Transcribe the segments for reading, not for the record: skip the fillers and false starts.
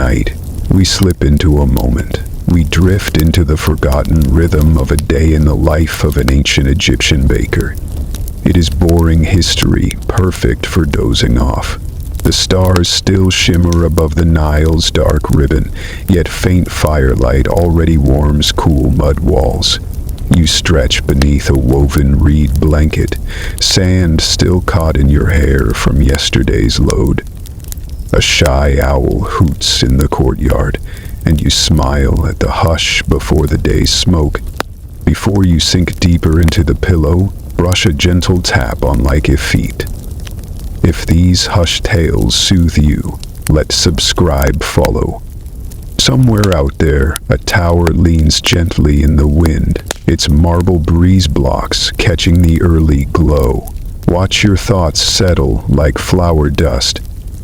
night, we slip into a moment. We drift into the forgotten rhythm of a day in the life of an ancient Egyptian baker. It is boring history, perfect for dozing off. The stars still shimmer above the Nile's dark ribbon, yet faint firelight already warms cool mud walls. You stretch beneath a woven reed blanket, sand still caught in your hair from yesterday's load. A shy owl hoots in the courtyard, and you smile at the hush before the day's smoke. Before you sink deeper into the pillow, brush a gentle tap on like feet. If these hushed tales soothe you, let subscribe follow. Somewhere out there, a tower leans gently in the wind, its marble breeze blocks catching the early glow. Watch your thoughts settle like flower dust.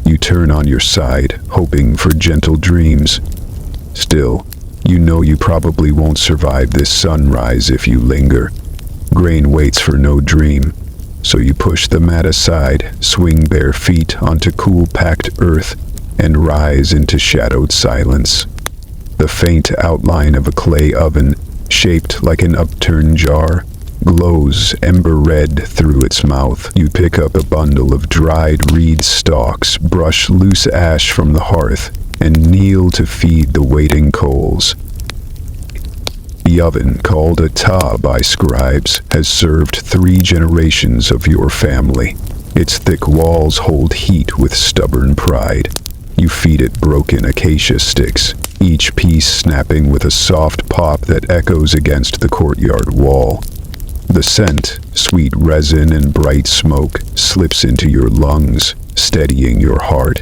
You turn on your side, hoping for gentle dreams. Still, you know you probably won't survive this sunrise if you linger. Grain waits for no dream, so you push the mat aside, swing bare feet onto cool packed earth, and rise into shadowed silence. The faint outline of a clay oven, shaped like an upturned jar, glows ember red through its mouth. You pick up a bundle of dried reed stalks, brush loose ash from the hearth, and kneel to feed the waiting coals. The oven, called a ta by scribes, has served 3 generations of your family. Its thick walls hold heat with stubborn pride. You feed it broken acacia sticks, each piece snapping with a soft pop that echoes against the courtyard wall. The scent, sweet resin and bright smoke, slips into your lungs, steadying your heart.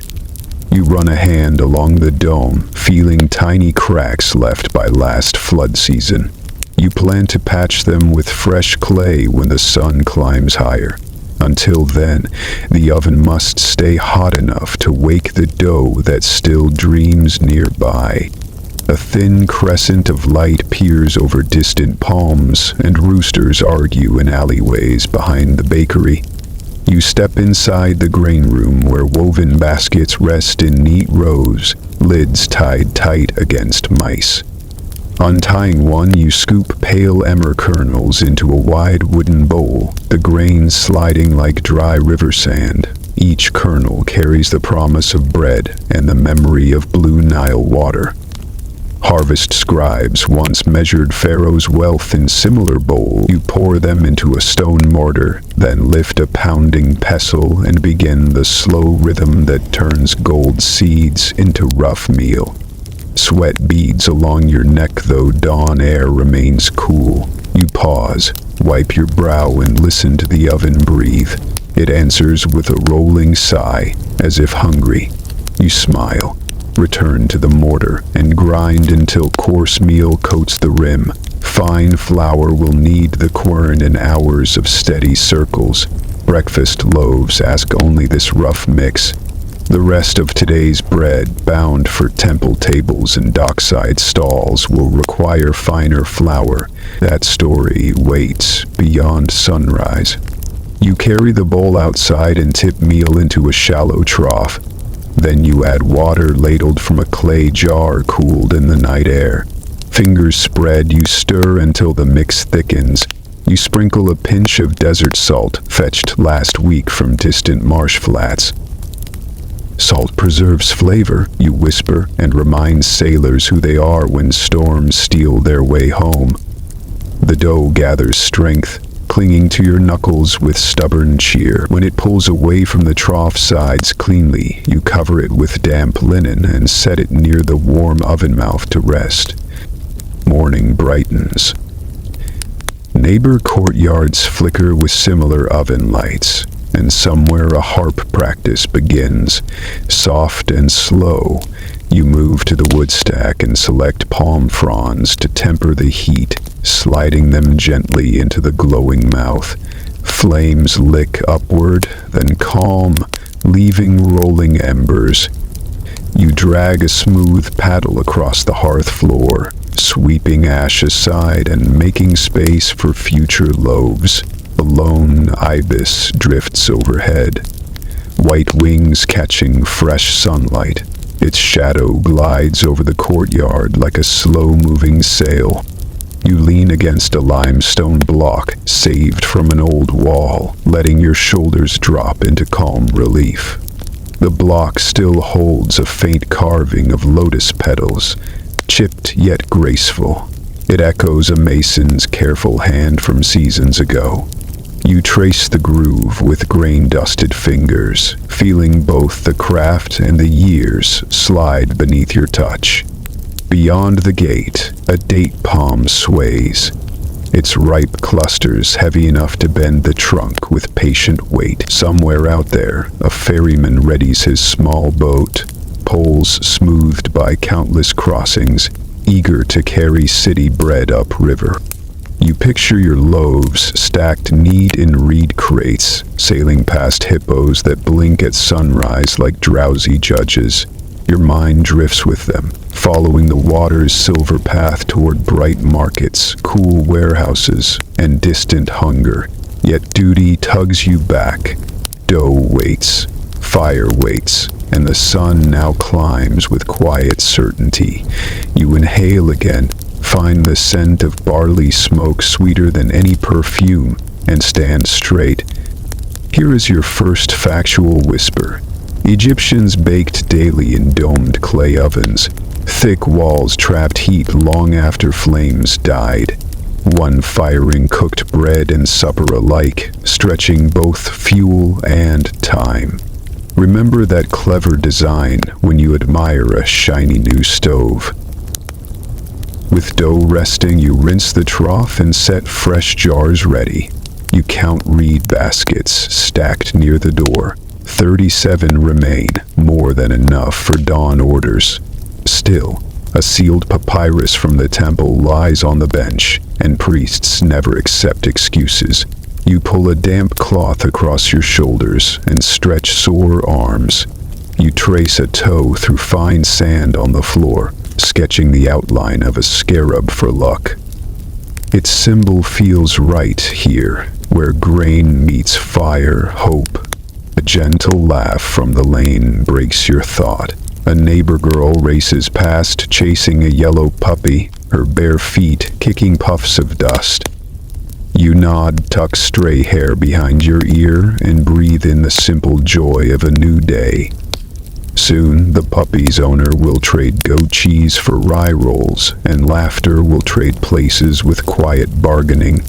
You run a hand along the dome, feeling tiny cracks left by last flood season. You plan to patch them with fresh clay when the sun climbs higher. Until then, the oven must stay hot enough to wake the dough that still dreams nearby. A thin crescent of light peers over distant palms, and roosters argue in alleyways behind the bakery. You step inside the grain room where woven baskets rest in neat rows, lids tied tight against mice. Untying one, you scoop pale emmer kernels into a wide wooden bowl, the grains sliding like dry river sand. Each kernel carries the promise of bread and the memory of blue Nile water. Harvest scribes once measured Pharaoh's wealth in similar bowls. You pour them into a stone mortar, then lift a pounding pestle and begin the slow rhythm that turns gold seeds into rough meal. Sweat beads along your neck though dawn air remains cool. You pause, wipe your brow and listen to the oven breathe. It answers with a rolling sigh, as if hungry. You smile, return to the mortar, and grind until coarse meal coats the rim. Fine flour will knead the quern in hours of steady circles. Breakfast loaves ask only this rough mix. The rest of today's bread, bound for temple tables and dockside stalls, will require finer flour. That story waits beyond sunrise. You carry the bowl outside and tip meal into a shallow trough. Then you add water ladled from a clay jar cooled in the night air. Fingers spread, you stir until the mix thickens. You sprinkle a pinch of desert salt fetched last week from distant marsh flats. Salt preserves flavor, you whisper, and reminds sailors who they are when storms steal their way home. The dough gathers strength, clinging to your knuckles with stubborn cheer. When it pulls away from the trough sides cleanly, you cover it with damp linen and set it near the warm oven mouth to rest. Morning brightens. Neighbor courtyards flicker with similar oven lights, and somewhere a harp practice begins. Soft and slow, you move to the wood stack and select palm fronds to temper the heat, sliding them gently into the glowing mouth. Flames lick upward, then calm, leaving rolling embers. You drag a smooth paddle across the hearth floor, sweeping ash aside and making space for future loaves. The lone ibis drifts overhead, white wings catching fresh sunlight. Its shadow glides over the courtyard like a slow-moving sail. You lean against a limestone block saved from an old wall, letting your shoulders drop into calm relief. The block still holds a faint carving of lotus petals, chipped yet graceful. It echoes a mason's careful hand from seasons ago. You trace the groove with grain-dusted fingers, feeling both the craft and the years slide beneath your touch. Beyond the gate, a date palm sways, its ripe clusters heavy enough to bend the trunk with patient weight. Somewhere out there, a ferryman readies his small boat, poles smoothed by countless crossings, eager to carry city bread upriver. You picture your loaves stacked neat in reed crates, sailing past hippos that blink at sunrise like drowsy judges. Your mind drifts with them, following the water's silver path toward bright markets, cool warehouses, and distant hunger. Yet duty tugs you back. Dough waits, fire waits, and the sun now climbs with quiet certainty. You inhale again, find the scent of barley smoke sweeter than any perfume, and stand straight. Here is your first factual whisper. Egyptians baked daily in domed clay ovens. Thick walls trapped heat long after flames died. One firing cooked bread and supper alike, stretching both fuel and time. Remember that clever design when you admire a shiny new stove. With dough resting, you rinse the trough and set fresh jars ready. You count reed baskets stacked near the door. 37 remain, more than enough for dawn orders. Still, a sealed papyrus from the temple lies on the bench, and priests never accept excuses. You pull a damp cloth across your shoulders and stretch sore arms. You trace a toe through fine sand on the floor, sketching the outline of a scarab for luck. Its symbol feels right here, where grain meets fire, hope. A gentle laugh from the lane breaks your thought. A neighbor girl races past, chasing a yellow puppy, her bare feet kicking puffs of dust. You nod, tuck stray hair behind your ear, and breathe in the simple joy of a new day. Soon, the puppy's owner will trade goat cheese for rye rolls, and laughter will trade places with quiet bargaining.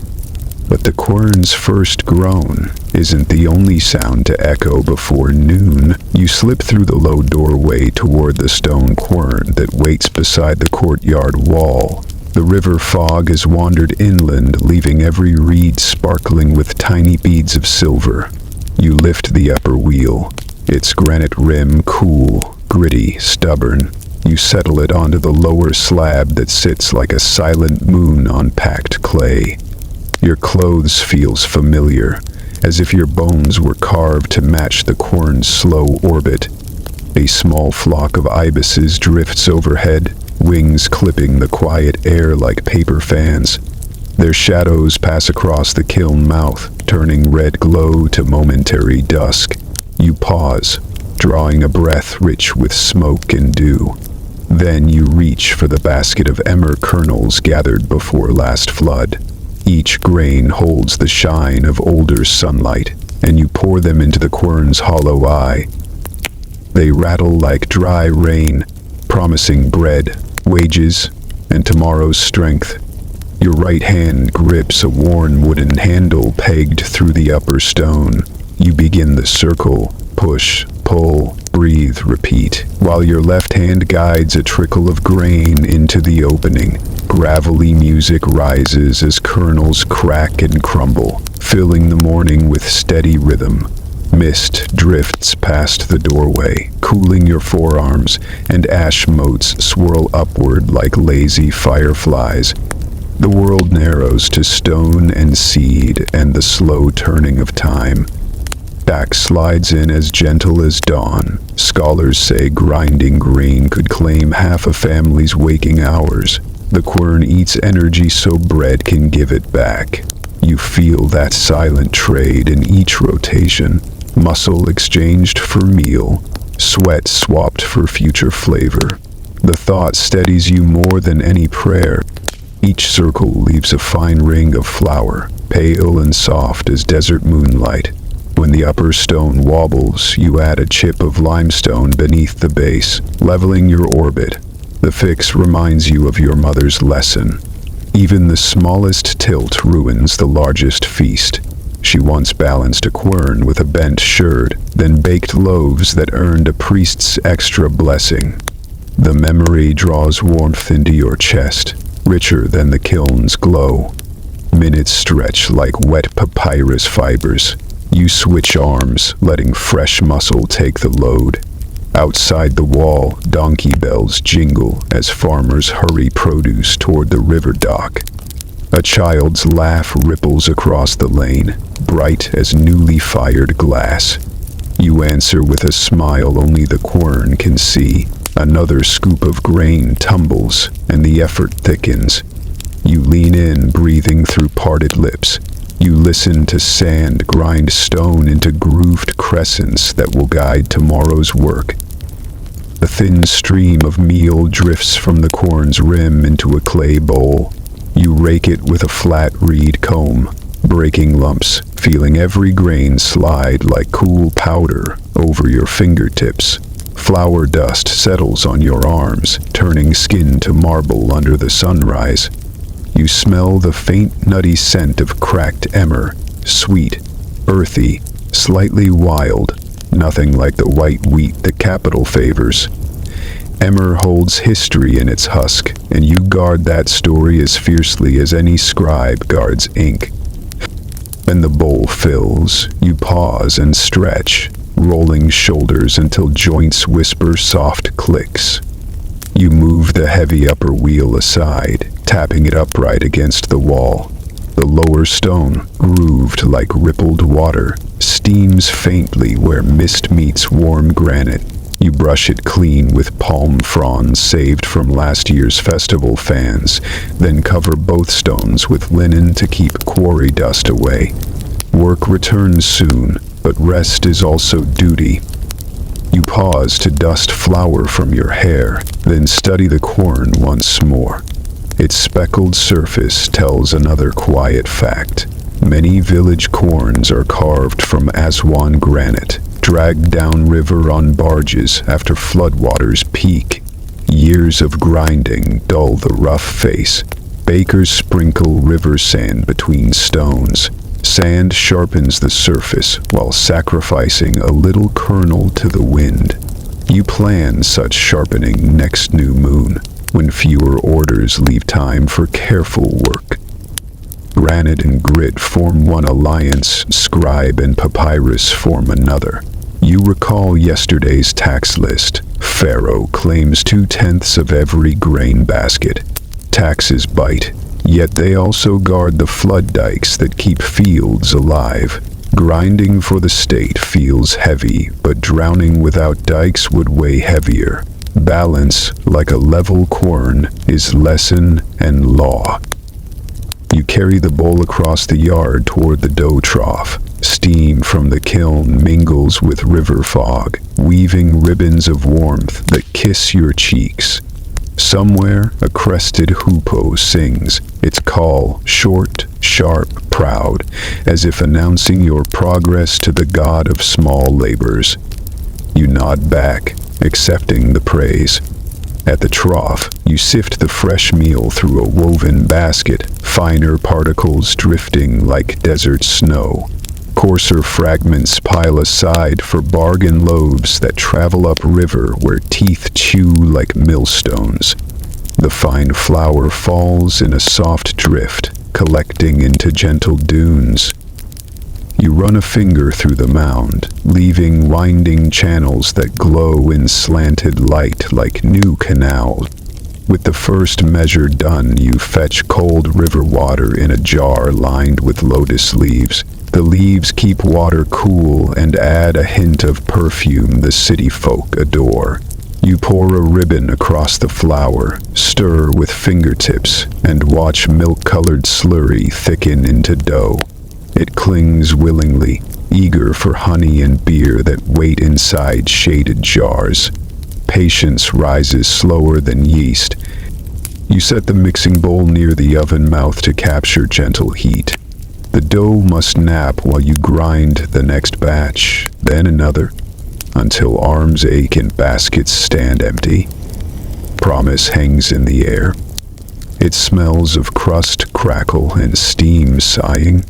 But the quern's first groan isn't the only sound to echo before noon. You slip through the low doorway toward the stone quern that waits beside the courtyard wall. The river fog has wandered inland, leaving every reed sparkling with tiny beads of silver. You lift the upper wheel, its granite rim cool, gritty, stubborn. You settle it onto the lower slab that sits like a silent moon on packed clay. Your clothes feels familiar, as if your bones were carved to match the quern's slow orbit. A small flock of ibises drifts overhead, wings clipping the quiet air like paper fans. Their shadows pass across the kiln mouth, turning red glow to momentary dusk. You pause, drawing a breath rich with smoke and dew. Then you reach for the basket of emmer kernels gathered before last flood. Each grain holds the shine of older sunlight, and you pour them into the quern's hollow eye. They rattle like dry rain, promising bread, wages, and tomorrow's strength. Your right hand grips a worn wooden handle pegged through the upper stone. You begin the circle, push, pull, breathe, repeat, while your left hand guides a trickle of grain into the opening. Gravelly music rises as kernels crack and crumble, filling the morning with steady rhythm. Mist drifts past the doorway, cooling your forearms, and ash motes swirl upward like lazy fireflies. The world narrows to stone and seed and the slow turning of time. Back slides in as gentle as dawn. Scholars say grinding grain could claim half a family's waking hours. The quern eats energy so bread can give it back. You feel that silent trade in each rotation. Muscle exchanged for meal, sweat swapped for future flavor. The thought steadies you more than any prayer. Each circle leaves a fine ring of flour, pale and soft as desert moonlight. When the upper stone wobbles, you add a chip of limestone beneath the base, leveling your orbit. The fix reminds you of your mother's lesson. Even the smallest tilt ruins the largest feast. She once balanced a quern with a bent sherd, then baked loaves that earned a priest's extra blessing. The memory draws warmth into your chest, richer than the kiln's glow. Minutes stretch like wet papyrus fibers. You switch arms, letting fresh muscle take the load. Outside the wall, donkey bells jingle as farmers hurry produce toward the river dock. A child's laugh ripples across the lane, bright as newly fired glass. You answer with a smile only the quern can see. Another scoop of grain tumbles, and the effort thickens. You lean in, breathing through parted lips. You listen to sand grind stone into grooved crescents that will guide tomorrow's work. A thin stream of meal drifts from the quern's rim into a clay bowl. You rake it with a flat reed comb, breaking lumps, feeling every grain slide like cool powder over your fingertips. Flour dust settles on your arms, turning skin to marble under the sunrise. You smell the faint nutty scent of cracked emmer, sweet, earthy, slightly wild, nothing like the white wheat the capital favors. Emmer holds history in its husk, and you guard that story as fiercely as any scribe guards ink. When the bowl fills, you pause and stretch, rolling shoulders until joints whisper soft clicks. You move the heavy upper wheel aside, tapping it upright against the wall. The lower stone, grooved like rippled water, steams faintly where mist meets warm granite. You brush it clean with palm fronds saved from last year's festival fans, then cover both stones with linen to keep quarry dust away. Work returns soon, but rest is also duty. You pause to dust flour from your hair, then study the quern once more. Its speckled surface tells another quiet fact. Many village querns are carved from Aswan granite, dragged downriver on barges after floodwaters peak. Years of grinding dull the rough face. Bakers sprinkle river sand between stones. Sand sharpens the surface while sacrificing a little kernel to the wind. You plan such sharpening next new moon, when fewer orders leave time for careful work. Granite and grit form one alliance, scribe and papyrus form another. You recall yesterday's tax list. Pharaoh claims 2/10 of every grain basket. Taxes bite, yet they also guard the flood dikes that keep fields alive. Grinding for the state feels heavy, but drowning without dikes would weigh heavier. Balance, like a level quern, is lesson and law. You carry the bowl across the yard toward the dough trough. Steam from the kiln mingles with river fog, weaving ribbons of warmth that kiss your cheeks. Somewhere, a crested hoopoe sings, its call short, sharp, proud, as if announcing your progress to the god of small labors. You nod back, accepting the praise. At the trough, you sift the fresh meal through a woven basket, finer particles drifting like desert snow. Coarser fragments pile aside for bargain loaves that travel upriver where teeth chew like millstones. The fine flour falls in a soft drift, collecting into gentle dunes. You run a finger through the mound, leaving winding channels that glow in slanted light like new canals. With the first measure done, you fetch cold river water in a jar lined with lotus leaves. The leaves keep water cool and add a hint of perfume the city folk adore. You pour a ribbon across the flour, stir with fingertips, and watch milk-colored slurry thicken into dough. It clings willingly, eager for honey and beer that wait inside shaded jars. Patience rises slower than yeast. You set the mixing bowl near the oven mouth to capture gentle heat. The dough must nap while you grind the next batch, then another, until arms ache and baskets stand empty. Promise hangs in the air. It smells of crust, crackle, and steam sighing.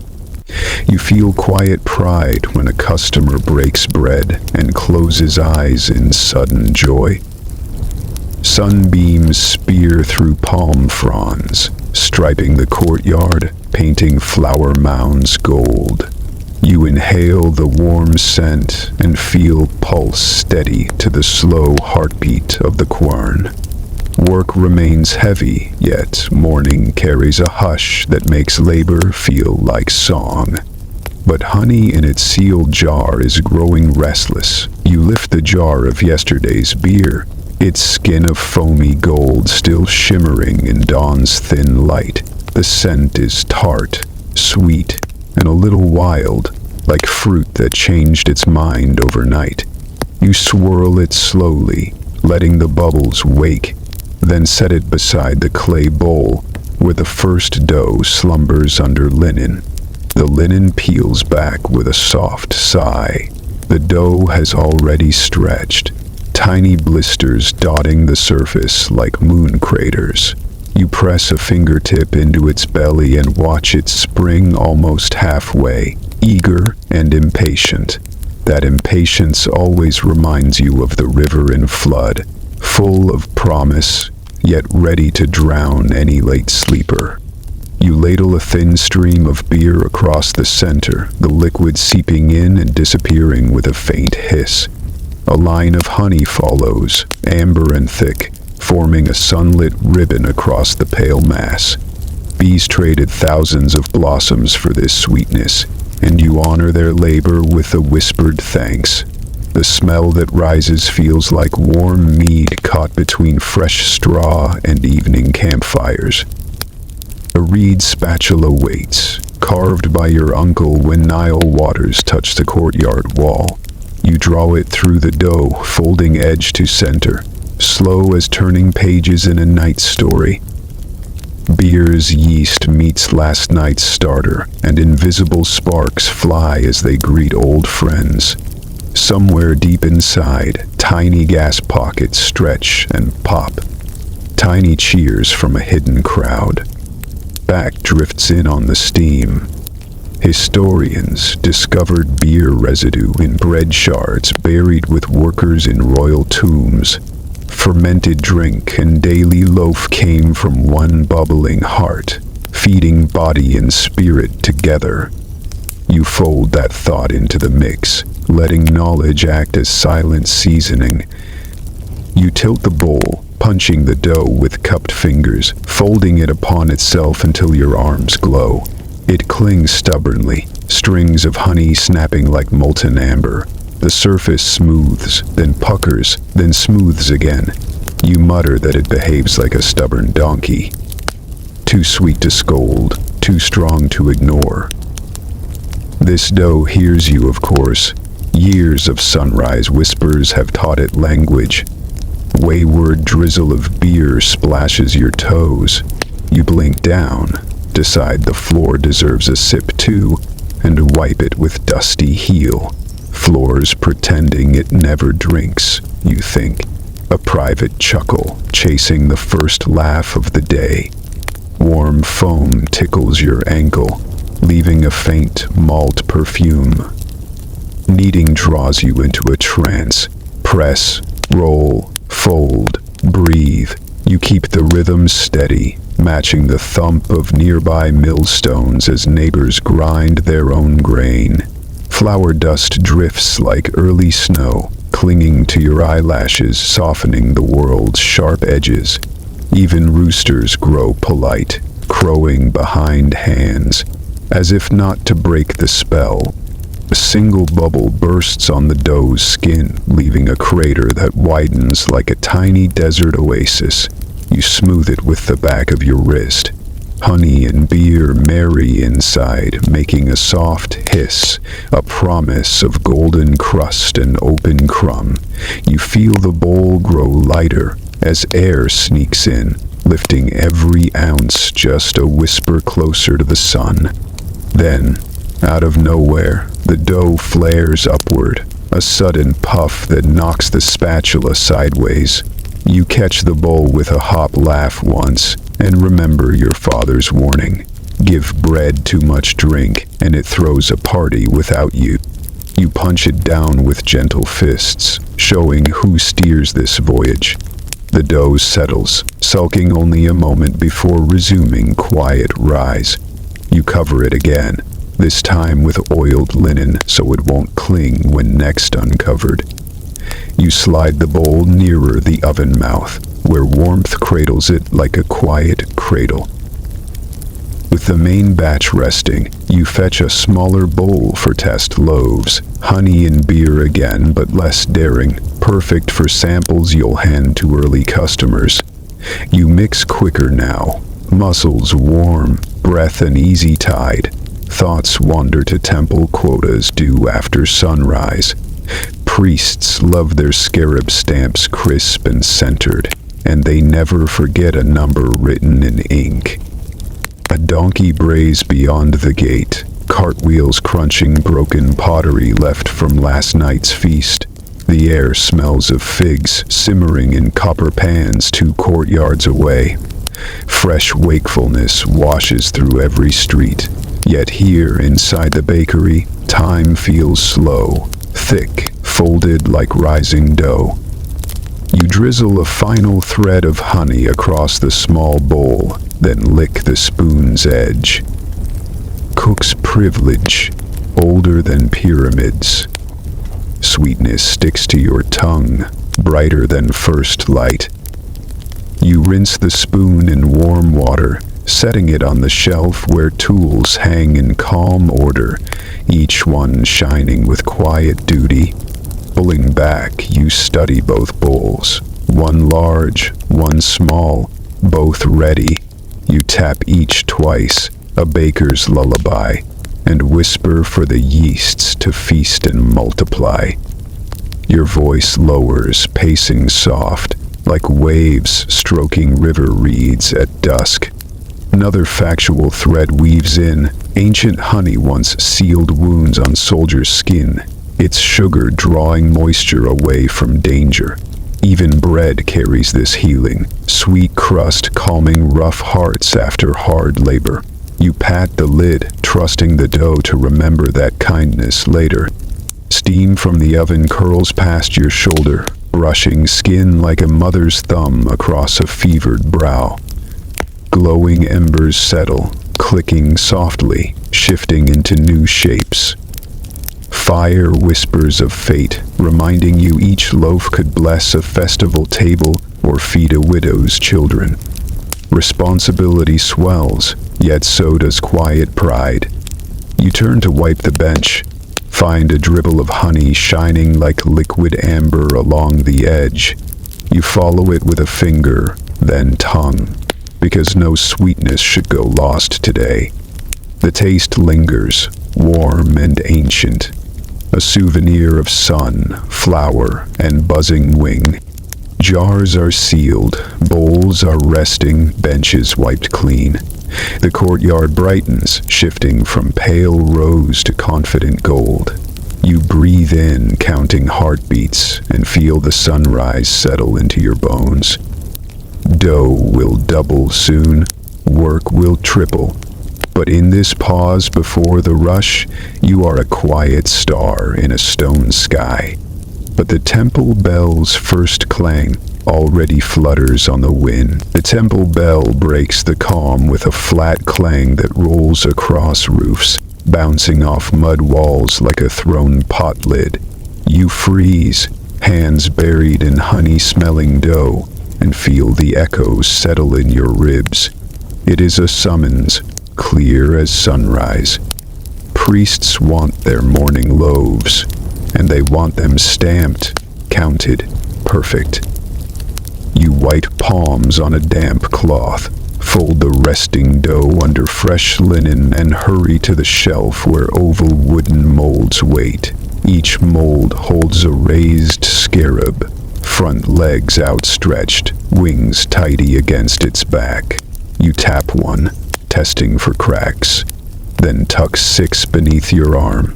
You feel quiet pride when a customer breaks bread and closes eyes in sudden joy. Sunbeams spear through palm fronds, striping the courtyard, painting flower mounds gold. You inhale the warm scent and feel pulse steady to the slow heartbeat of the quern. Work remains heavy, yet morning carries a hush that makes labor feel like song. But honey in its sealed jar is growing restless. You lift the jar of yesterday's beer, its skin of foamy gold still shimmering in dawn's thin light. The scent is tart, sweet, and a little wild, like fruit that changed its mind overnight. You swirl it slowly, letting the bubbles wake, then set it beside the clay bowl where the first dough slumbers under linen. The linen peels back with a soft sigh. The dough has already stretched, tiny blisters dotting the surface like moon craters. You press a fingertip into its belly and watch it spring almost halfway, eager and impatient. That impatience always reminds you of the river in flood, full of promise, yet ready to drown any late sleeper. You ladle a thin stream of beer across the center, the liquid seeping in and disappearing with a faint hiss. A line of honey follows, amber and thick, forming a sunlit ribbon across the pale mass. Bees traded thousands of blossoms for this sweetness, and you honor their labor with a whispered thanks. The smell that rises feels like warm mead caught between fresh straw and evening campfires. A reed spatula waits, carved by your uncle when Nile waters touch the courtyard wall. You draw it through the dough, folding edge to center, slow as turning pages in a night story. Beer's yeast meets last night's starter, and invisible sparks fly as they greet old friends. Somewhere deep inside, tiny gas pockets stretch and pop. Tiny cheers from a hidden crowd. Back drifts in on the steam. Historians discovered beer residue in bread shards buried with workers in royal tombs. Fermented drink and daily loaf came from one bubbling heart, feeding body and spirit together. You fold that thought into the mix, letting knowledge act as silent seasoning. You tilt the bowl, punching the dough with cupped fingers, folding it upon itself until your arms glow. It clings stubbornly, strings of honey snapping like molten amber. The surface smooths, then puckers, then smooths again. You mutter that it behaves like a stubborn donkey. Too sweet to scold, too strong to ignore. This dough hears you, of course. Years of sunrise whispers have taught it language. Wayward drizzle of beer splashes your toes. You blink down, decide the floor deserves a sip too, and wipe it with dusty heel. Floors pretending it never drinks, you think. A private chuckle, chasing the first laugh of the day. Warm foam tickles your ankle, leaving a faint malt perfume. Kneading draws you into a trance. Press, roll, fold, breathe. You keep the rhythm steady, matching the thump of nearby millstones as neighbors grind their own grain. Flour dust drifts like early snow, clinging to your eyelashes, softening the world's sharp edges. Even roosters grow polite, crowing behind hands, as if not to break the spell. A single bubble bursts on the dough's skin, leaving a crater that widens like a tiny desert oasis. You smooth it with the back of your wrist. Honey and beer marry inside, making a soft hiss, a promise of golden crust and open crumb. You feel the bowl grow lighter as air sneaks in, lifting every ounce just a whisper closer to the sun. Then, out of nowhere, the dough flares upward, a sudden puff that knocks the spatula sideways. You catch the bowl with a hop laugh once, and remember your father's warning. Give bread too much drink, and it throws a party without you. You punch it down with gentle fists, showing who steers this voyage. The dough settles, sulking only a moment before resuming quiet rise. You cover it again, this time with oiled linen so it won't cling when next uncovered. You slide the bowl nearer the oven mouth, where warmth cradles it like a quiet cradle. With the main batch resting, you fetch a smaller bowl for test loaves, honey and beer again, but less daring, perfect for samples you'll hand to early customers. You mix quicker now, muscles warm, breath an easy tide. Thoughts wander to temple quotas due after sunrise. Priests love their scarab stamps crisp and centered, and they never forget a number written in ink. A donkey brays beyond the gate, cartwheels crunching broken pottery left from last night's feast. The air smells of figs simmering in copper pans 2 courtyards away. Fresh wakefulness washes through every street, yet here inside the bakery, time feels slow, thick, folded like rising dough. You drizzle a final thread of honey across the small bowl, then lick the spoon's edge. Cook's privilege, older than pyramids. Sweetness sticks to your tongue, brighter than first light. You rinse the spoon in warm water, setting it on the shelf where tools hang in calm order, each one shining with quiet duty. Pulling back, you study both bowls, one large, one small, both ready. You tap each twice, a baker's lullaby, and whisper for the yeasts to feast and multiply. Your voice lowers, pacing soft, like waves stroking river reeds at dusk. Another factual thread weaves in. Ancient honey once sealed wounds on soldiers' skin, its sugar drawing moisture away from danger. Even bread carries this healing, sweet crust calming rough hearts after hard labor. You pat the lid, trusting the dough to remember that kindness later. Steam from the oven curls past your shoulder, brushing skin like a mother's thumb across a fevered brow. Glowing embers settle, clicking softly, shifting into new shapes. Fire whispers of fate, reminding you each loaf could bless a festival table or feed a widow's children. Responsibility swells, yet so does quiet pride. You turn to wipe the bench, find a dribble of honey shining like liquid amber along the edge. You follow it with a finger, then tongue, because no sweetness should go lost today. The taste lingers, warm and ancient, a souvenir of sun, flower, and buzzing wing. Jars are sealed, bowls are resting, benches wiped clean. The courtyard brightens, shifting from pale rose to confident gold. You breathe in, counting heartbeats, and feel the sunrise settle into your bones. Dough will double soon, work will triple. But in this pause before the rush, you are a quiet star in a stone sky. But the temple bell's first clang already flutters on the wind. The temple bell breaks the calm with a flat clang that rolls across roofs, bouncing off mud walls like a thrown pot lid. You freeze, hands buried in honey-smelling dough, and feel the echoes settle in your ribs. It is a summons, clear as sunrise. Priests want their morning loaves, and they want them stamped, counted, perfect. You white palms on a damp cloth, Fold the resting dough under fresh linen and hurry to the shelf where oval wooden molds wait. Each mold holds a raised scarab, front legs outstretched, wings tidy against its back. You tap one, testing for cracks, then tuck 6 beneath your arm.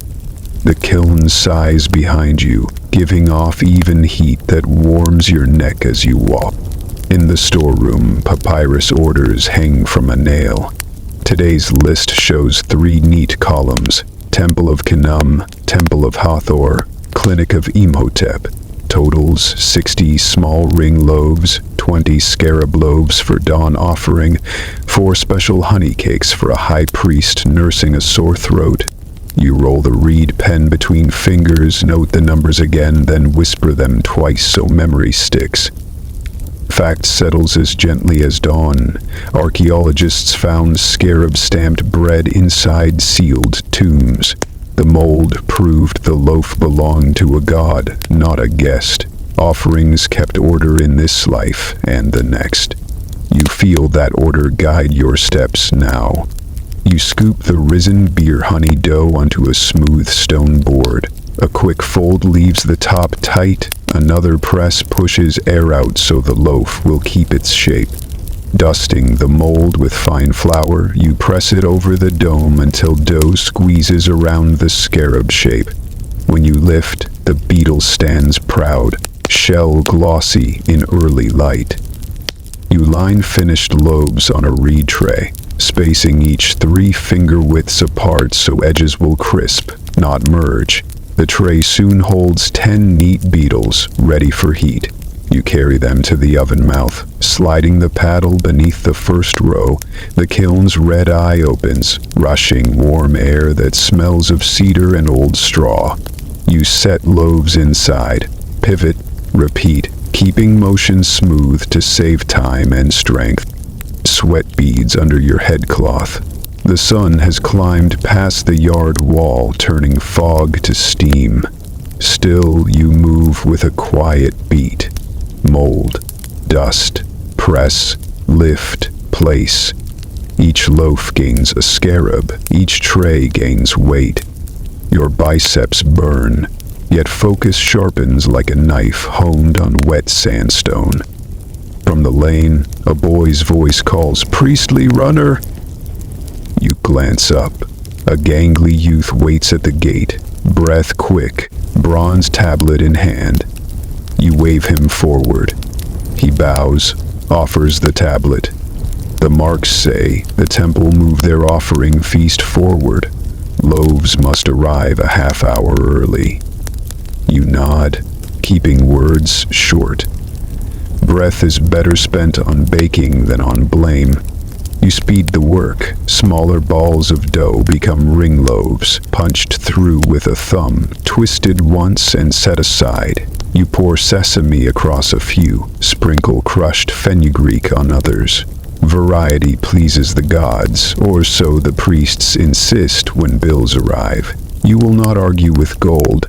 The kiln sighs behind you, giving off even heat that warms your neck as you walk. In the storeroom, papyrus orders hang from a nail. Today's list shows 3 neat columns: Temple of Khnum, Temple of Hathor, Clinic of Imhotep. Totals: 60 small ring loaves, 20 scarab loaves for dawn offering, 4 special honey cakes for a high priest nursing a sore throat. You roll the reed pen between fingers, note the numbers again, then whisper them twice so memory sticks. Fact settles as gently as dawn. Archaeologists found scarab-stamped bread inside sealed tombs. The mold proved the loaf belonged to a god, not a guest. Offerings kept order in this life and the next. You feel that order guide your steps now. You scoop the risen beer honey dough onto a smooth stone board. A quick fold leaves the top tight, another press pushes air out so the loaf will keep its shape. Dusting the mold with fine flour, you press it over the dome until dough squeezes around the scarab shape. When you lift, the beetle stands proud, shell glossy in early light. You line finished loaves on a reed tray, spacing each 3 finger widths apart so edges will crisp, not merge. The tray soon holds 10 neat beetles, ready for heat. You carry them to the oven mouth, sliding the paddle beneath the first row. The kiln's red eye opens, rushing warm air that smells of cedar and old straw. You set loaves inside, pivot, repeat, keeping motion smooth to save time and strength. Sweat beads under your headcloth. The sun has climbed past the yard wall, turning fog to steam. Still, you move with a quiet beat. Mold, dust, press, lift, place. Each loaf gains a scarab, each tray gains weight. Your biceps burn, yet focus sharpens like a knife honed on wet sandstone. From the lane, a boy's voice calls, "Priestly runner!" You glance up. A gangly youth waits at the gate, breath quick, bronze tablet in hand. You wave him forward. He bows, offers the tablet. The marks say, the temple move their offering feast forward. Loaves must arrive a half hour early. You nod, keeping words short. Breath is better spent on baking than on blame. You speed the work. Smaller balls of dough become ring loaves, punched through with a thumb, twisted once and set aside. You pour sesame across a few, sprinkle crushed fenugreek on others. Variety pleases the gods, or so the priests insist when bills arrive. You will not argue with gold.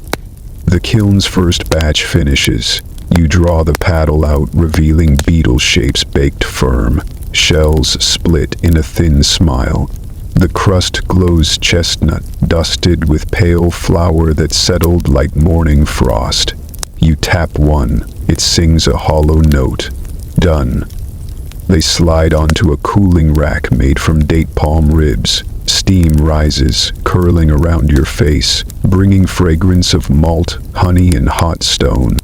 The kiln's first batch finishes. You draw the paddle out, revealing beetle shapes baked firm. Shells split in a thin smile. The crust glows chestnut, dusted with pale flour that settled like morning frost. You tap one. It sings a hollow note. Done. They slide onto a cooling rack made from date palm ribs. Steam rises, curling around your face, bringing fragrance of malt, honey, and hot stone.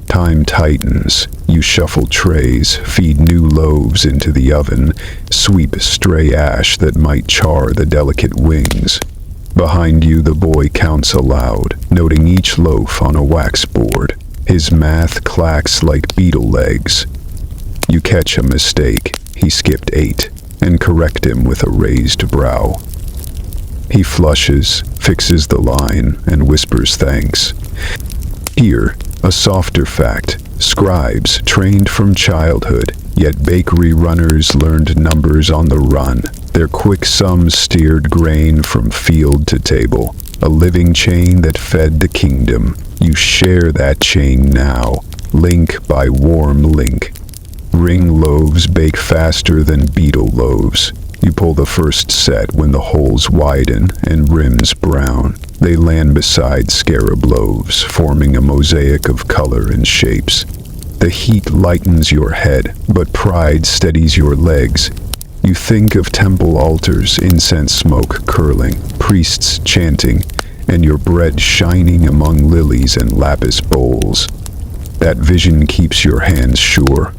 Time tightens. You shuffle trays, feed new loaves into the oven, sweep stray ash that might char the delicate wings. Behind you, the boy counts aloud, noting each loaf on a wax board. His math clacks like beetle legs. You catch a mistake. He skipped 8, and correct him with a raised brow. He flushes, fixes the line, and whispers thanks. Here, a softer fact. Scribes trained from childhood, yet bakery runners learned numbers on the run. Their quick sums steered grain from field to table, a living chain that fed the kingdom. You share that chain now, link by warm link. Ring loaves bake faster than beetle loaves. You pull the first set when the holes widen and rims brown. They land beside scarab loaves, forming a mosaic of color and shapes. The heat lightens your head, but pride steadies your legs. You think of temple altars, incense smoke curling, priests chanting, and your bread shining among lilies and lapis bowls. That vision keeps your hands sure.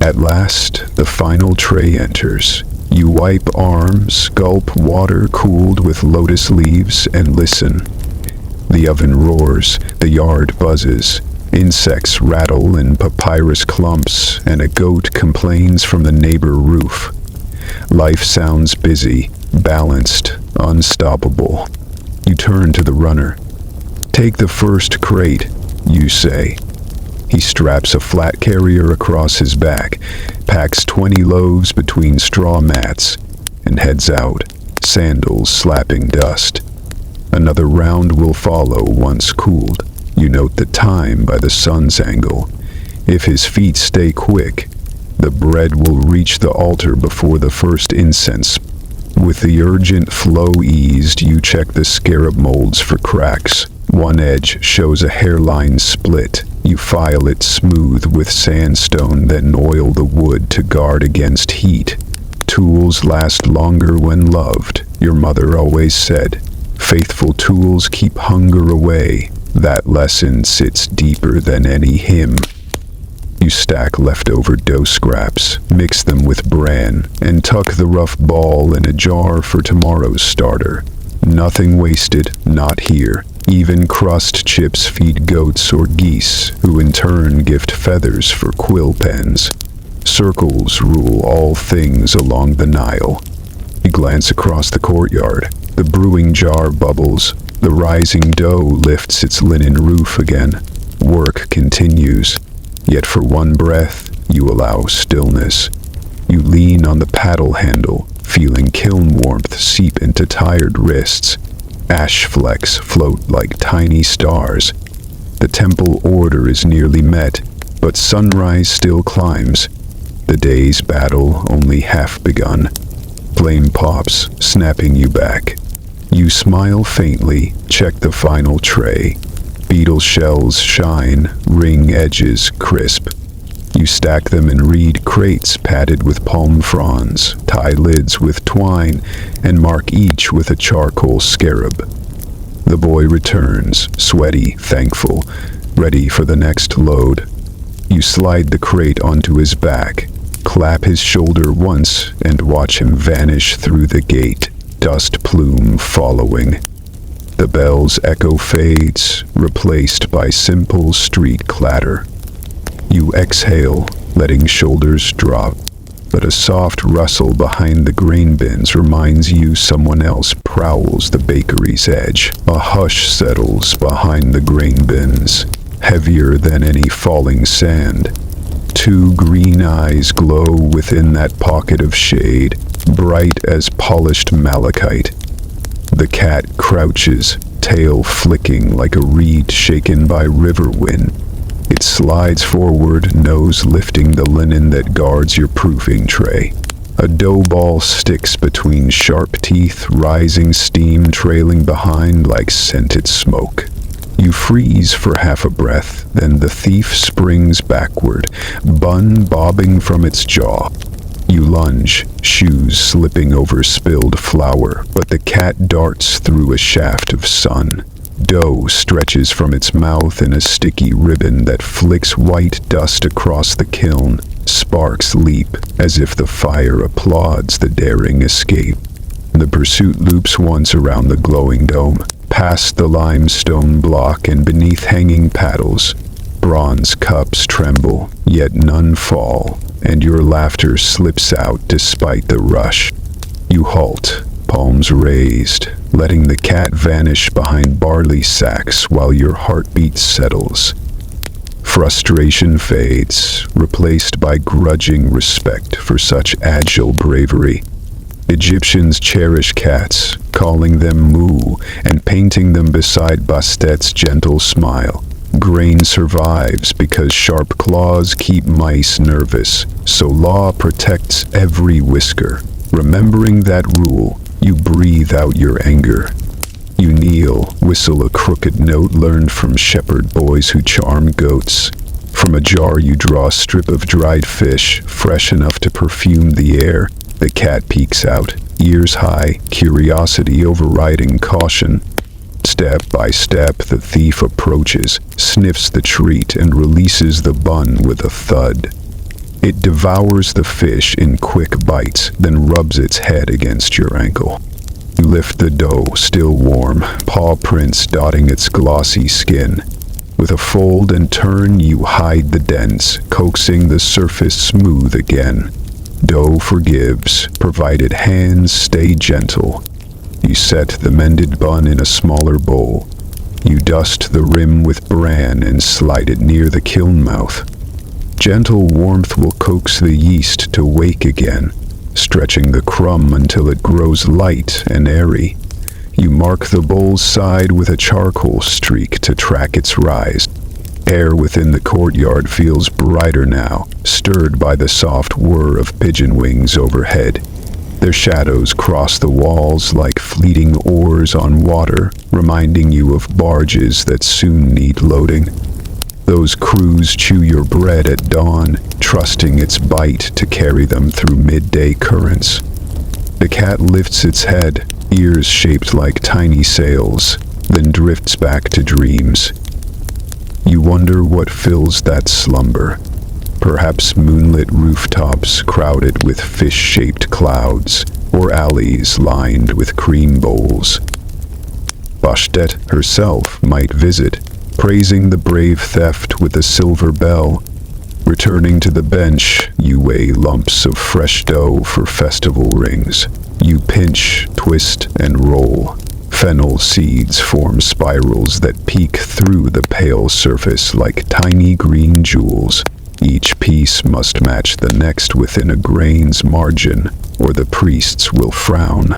At last, the final tray enters. You wipe arms, gulp water cooled with lotus leaves, and listen. The oven roars, the yard buzzes, insects rattle in papyrus clumps, and a goat complains from the neighbor roof. Life sounds busy, balanced, unstoppable. You turn to the runner. "Take the first crate," you say. He straps a flat carrier across his back, packs 20 loaves between straw mats, and heads out, sandals slapping dust. Another round will follow once cooled. You note the time by the sun's angle. If his feet stay quick, the bread will reach the altar before the first incense. With the urgent flow eased, you check the scarab molds for cracks. One edge shows a hairline split. You file it smooth with sandstone, then oil the wood to guard against heat. Tools last longer when loved, your mother always said. Faithful tools keep hunger away. That lesson sits deeper than any hymn. You stack leftover dough scraps, mix them with bran, and tuck the rough ball in a jar for tomorrow's starter. Nothing wasted, not here. Even crust chips feed goats or geese, who in turn gift feathers for quill pens. Circles rule all things along the Nile. You glance across the courtyard. The brewing jar bubbles. The rising dough lifts its linen roof again. Work continues. Yet for one breath, you allow stillness. You lean on the paddle handle, feeling kiln warmth seep into tired wrists. Ash flecks float like tiny stars. The temple order is nearly met, but sunrise still climbs. The day's battle only half begun. Flame pops, snapping you back. You smile faintly, check the final tray. Beetle shells shine, ring edges crisp. You stack them in reed crates padded with palm fronds, tie lids with twine, and mark each with a charcoal scarab. The boy returns, sweaty, thankful, ready for the next load. You slide the crate onto his back, clap his shoulder once, and watch him vanish through the gate, dust plume following. The bell's echo fades, replaced by simple street clatter. You exhale, letting shoulders drop, but a soft rustle behind the grain bins reminds you someone else prowls the bakery's edge. A hush settles behind the grain bins, heavier than any falling sand. Two green eyes glow within that pocket of shade, bright as polished malachite. The cat crouches, tail flicking like a reed shaken by river wind. It slides forward, nose lifting the linen that guards your proofing tray. A dough ball sticks between sharp teeth, rising steam trailing behind like scented smoke. You freeze for half a breath, then the thief springs backward, bun bobbing from its jaw. You lunge, shoes slipping over spilled flour, but the cat darts through a shaft of sun. Dough stretches from its mouth in a sticky ribbon that flicks white dust across the kiln. Sparks leap, as if the fire applauds the daring escape. The pursuit loops once around the glowing dome, past the limestone block and beneath hanging paddles. Bronze cups tremble, yet none fall, and your laughter slips out despite the rush. You halt, palms raised, letting the cat vanish behind barley sacks while your heartbeat settles. Frustration fades, replaced by grudging respect for such agile bravery. Egyptians cherish cats, calling them moo and painting them beside Bastet's gentle smile. Grain survives because sharp claws keep mice nervous, so law protects every whisker. Remembering that rule, you breathe out your anger. You kneel, whistle a crooked note learned from shepherd boys who charm goats. From a jar you draw a strip of dried fish, fresh enough to perfume the air. The cat peeks out, ears high, curiosity overriding caution. Step by step, the thief approaches, sniffs the treat, and releases the bun with a thud. It devours the fish in quick bites, then rubs its head against your ankle. You lift the dough, still warm, paw prints dotting its glossy skin. With a fold and turn, you hide the dents, coaxing the surface smooth again. Dough forgives, provided hands stay gentle. You set the mended bun in a smaller bowl. You dust the rim with bran and slide it near the kiln mouth. Gentle warmth will coax the yeast to wake again, stretching the crumb until it grows light and airy. You mark the bowl's side with a charcoal streak to track its rise. Air within the courtyard feels brighter now, stirred by the soft whir of pigeon wings overhead. Their shadows cross the walls like fleeting oars on water, reminding you of barges that soon need loading. Those crews chew your bread at dawn, trusting its bite to carry them through midday currents. The cat lifts its head, ears shaped like tiny sails, then drifts back to dreams. You wonder what fills that slumber. Perhaps moonlit rooftops crowded with fish-shaped clouds, or alleys lined with cream bowls. Bastet herself might visit, praising the brave theft with a silver bell. Returning to the bench, you weigh lumps of fresh dough for festival rings. You pinch, twist, and roll. Fennel seeds form spirals that peek through the pale surface like tiny green jewels. Each piece must match the next within a grain's margin, or the priests will frown.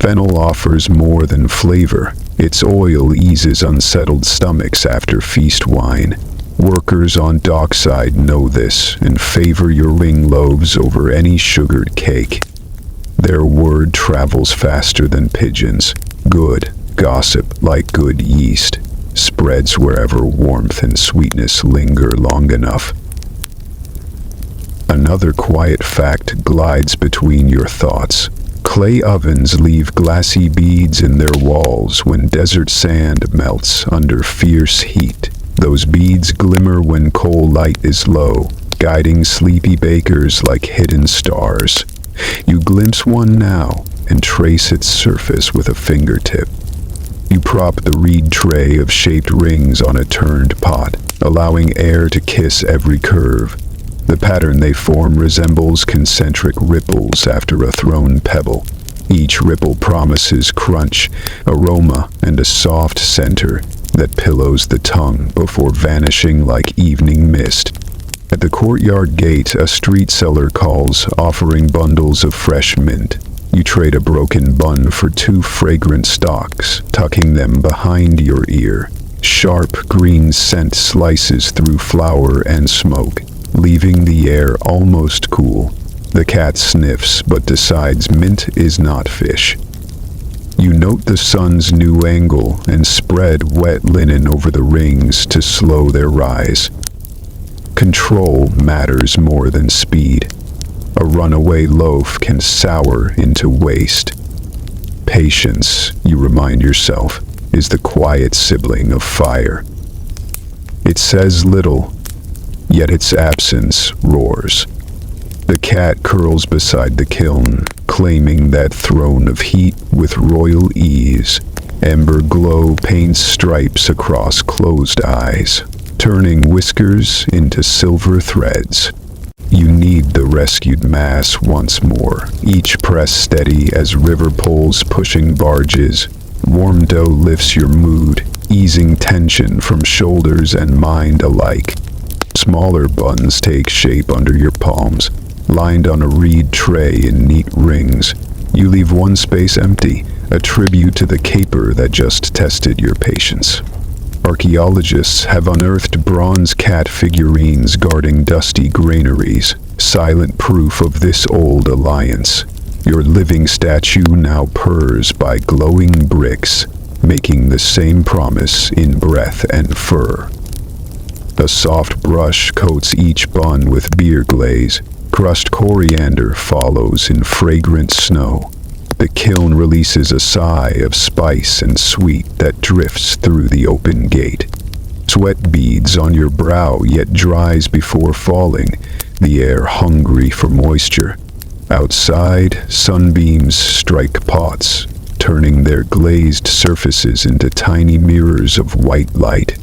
Fennel offers more than flavor. Its oil eases unsettled stomachs after feast wine. Workers on dockside know this and favor your ring loaves over any sugared cake. Their word travels faster than pigeons. Good gossip, like good yeast, spreads wherever warmth and sweetness linger long enough. Another quiet fact glides between your thoughts. Clay ovens leave glassy beads in their walls when desert sand melts under fierce heat. Those beads glimmer when coal light is low, guiding sleepy bakers like hidden stars. You glimpse one now and trace its surface with a fingertip. You prop the reed tray of shaped rings on a turned pot, allowing air to kiss every curve. The pattern they form resembles concentric ripples after a thrown pebble. Each ripple promises crunch, aroma, and a soft center that pillows the tongue before vanishing like evening mist. At the courtyard gate, a street seller calls, offering bundles of fresh mint. You trade a broken bun for 2 fragrant stalks, tucking them behind your ear. Sharp green scent slices through flour and smoke, leaving the air almost cool. The cat sniffs but decides mint is not fish. You note the sun's new angle and spread wet linen over the rings to slow their rise. Control matters more than speed. A runaway loaf can sour into waste. Patience, you remind yourself, is the quiet sibling of fire. It says little, yet its absence roars. The cat curls beside the kiln, claiming that throne of heat with royal ease. Ember glow paints stripes across closed eyes, turning whiskers into silver threads. You knead the rescued mass once more, each press steady as river poles pushing barges. Warm dough lifts your mood, easing tension from shoulders and mind alike. Smaller buns take shape under your palms, lined on a reed tray in neat rings. You leave one space empty, a tribute to the caper that just tested your patience. Archaeologists have unearthed bronze cat figurines guarding dusty granaries, silent proof of this old alliance. Your living statue now purrs by glowing bricks, making the same promise in breath and fur. A soft brush coats each bun with beer glaze. Crushed coriander follows in fragrant snow. The kiln releases a sigh of spice and sweet that drifts through the open gate. Sweat beads on your brow yet dries before falling, the air hungry for moisture. Outside, sunbeams strike pots, turning their glazed surfaces into tiny mirrors of white light.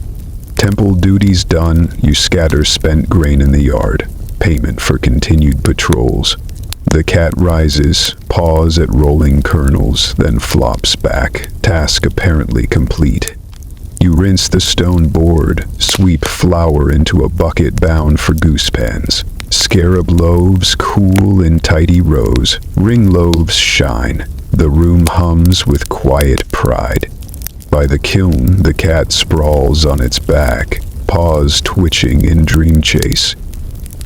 Temple duties done, you scatter spent grain in the yard, payment for continued patrols. The cat rises, paws at rolling kernels, then flops back, task apparently complete. You rinse the stone board, sweep flour into a bucket bound for goose pans. Scarab loaves cool in tidy rows, ring loaves shine. The room hums with quiet pride. By the kiln, the cat sprawls on its back, paws twitching in dream chase.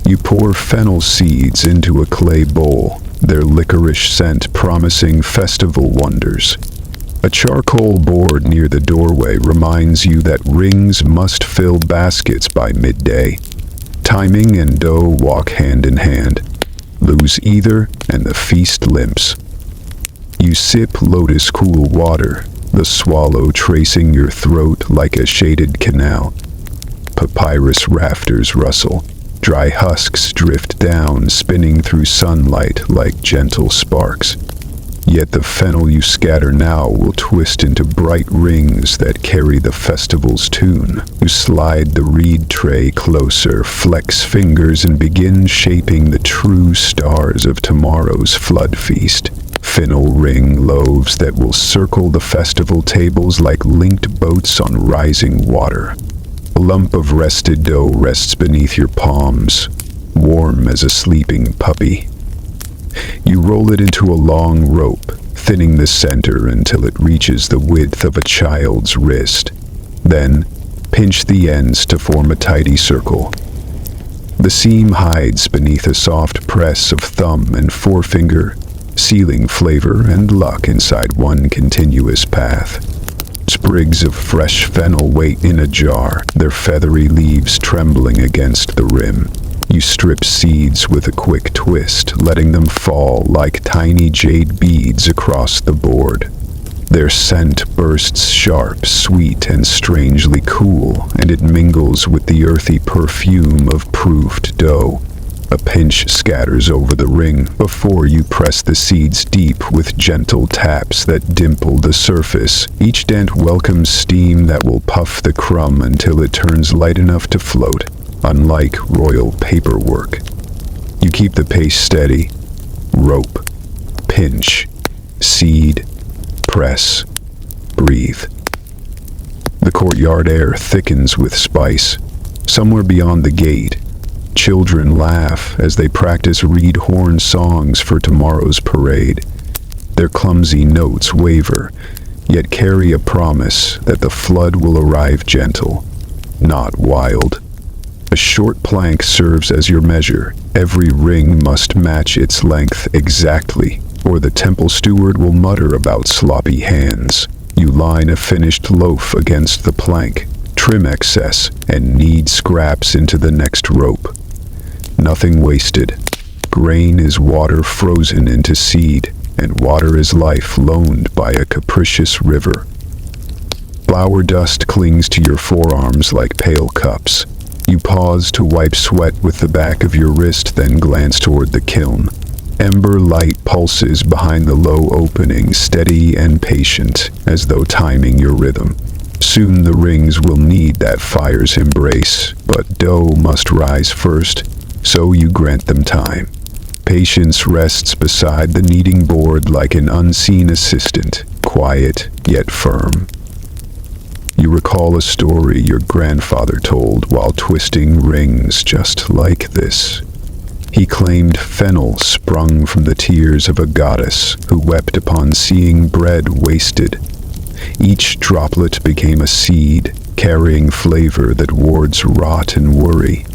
You pour fennel seeds into a clay bowl, their licorice scent promising festival wonders. A charcoal board near the doorway reminds you that rings must fill baskets by midday. Timing and dough walk hand in hand. Lose either, and the feast limps. You sip lotus cool water, the swallow tracing your throat like a shaded canal. Papyrus rafters rustle. Dry husks drift down, spinning through sunlight like gentle sparks. Yet the fennel you scatter now will twist into bright rings that carry the festival's tune. You slide the reed tray closer, flex fingers, and begin shaping the true stars of tomorrow's flood feast. Fennel ring loaves that will circle the festival tables like linked boats on rising water. A lump of rested dough rests beneath your palms, warm as a sleeping puppy. You roll it into a long rope, thinning the center until it reaches the width of a child's wrist. Then, pinch the ends to form a tidy circle. The seam hides beneath a soft press of thumb and forefinger, sealing flavor and luck inside one continuous path. Sprigs of fresh fennel wait in a jar, their feathery leaves trembling against the rim. You strip seeds with a quick twist, letting them fall like tiny jade beads across the board. Their scent bursts sharp, sweet, and strangely cool, and it mingles with the earthy perfume of proofed dough. A pinch scatters over the ring before you press the seeds deep with gentle taps that dimple the surface. Each dent welcomes steam that will puff the crumb until it turns light enough to float, unlike royal paperwork. You keep the pace steady. Rope, pinch, seed, press, breathe. The courtyard air thickens with spice. Somewhere beyond the gate, children laugh as they practice reed horn songs for tomorrow's parade. Their clumsy notes waver, yet carry a promise that the flood will arrive gentle, not wild. A short plank serves as your measure. Every ring must match its length exactly, or the temple steward will mutter about sloppy hands. You line a finished loaf against the plank, trim excess, and knead scraps into the next rope. Nothing wasted. Grain is water frozen into seed, and water is life loaned by a capricious river. Flour dust clings to your forearms like pale cups. You pause to wipe sweat with the back of your wrist, then glance toward the kiln. Ember light pulses behind the low opening, steady and patient, as though timing your rhythm. Soon the rings will need that fire's embrace, but dough must rise first, so you grant them time. Patience rests beside the kneading board like an unseen assistant, quiet yet firm. You recall a story your grandfather told while twisting rings just like this. He claimed fennel sprung from the tears of a goddess who wept upon seeing bread wasted. Each droplet became a seed, carrying flavor that wards rot and worry.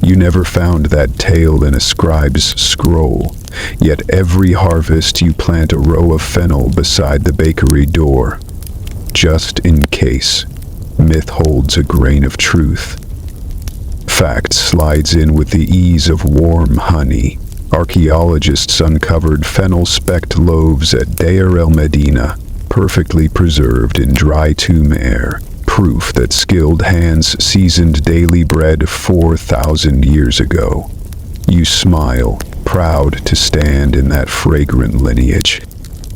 You never found that tale in a scribe's scroll, yet every harvest you plant a row of fennel beside the bakery door. Just in case, myth holds a grain of truth. Fact slides in with the ease of warm honey. Archaeologists uncovered fennel-specked loaves at Deir el-Medina, perfectly preserved in dry tomb air, proof that skilled hands seasoned daily bread 4,000 years ago. You smile, proud to stand in that fragrant lineage.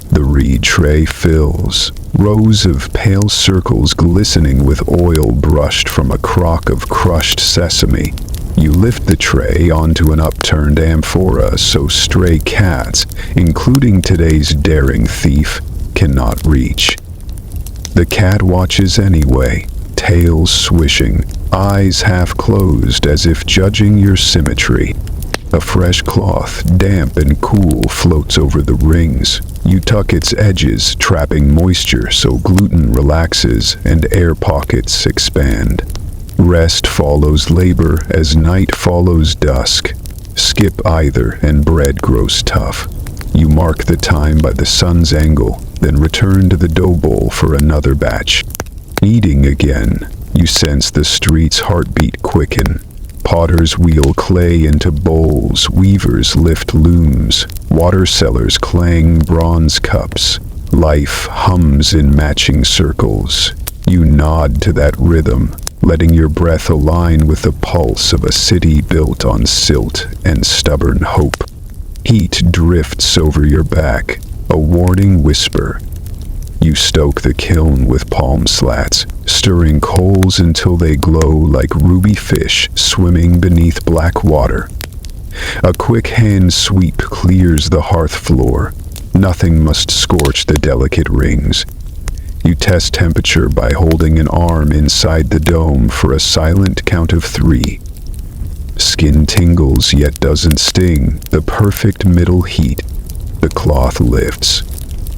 The reed tray fills, rows of pale circles glistening with oil brushed from a crock of crushed sesame. You lift the tray onto an upturned amphora so stray cats, including today's daring thief, cannot reach. The cat watches anyway, tail swishing, eyes half closed as if judging your symmetry. A fresh cloth, damp and cool, floats over the rings. You tuck its edges, trapping moisture so gluten relaxes and air pockets expand. Rest follows labor as night follows dusk. Skip either and bread grows tough. You mark the time by the sun's angle, then return to the dough bowl for another batch. Eating again, you sense the street's heartbeat quicken. Potters wheel clay into bowls, weavers lift looms, water sellers clang bronze cups. Life hums in matching circles. You nod to that rhythm, letting your breath align with the pulse of a city built on silt and stubborn hope. Heat drifts over your back, a warning whisper. You stoke the kiln with palm slats, stirring coals until they glow like ruby fish swimming beneath black water. A quick hand sweep clears the hearth floor. Nothing must scorch the delicate rings. You test temperature by holding an arm inside the dome for a silent count of 3. Skin tingles yet doesn't sting, the perfect middle heat. The cloth lifts.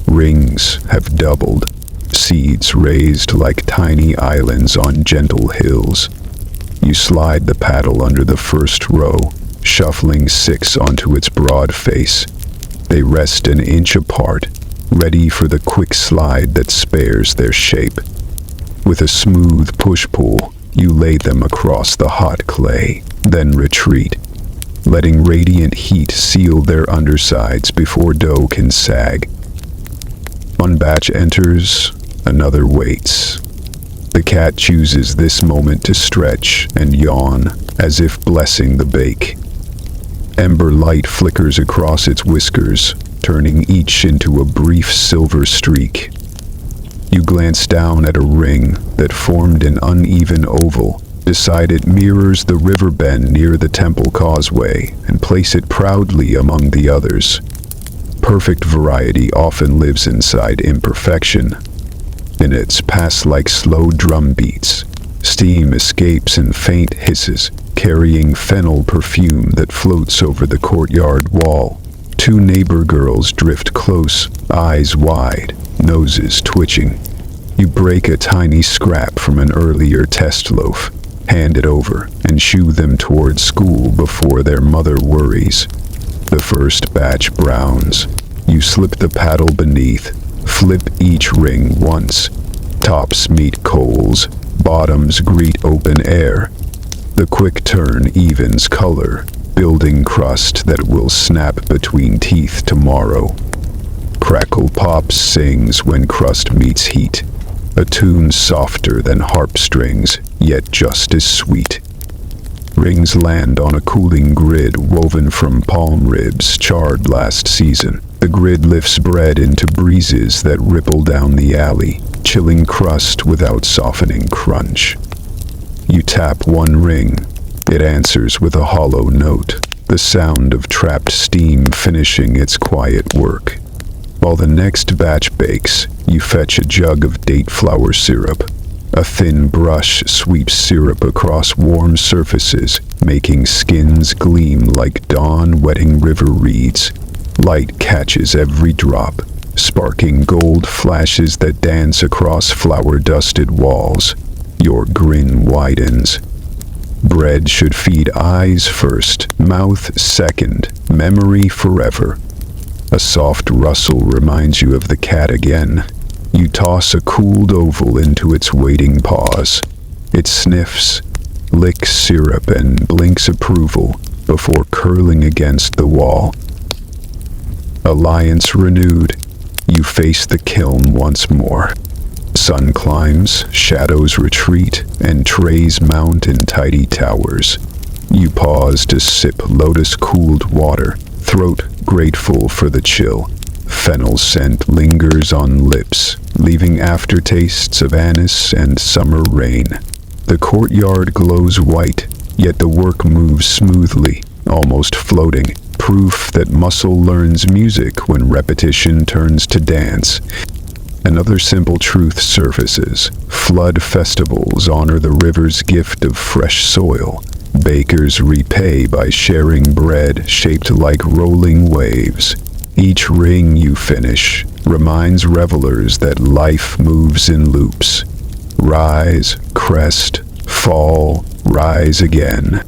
Rings have doubled, seeds raised like tiny islands on gentle hills. You slide the paddle under the first row, shuffling 6 onto its broad face. They rest an inch apart, ready for the quick slide that spares their shape. With a smooth push-pull, you lay them across the hot clay, then retreat, letting radiant heat seal their undersides before dough can sag. One batch enters, another waits. The cat chooses this moment to stretch and yawn, as if blessing the bake. Ember light flickers across its whiskers, turning each into a brief silver streak. You glance down at a ring that formed an uneven oval. Decide it mirrors the river bend near the temple causeway and place it proudly among the others. Perfect variety often lives inside imperfection. Minutes pass like slow drum beats. Steam escapes in faint hisses, carrying fennel perfume that floats over the courtyard wall. 2 neighbor girls drift close, eyes wide, noses twitching. You break a tiny scrap from an earlier test loaf, hand it over, and shoo them toward school before their mother worries. The first batch browns. You slip the paddle beneath, flip each ring once. Tops meet coals, bottoms greet open air. The quick turn evens color, building crust that will snap between teeth tomorrow. Crackle pops sings when crust meets heat, a tune softer than harp strings, yet just as sweet. Rings land on a cooling grid woven from palm ribs charred last season. The grid lifts bread into breezes that ripple down the alley, chilling crust without softening crunch. You tap one ring. It answers with a hollow note, the sound of trapped steam finishing its quiet work. While the next batch bakes, you fetch a jug of date flour syrup. A thin brush sweeps syrup across warm surfaces, making skins gleam like dawn wetting river reeds. Light catches every drop, sparking gold flashes that dance across flour-dusted walls. Your grin widens. Bread should feed eyes first, mouth second, memory forever. A soft rustle reminds you of the cat again. You toss a cooled oval into its waiting paws. It sniffs, licks syrup, and blinks approval before curling against the wall. Alliance renewed. You face the kiln once more. Sun climbs, shadows retreat, and trays mount in tidy towers. You pause to sip lotus-cooled water, throat grateful for the chill. Fennel scent lingers on lips, leaving aftertastes of anise and summer rain. The courtyard glows white, yet the work moves smoothly, almost floating, proof that muscle learns music when repetition turns to dance. Another simple truth surfaces. Flood festivals honor the river's gift of fresh soil. Bakers repay by sharing bread shaped like rolling waves. Each ring you finish reminds revelers that life moves in loops. Rise, crest, fall, rise again.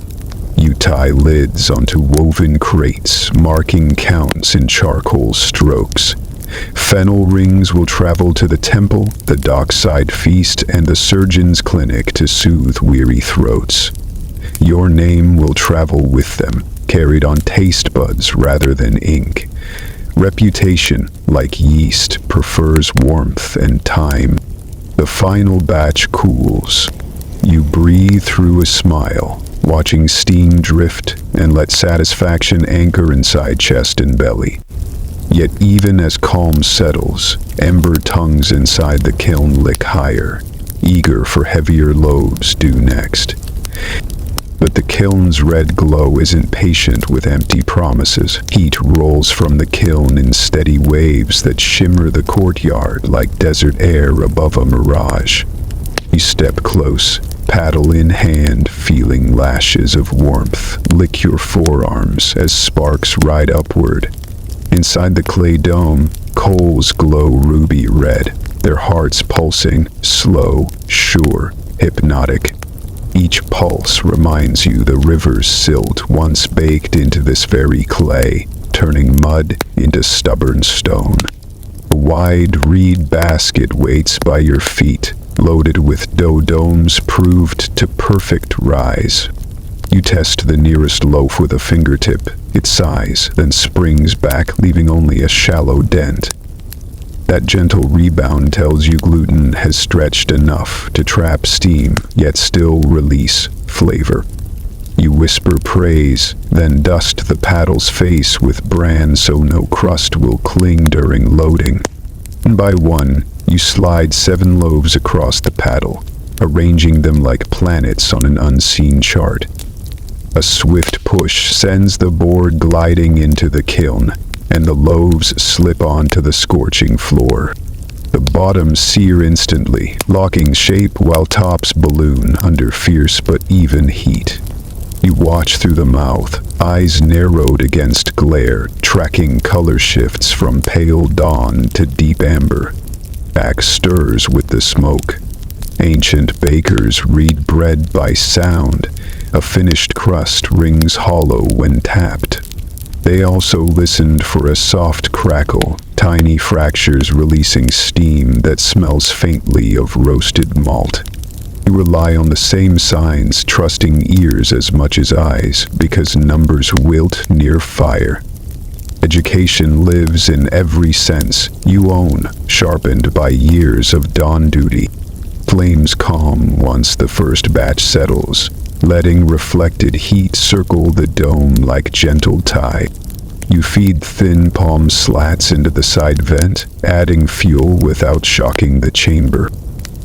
You tie lids onto woven crates, marking counts in charcoal strokes. Fennel rings will travel to the temple, the dockside feast, and the surgeon's clinic to soothe weary throats. Your name will travel with them, carried on taste buds rather than ink. Reputation, like yeast, prefers warmth and time. The final batch cools. You breathe through a smile, watching steam drift and let satisfaction anchor inside chest and belly. Yet even as calm settles, ember tongues inside the kiln lick higher, eager for heavier loaves due next. But the kiln's red glow isn't patient with empty promises. Heat rolls from the kiln in steady waves that shimmer the courtyard like desert air above a mirage. You step close, paddle in hand, feeling lashes of warmth lick your forearms as sparks ride upward. Inside the clay dome, coals glow ruby red, their hearts pulsing, slow, sure, hypnotic. Each pulse reminds you the river's silt once baked into this very clay, turning mud into stubborn stone. A wide reed basket waits by your feet, loaded with dough domes proved to perfect rise. You test the nearest loaf with a fingertip. It sighs, then springs back, leaving only a shallow dent. That gentle rebound tells you gluten has stretched enough to trap steam, yet still release flavor. You whisper praise, then dust the paddle's face with bran so no crust will cling during loading. One by one, you slide 7 loaves across the paddle, arranging them like planets on an unseen chart. A swift push sends the board gliding into the kiln, and the loaves slip onto the scorching floor. The bottoms sear instantly, locking shape while tops balloon under fierce but even heat. You watch through the mouth, eyes narrowed against glare, tracking color shifts from pale dawn to deep amber. Back stirs with the smoke. Ancient bakers read bread by sound. A finished crust rings hollow when tapped. They also listened for a soft crackle, tiny fractures releasing steam that smells faintly of roasted malt. You rely on the same signs, trusting ears as much as eyes, because numbers wilt near fire. Education lives in every sense you own, sharpened by years of dawn duty. Flames calm once the first batch settles, letting reflected heat circle the dome like gentle tide. You feed thin palm slats into the side vent, adding fuel without shocking the chamber.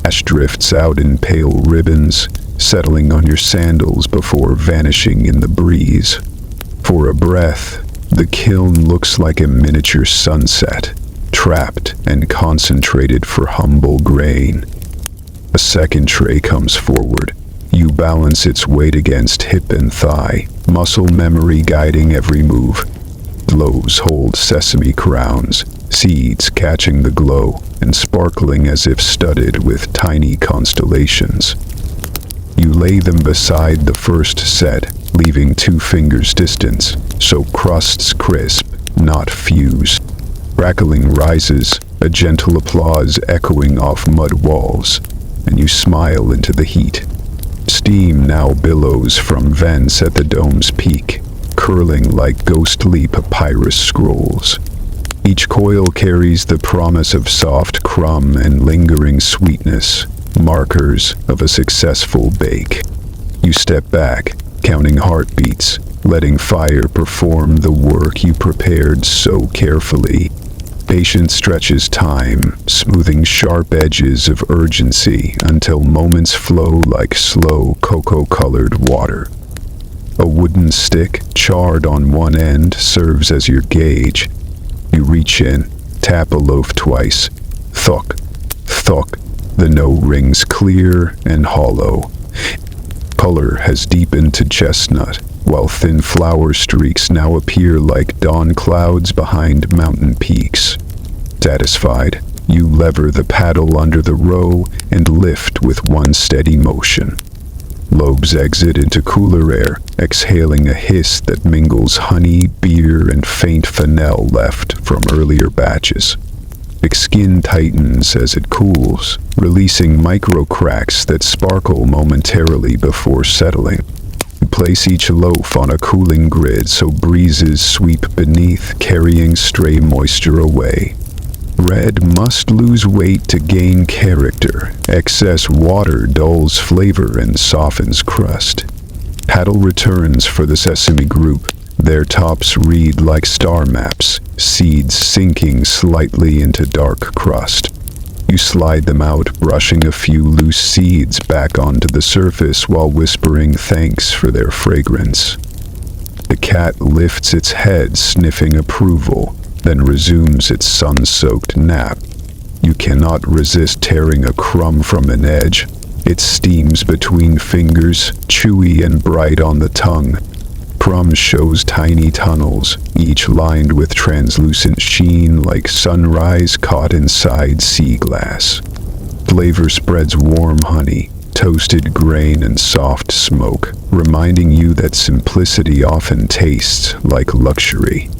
Ash drifts out in pale ribbons, settling on your sandals before vanishing in the breeze. For a breath, the kiln looks like a miniature sunset, trapped and concentrated for humble grain. A second tray comes forward. You balance its weight against hip and thigh, muscle memory guiding every move. Loaves hold sesame crowns, seeds catching the glow and sparkling as if studded with tiny constellations. You lay them beside the first set, leaving 2 fingers distance, so crusts crisp, not fuse. Crackling rises, a gentle applause echoing off mud walls, and you smile into the heat. Steam now billows from vents at the dome's peak, curling like ghostly papyrus scrolls. Each coil carries the promise of soft crumb and lingering sweetness, markers of a successful bake. You step back, counting heartbeats, letting fire perform the work you prepared so carefully. Patience stretches time, smoothing sharp edges of urgency until moments flow like slow cocoa-colored water. A wooden stick, charred on one end, serves as your gauge. You reach in, tap a loaf twice. Thunk, thunk. The note rings clear and hollow. Color has deepened to chestnut, while thin flour streaks now appear like dawn clouds behind mountain peaks. Satisfied, you lever the paddle under the row and lift with one steady motion. Loaves exit into cooler air, exhaling a hiss that mingles honey, beer, and faint fennel left from earlier batches. The skin tightens as it cools, releasing micro cracks that sparkle momentarily before settling. You place each loaf on a cooling grid so breezes sweep beneath, carrying stray moisture away. Bread must lose weight to gain character. Excess water dulls flavor and softens crust. Paddle returns for the sesame group. Their tops read like star maps, seeds sinking slightly into dark crust. You slide them out, brushing a few loose seeds back onto the surface while whispering thanks for their fragrance. The cat lifts its head, sniffing approval, then resumes its sun-soaked nap. You cannot resist tearing a crumb from an edge. It steams between fingers, chewy and bright on the tongue. Crumb shows tiny tunnels, each lined with translucent sheen like sunrise caught inside sea glass. Flavor spreads warm honey, toasted grain and soft smoke, reminding you that simplicity often tastes like luxury.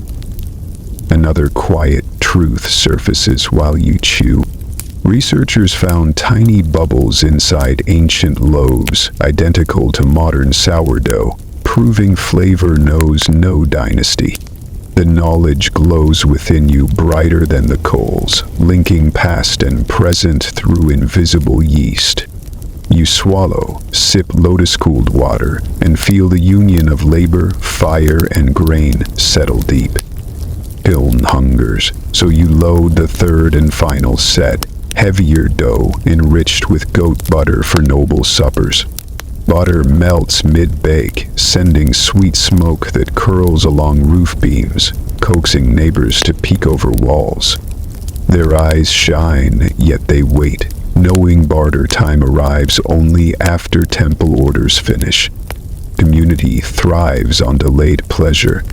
Another quiet truth surfaces while you chew. Researchers found tiny bubbles inside ancient loaves, identical to modern sourdough, proving flavor knows no dynasty. The knowledge glows within you brighter than the coals, linking past and present through invisible yeast. You swallow, sip lotus-cooled water, and feel the union of labor, fire, and grain settle deep. Kiln hungers, so you load the third and final set, heavier dough enriched with goat butter for noble suppers. Butter melts mid-bake, sending sweet smoke that curls along roof beams, coaxing neighbors to peek over walls. Their eyes shine, yet they wait, knowing barter time arrives only after temple orders finish. Community thrives on delayed pleasure,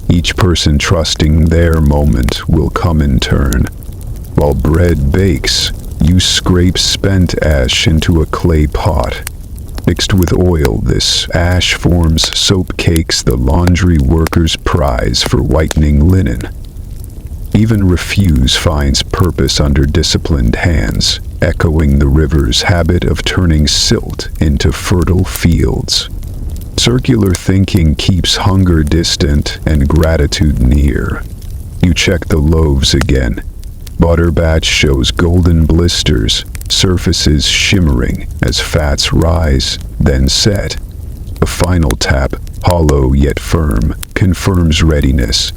each person trusting their moment will come in turn. While bread bakes, you scrape spent ash into a clay pot. Mixed with oil, this ash forms soap cakes the laundry workers prize for whitening linen. Even refuse finds purpose under disciplined hands, echoing the river's habit of turning silt into fertile fields. Circular thinking keeps hunger distant and gratitude near. You check the loaves again. Butter batch shows golden blisters, surfaces shimmering as fats rise, then set. A final tap, hollow yet firm, confirms readiness.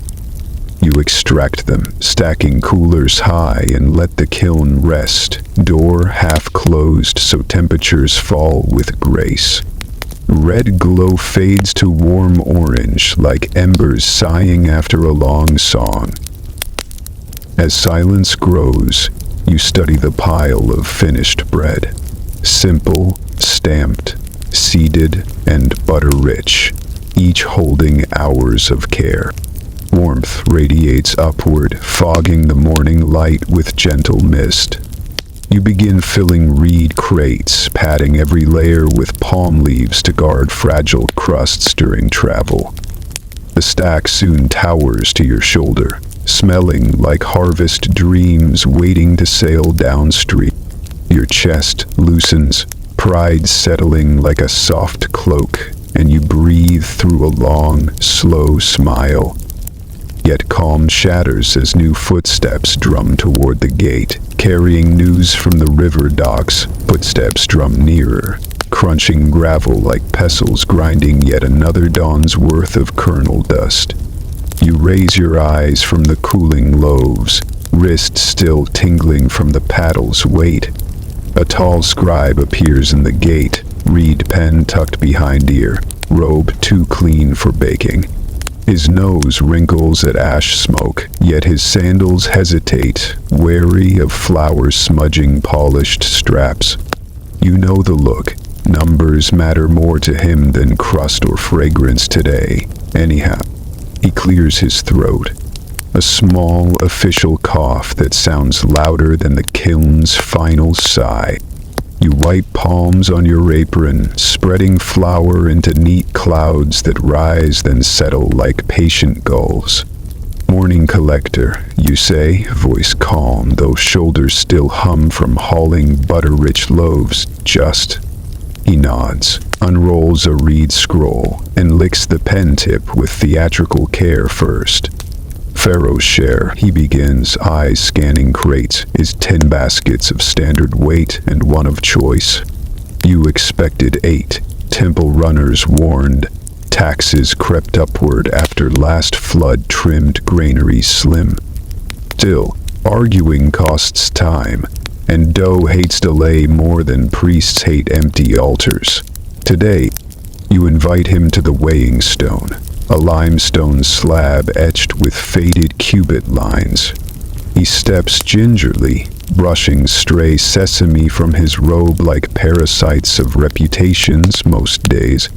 You extract them, stacking coolers high, and let the kiln rest, door half closed so temperatures fall with grace. Red glow fades to warm orange, like embers sighing after a long song. As silence grows, you study the pile of finished bread. Simple, stamped, seeded, and butter-rich, each holding hours of care. Warmth radiates upward, fogging the morning light with gentle mist. You begin filling reed crates, padding every layer with palm leaves to guard fragile crusts during travel. The stack soon towers to your shoulder, smelling like harvest dreams waiting to sail downstream. Your chest loosens, pride settling like a soft cloak, and you breathe through a long, slow smile. Yet calm shatters as new footsteps drum toward the gate, carrying news from the river docks. Footsteps drum nearer, crunching gravel like pestles grinding yet another dawn's worth of kernel dust. You raise your eyes from the cooling loaves, wrists still tingling from the paddle's weight. A tall scribe appears in the gate, reed pen tucked behind ear, robe too clean for baking. His nose wrinkles at ash smoke, yet his sandals hesitate, wary of flowers smudging polished straps. You know the look. Numbers matter more to him than crust or fragrance today. Anyhow, he clears his throat. A small, official cough that sounds louder than the kiln's final sigh. You wipe palms on your apron, spreading flour into neat clouds that rise then settle like patient gulls. "Morning, collector," you say, voice calm, though shoulders still hum from hauling butter-rich loaves. "Just." He nods, unrolls a reed scroll, and licks the pen tip with theatrical care first. "Pharaoh's share," he begins, eyes scanning crates, is 10 baskets of standard weight and one of choice. You expected 8, temple runners warned. Taxes crept upward after last flood trimmed granaries slim. Still, arguing costs time, and dough hates delay more than priests hate empty altars. Today, you invite him to the weighing stone, a limestone slab etched with faded cubit lines. He steps gingerly, brushing stray sesame from his robe like parasites of reputations most days.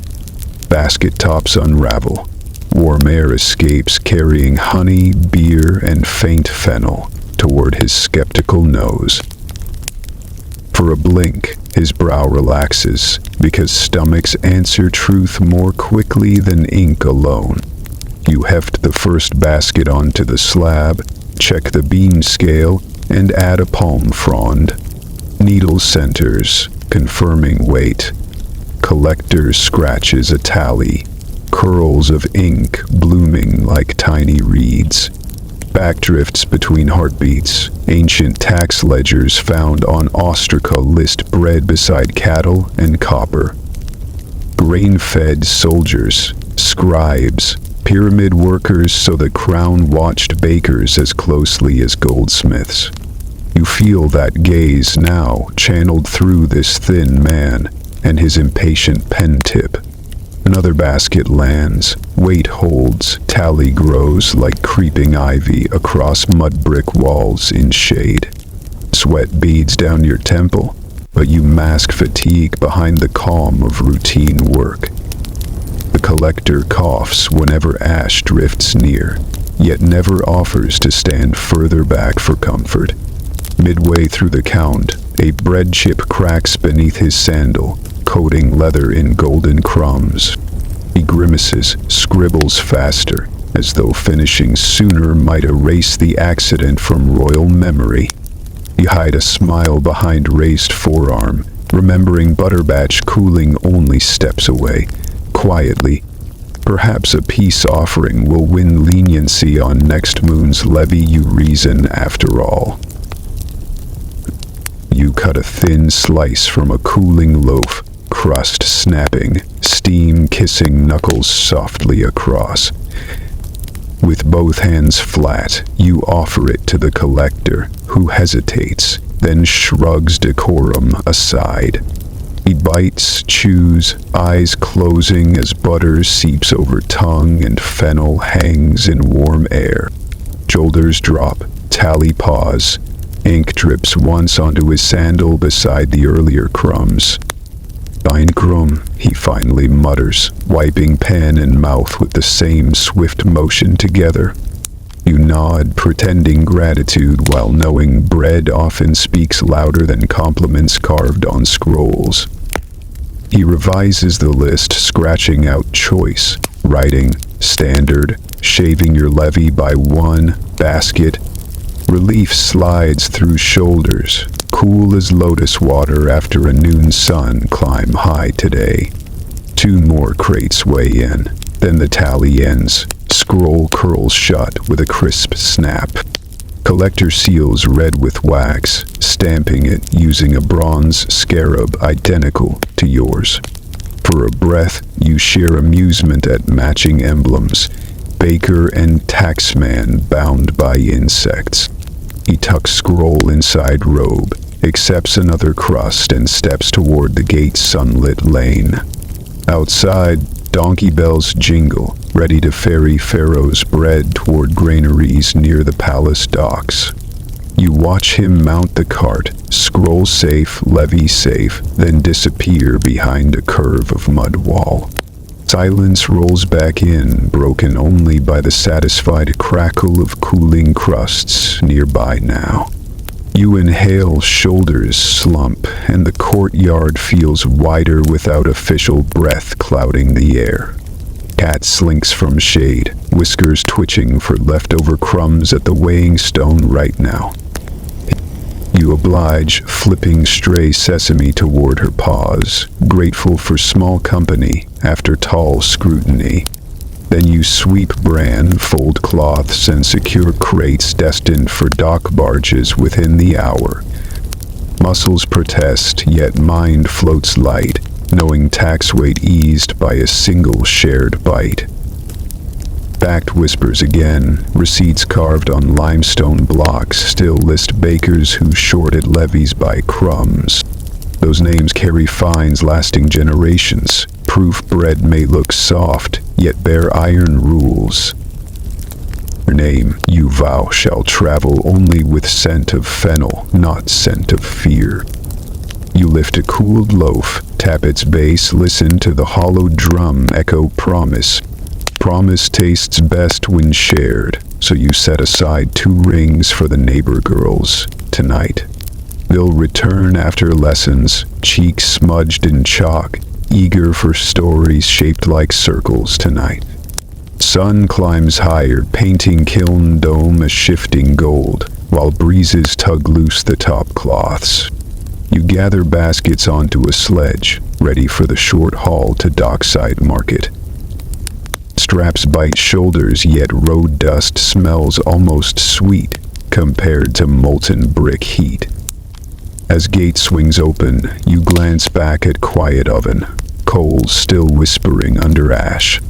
Basket tops unravel. Warm air escapes carrying honey, beer, and faint fennel toward his skeptical nose. For a blink, his brow relaxes, because stomachs answer truth more quickly than ink alone. You heft the first basket onto the slab, check the beam scale, and add a palm frond. Needle centers, confirming weight. Collector scratches a tally, curls of ink blooming like tiny reeds. Backdrifts between heartbeats, ancient tax ledgers found on ostraca list bread beside cattle and copper. Grain-fed soldiers, scribes, pyramid workers so the crown watched bakers as closely as goldsmiths. You feel that gaze now channeled through this thin man and his impatient pen tip. Another basket lands, weight holds, tally grows like creeping ivy across mud brick walls in shade. Sweat beads down your temple, but you mask fatigue behind the calm of routine work. The collector coughs whenever ash drifts near, yet never offers to stand further back for comfort. Midway through the count, a bread chip cracks beneath his sandal, coating leather in golden crumbs. He grimaces, scribbles faster, as though finishing sooner might erase the accident from royal memory. You hide a smile behind raised forearm, remembering Butterbatch cooling only steps away. Quietly, perhaps a peace offering will win leniency on next moon's levy, you reason after all. You cut a thin slice from a cooling loaf, crust snapping, steam kissing knuckles softly across. With both hands flat, you offer it to the collector, who hesitates, then shrugs decorum aside. He bites, chews, eyes closing as butter seeps over tongue and fennel hangs in warm air. Shoulders drop, tally pause. Ink drips once onto his sandal beside the earlier crumbs. "Fine crumb," he finally mutters, wiping pen and mouth with the same swift motion together. You nod, pretending gratitude while knowing bread often speaks louder than compliments carved on scrolls. He revises the list, scratching out choice, writing standard, shaving your levy by one basket. Relief slides through shoulders, cool as lotus water after a noon sun climb high today. 2 more crates weigh in, then the tally ends. Scroll curls shut with a crisp snap. Collector seals red with wax, stamping it using a bronze scarab identical to yours. For a breath, you share amusement at matching emblems. Baker and taxman bound by insects. He tucks scroll inside robe, accepts another crust, and steps toward the gate's sunlit lane. Outside, donkey bells jingle, ready to ferry Pharaoh's bread toward granaries near the palace docks. You watch him mount the cart, scroll safe, levy safe, then disappear behind a curve of mud wall. Silence rolls back in, broken only by the satisfied crackle of cooling crusts nearby now. You inhale, shoulders slump, and the courtyard feels wider without official breath clouding the air. Cat slinks from shade, whiskers twitching for leftover crumbs at the weighing stone right now. You oblige, flipping stray sesame toward her paws, grateful for small company after tall scrutiny. Then you sweep bran, fold cloths, and secure crates destined for dock barges within the hour. Muscles protest, yet mind floats light, knowing tax weight eased by a single shared bite. Fact whispers again, receipts carved on limestone blocks still list bakers who shorted levies by crumbs. Those names carry fines lasting generations. Proof bread may look soft, yet bear iron rules. Your name, you vow, shall travel only with scent of fennel, not scent of fear. You lift a cooled loaf, tap its base, listen to the hollow drum echo promise. Promise tastes best when shared, so you set aside 2 rings for the neighbor girls tonight. They'll return after lessons, cheeks smudged in chalk, eager for stories shaped like circles tonight. Sun climbs higher, painting kiln dome a shifting gold, while breezes tug loose the top cloths. You gather baskets onto a sledge, ready for the short haul to dockside market. Straps bite shoulders, yet road dust smells almost sweet compared to molten brick heat. As gate swings open, you glance back at quiet oven, coals still whispering under ash.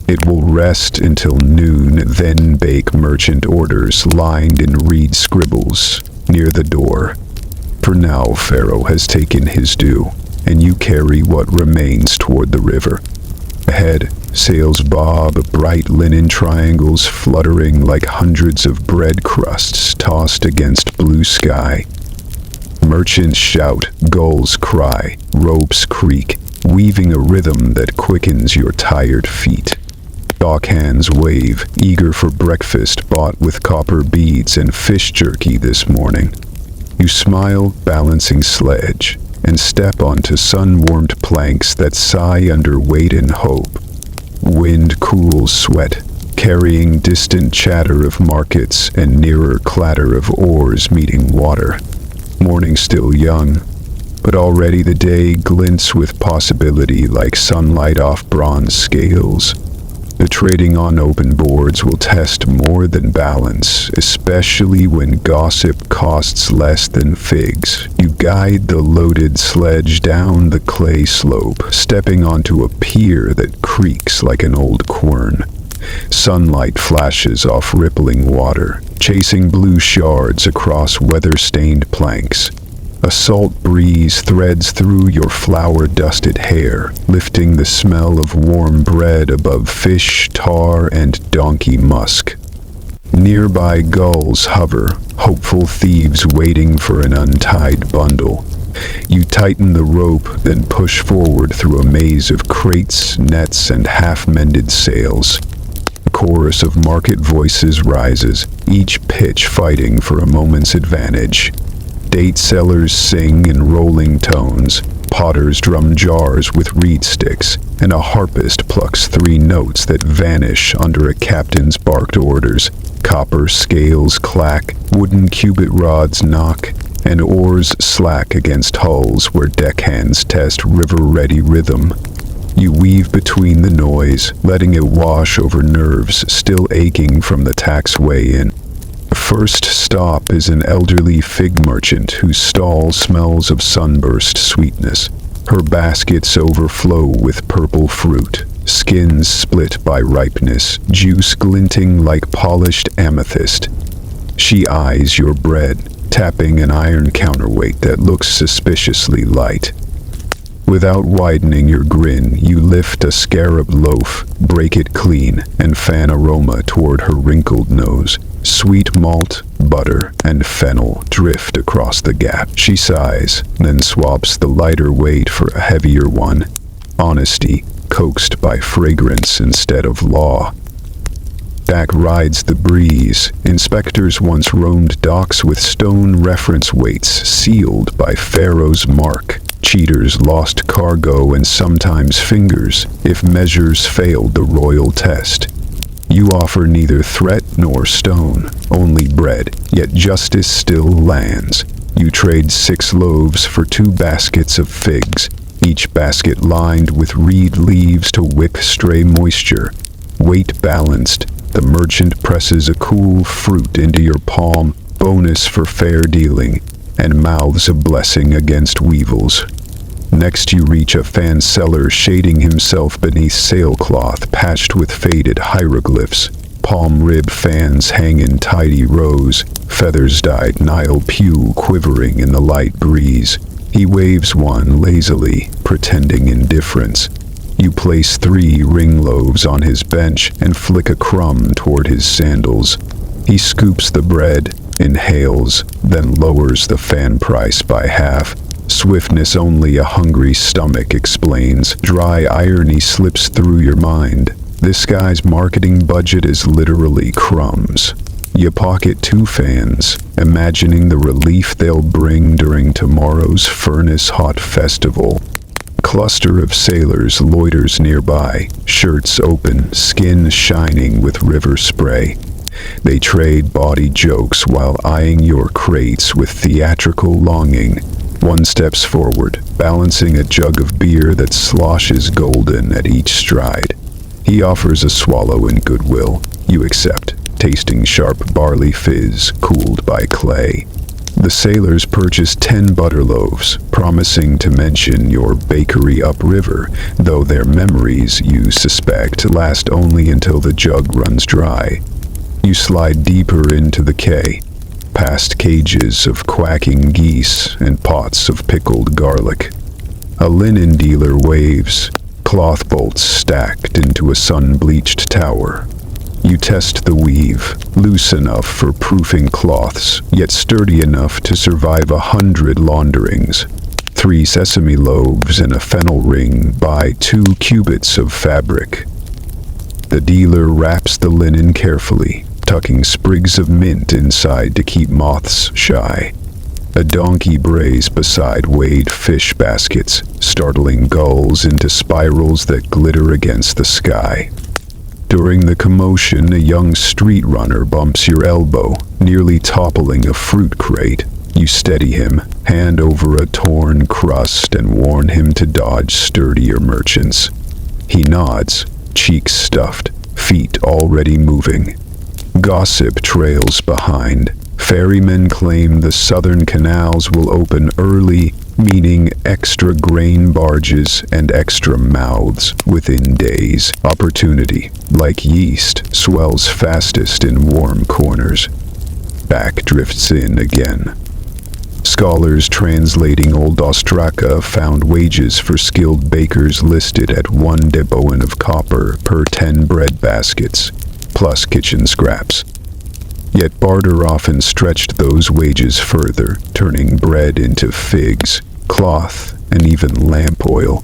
It will rest until noon, then bake merchant orders lined in reed scribbles near the door. For now, Pharaoh has taken his due, and you carry what remains toward the river. Ahead, sails bob, bright linen triangles fluttering like hundreds of bread crusts tossed against blue sky. Merchants shout, gulls cry, ropes creak, weaving a rhythm that quickens your tired feet. Dock hands wave, eager for breakfast bought with copper beads and fish jerky this morning. You smile, balancing sledge, and step onto sun-warmed planks that sigh under weight and hope. Wind cools sweat, carrying distant chatter of markets and nearer clatter of oars meeting water. Morning still young, but already the day glints with possibility like sunlight off bronze scales. The trading on open boards will test more than balance, especially when gossip costs less than figs. You guide the loaded sledge down the clay slope, stepping onto a pier that creaks like an old quern. Sunlight flashes off rippling water, chasing blue shards across weather-stained planks. A salt breeze threads through your flour-dusted hair, lifting the smell of warm bread above fish, tar, and donkey musk. Nearby gulls hover, hopeful thieves waiting for an untied bundle. You tighten the rope, then push forward through a maze of crates, nets, and half-mended sails. chorus of market voices rises, each pitch fighting for a moment's advantage. Date sellers sing in rolling tones, potters drum jars with reed sticks, and a harpist plucks 3 notes that vanish under a captain's barked orders. Copper scales clack, wooden cubit rods knock, and oars slack against hulls where deckhands test river-ready rhythm. You weave between the noise, letting it wash over nerves still aching from the tax weigh-in. The first stop is an elderly fig merchant whose stall smells of sunburst sweetness. Her baskets overflow with purple fruit, skins split by ripeness, juice glinting like polished amethyst. She eyes your bread, tapping an iron counterweight that looks suspiciously light. Without widening your grin, you lift a scarab loaf, break it clean, and fan aroma toward her wrinkled nose. Sweet malt, butter, and fennel drift across the gap. She sighs, then swaps the lighter weight for a heavier one. Honesty, coaxed by fragrance instead of law. Back rides the breeze. Inspectors once roamed docks with stone reference weights sealed by Pharaoh's mark. Cheaters lost cargo and sometimes fingers if measures failed the royal test. You offer neither threat nor stone, only bread, yet justice still lands. You trade 6 loaves for 2 baskets of figs, each basket lined with reed leaves to wick stray moisture. Weight balanced, the merchant presses a cool fruit into your palm, bonus for fair dealing, and mouths a blessing against weevils. Next you reach a fan seller shading himself beneath sailcloth patched with faded hieroglyphs. Palm rib fans hang in tidy rows, feathers dyed Nile pew quivering in the light breeze. He waves one lazily, pretending indifference. You place 3 ring loaves on his bench and flick a crumb toward his sandals. He scoops the bread, inhales, then lowers the fan price by half. Swiftness only a hungry stomach explains. Dry irony slips through your mind. This guy's marketing budget is literally crumbs. You pocket 2 fans, imagining the relief they'll bring during tomorrow's furnace-hot festival. Cluster of sailors loiters nearby, shirts open, skin shining with river spray. They trade bawdy jokes while eyeing your crates with theatrical longing. One steps forward, balancing a jug of beer that sloshes golden at each stride. He offers a swallow in goodwill. You accept, tasting sharp barley fizz cooled by clay. The sailors purchase 10 butter loaves, promising to mention your bakery upriver, though their memories, you suspect, last only until the jug runs dry. You slide deeper into the quay, past cages of quacking geese and pots of pickled garlic. A linen dealer waves, cloth bolts stacked into a sun-bleached tower. You test the weave, loose enough for proofing cloths, yet sturdy enough to survive 100 launderings. 3 sesame loaves and a fennel ring buy 2 cubits of fabric. The dealer wraps the linen carefully, tucking sprigs of mint inside to keep moths shy. A donkey brays beside weighed fish baskets, startling gulls into spirals that glitter against the sky. During the commotion, a young street runner bumps your elbow, nearly toppling a fruit crate. You steady him, hand over a torn crust, and warn him to dodge sturdier merchants. He nods, cheeks stuffed, feet already moving. Gossip trails behind. Ferrymen claim the southern canals will open early, meaning extra grain barges and extra mouths within days. Opportunity, like yeast, swells fastest in warm corners. Back drifts in again. Scholars translating Old Ostraka found wages for skilled bakers listed at 1 deboen of copper per 10 bread baskets, plus kitchen scraps. Yet barter often stretched those wages further, turning bread into figs, cloth, and even lamp oil.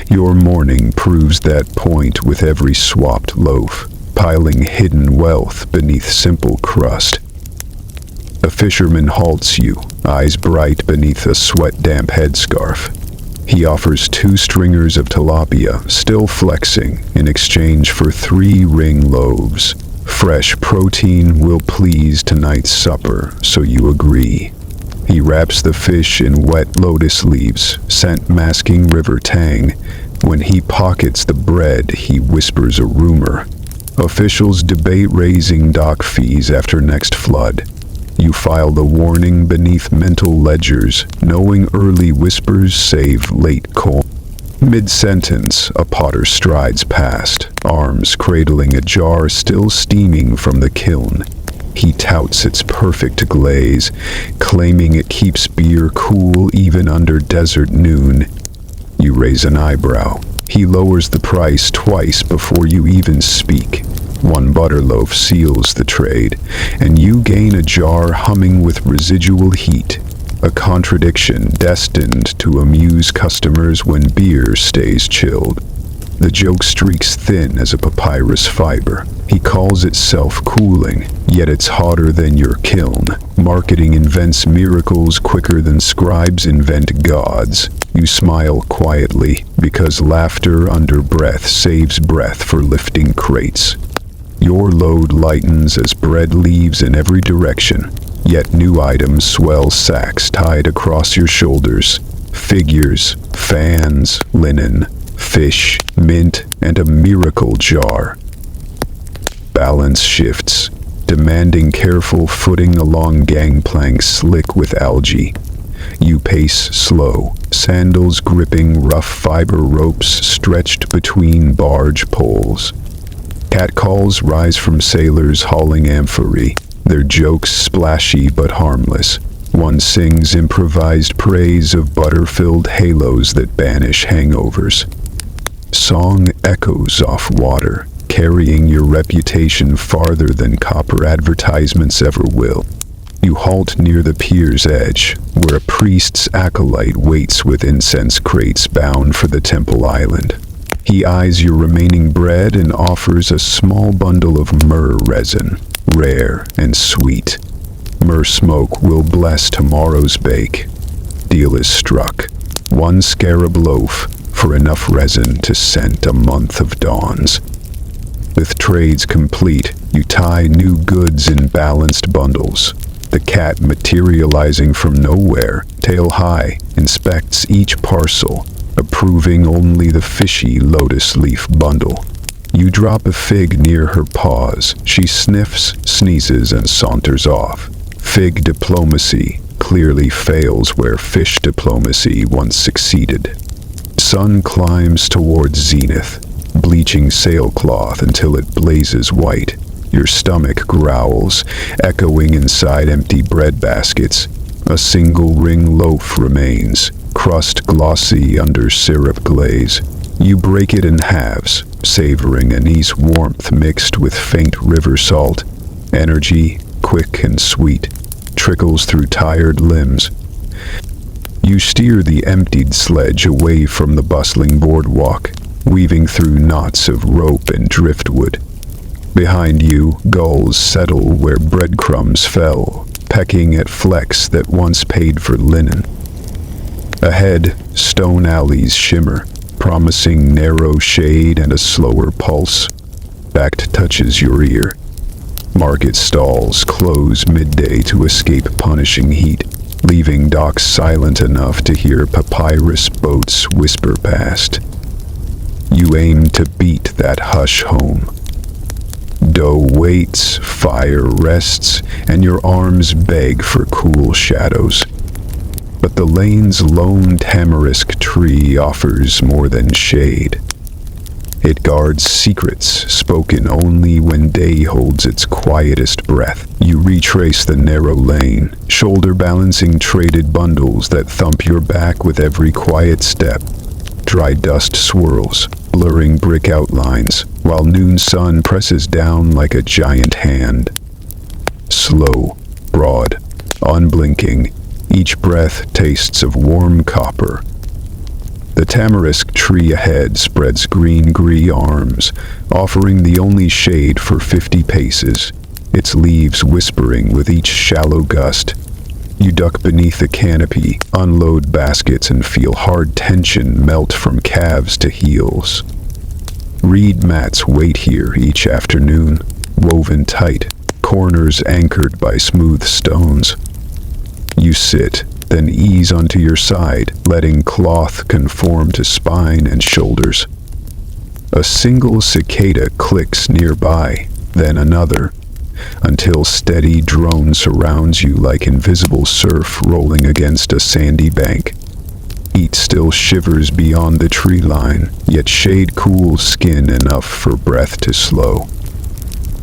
Your morning proves that point with every swapped loaf. piling hidden wealth beneath simple crust. A fisherman halts you, eyes bright beneath a sweat-damp headscarf. He offers 2 stringers of tilapia, still flexing, in exchange for 3 ring loaves. Fresh protein will please tonight's supper, so you agree. He wraps the fish in wet lotus leaves, scent masking river tang. When he pockets the bread, he whispers a rumor. Officials debate raising dock fees after next flood. You file the warning beneath mental ledgers, knowing early whispers save late coin. Mid-sentence, a potter strides past, arms cradling a jar still steaming from the kiln. He touts its perfect glaze, claiming it keeps beer cool even under desert noon. You raise an eyebrow. He lowers the price twice before you even speak. 1 butter loaf seals the trade, and you gain a jar humming with residual heat. A contradiction destined to amuse customers when beer stays chilled. The joke streaks thin as a papyrus fiber. He calls it self-cooling, yet it's hotter than your kiln. Marketing invents miracles quicker than scribes invent gods. You smile quietly, because laughter under breath saves breath for lifting crates. Your load lightens as bread leaves in every direction, yet new items swell sacks tied across your shoulders. Figures, fans, linen, fish, mint, and a miracle jar. Balance shifts, demanding careful footing along gangplanks slick with algae. You pace slow, sandals gripping rough fiber ropes stretched between barge poles. Catcalls rise from sailors hauling amphorae, their jokes splashy but harmless. One sings improvised praise of butter-filled halos that banish hangovers. Song echoes off water, carrying your reputation farther than copper advertisements ever will. You halt near the pier's edge, where a priest's acolyte waits with incense crates bound for the temple island. He eyes your remaining bread and offers a small bundle of myrrh resin, rare and sweet. Myrrh smoke will bless tomorrow's bake. Deal is struck. 1 scarab loaf for enough resin to scent a month of dawns. With trades complete, you tie new goods in balanced bundles. The cat materializing from nowhere, tail high, inspects each parcel, approving only the fishy lotus leaf bundle. You drop a fig near her paws. She sniffs, sneezes, and saunters off. Fig diplomacy clearly fails where fish diplomacy once succeeded. Sun climbs towards zenith, bleaching sailcloth until it blazes white. Your stomach growls, echoing inside empty bread baskets. A single ring loaf remains, crust glossy under syrup glaze. You break it in halves, savoring anise warmth mixed with faint river salt. Energy, quick and sweet, trickles through tired limbs. You steer the emptied sledge away from the bustling boardwalk, weaving through knots of rope and driftwood. Behind you, gulls settle where breadcrumbs fell, pecking at flecks that once paid for linen. Ahead, stone alleys shimmer, promising narrow shade and a slower pulse. Backed touches your ear. Market stalls close midday to escape punishing heat, leaving docks silent enough to hear papyrus boats whisper past. You aim to beat that hush home. Dough waits, fire rests, and your arms beg for cool shadows. But the lane's lone tamarisk tree offers more than shade. It guards secrets spoken only when day holds its quietest breath. You retrace the narrow lane, shoulder-balancing traded bundles that thump your back with every quiet step. Dry dust swirls, blurring brick outlines, while noon sun presses down like a giant hand. Slow, broad, unblinking, each breath tastes of warm copper. The tamarisk tree ahead spreads green-green arms, offering the only shade for 50 paces, its leaves whispering with each shallow gust. You duck beneath the canopy, unload baskets, and feel hard tension melt from calves to heels. Reed mats wait here each afternoon, woven tight, corners anchored by smooth stones. You sit, then ease onto your side, letting cloth conform to spine and shoulders. A single cicada clicks nearby, then another, until steady drone surrounds you like invisible surf rolling against a sandy bank. Heat still shivers beyond the tree line, yet shade cools skin enough for breath to slow.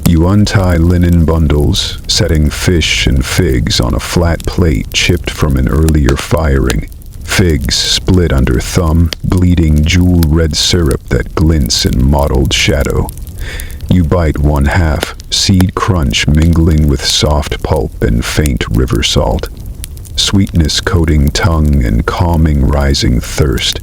You untie linen bundles, setting fish and figs on a flat plate chipped from an earlier firing. Figs split under thumb, bleeding jewel-red syrup that glints in mottled shadow. You bite one half, seed crunch mingling with soft pulp and faint river salt. Sweetness coating tongue and calming rising thirst.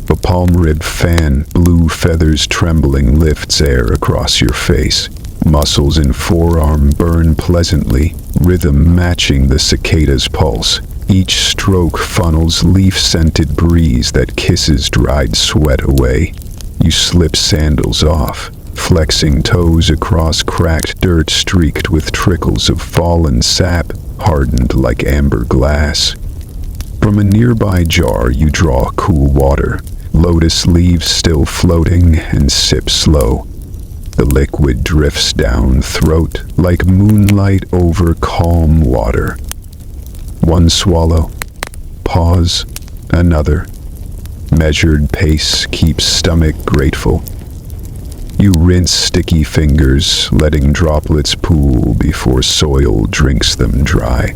A palm-rib fan, blue feathers trembling, lifts air across your face. Muscles in forearm burn pleasantly, rhythm matching the cicada's pulse. Each stroke funnels leaf-scented breeze that kisses dried sweat away. You slip sandals off, flexing toes across cracked dirt streaked with trickles of fallen sap, hardened like amber glass. From a nearby jar you draw cool water, lotus leaves still floating, and sip slow. The liquid drifts down throat like moonlight over calm water. One swallow, pause, another. Measured pace keeps stomach grateful. You rinse sticky fingers, letting droplets pool before soil drinks them dry.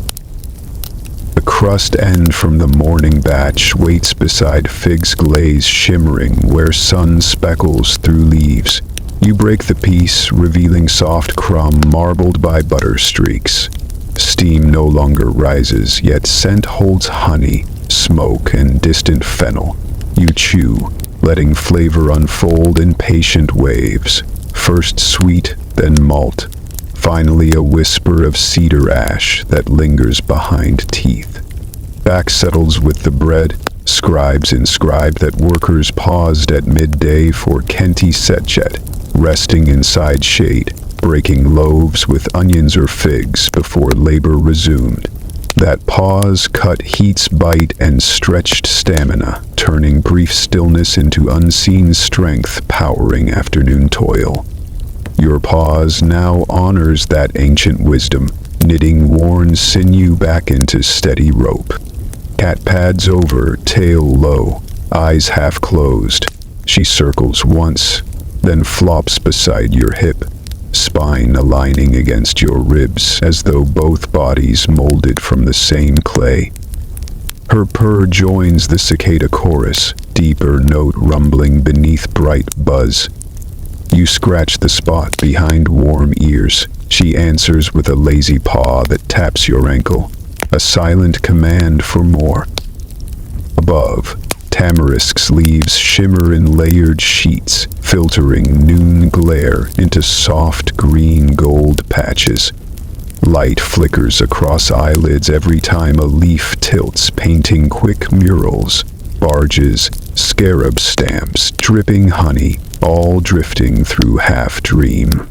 The crust end from the morning batch waits beside figs glaze shimmering where sun speckles through leaves. You break the piece, revealing soft crumb marbled by butter streaks. Steam no longer rises, yet scent holds honey, smoke, and distant fennel. You chew, letting flavor unfold in patient waves. First sweet, then malt. Finally a whisper of cedar ash that lingers behind teeth. Back settles with the bread. Scribes inscribe that workers paused at midday for Kenti Setjet, resting inside shade, breaking loaves with onions or figs before labor resumed. That pause cut heat's bite and stretched stamina, turning brief stillness into unseen strength powering afternoon toil. Your pause now honors that ancient wisdom, knitting worn sinew back into steady rope. Cat pads over, tail low, eyes half closed. She circles once, then flops beside your hip, spine aligning against your ribs as though both bodies molded from the same clay. Her purr joins the cicada chorus, deeper note rumbling beneath bright buzz. You scratch the spot behind warm ears. She answers with a lazy paw that taps your ankle, a silent command for more. Above, tamarisk's leaves shimmer in layered sheets, filtering noon glare into soft green gold patches. Light flickers across eyelids every time a leaf tilts, painting quick murals. Barges, scarab stamps, dripping honey, all drifting through half-dream.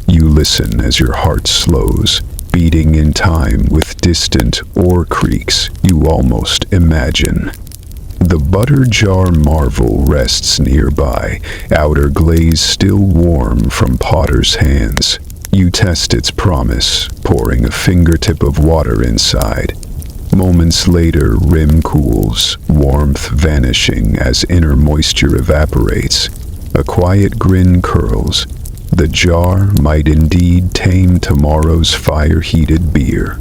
You listen as your heart slows, beating in time with distant oar creaks you almost imagine. The butter jar marvel rests nearby, outer glaze still warm from potter's hands. You test its promise, pouring a fingertip of water inside. Moments later, rim cools, warmth vanishing as inner moisture evaporates. A quiet grin curls. The jar might indeed tame tomorrow's fire-heated beer.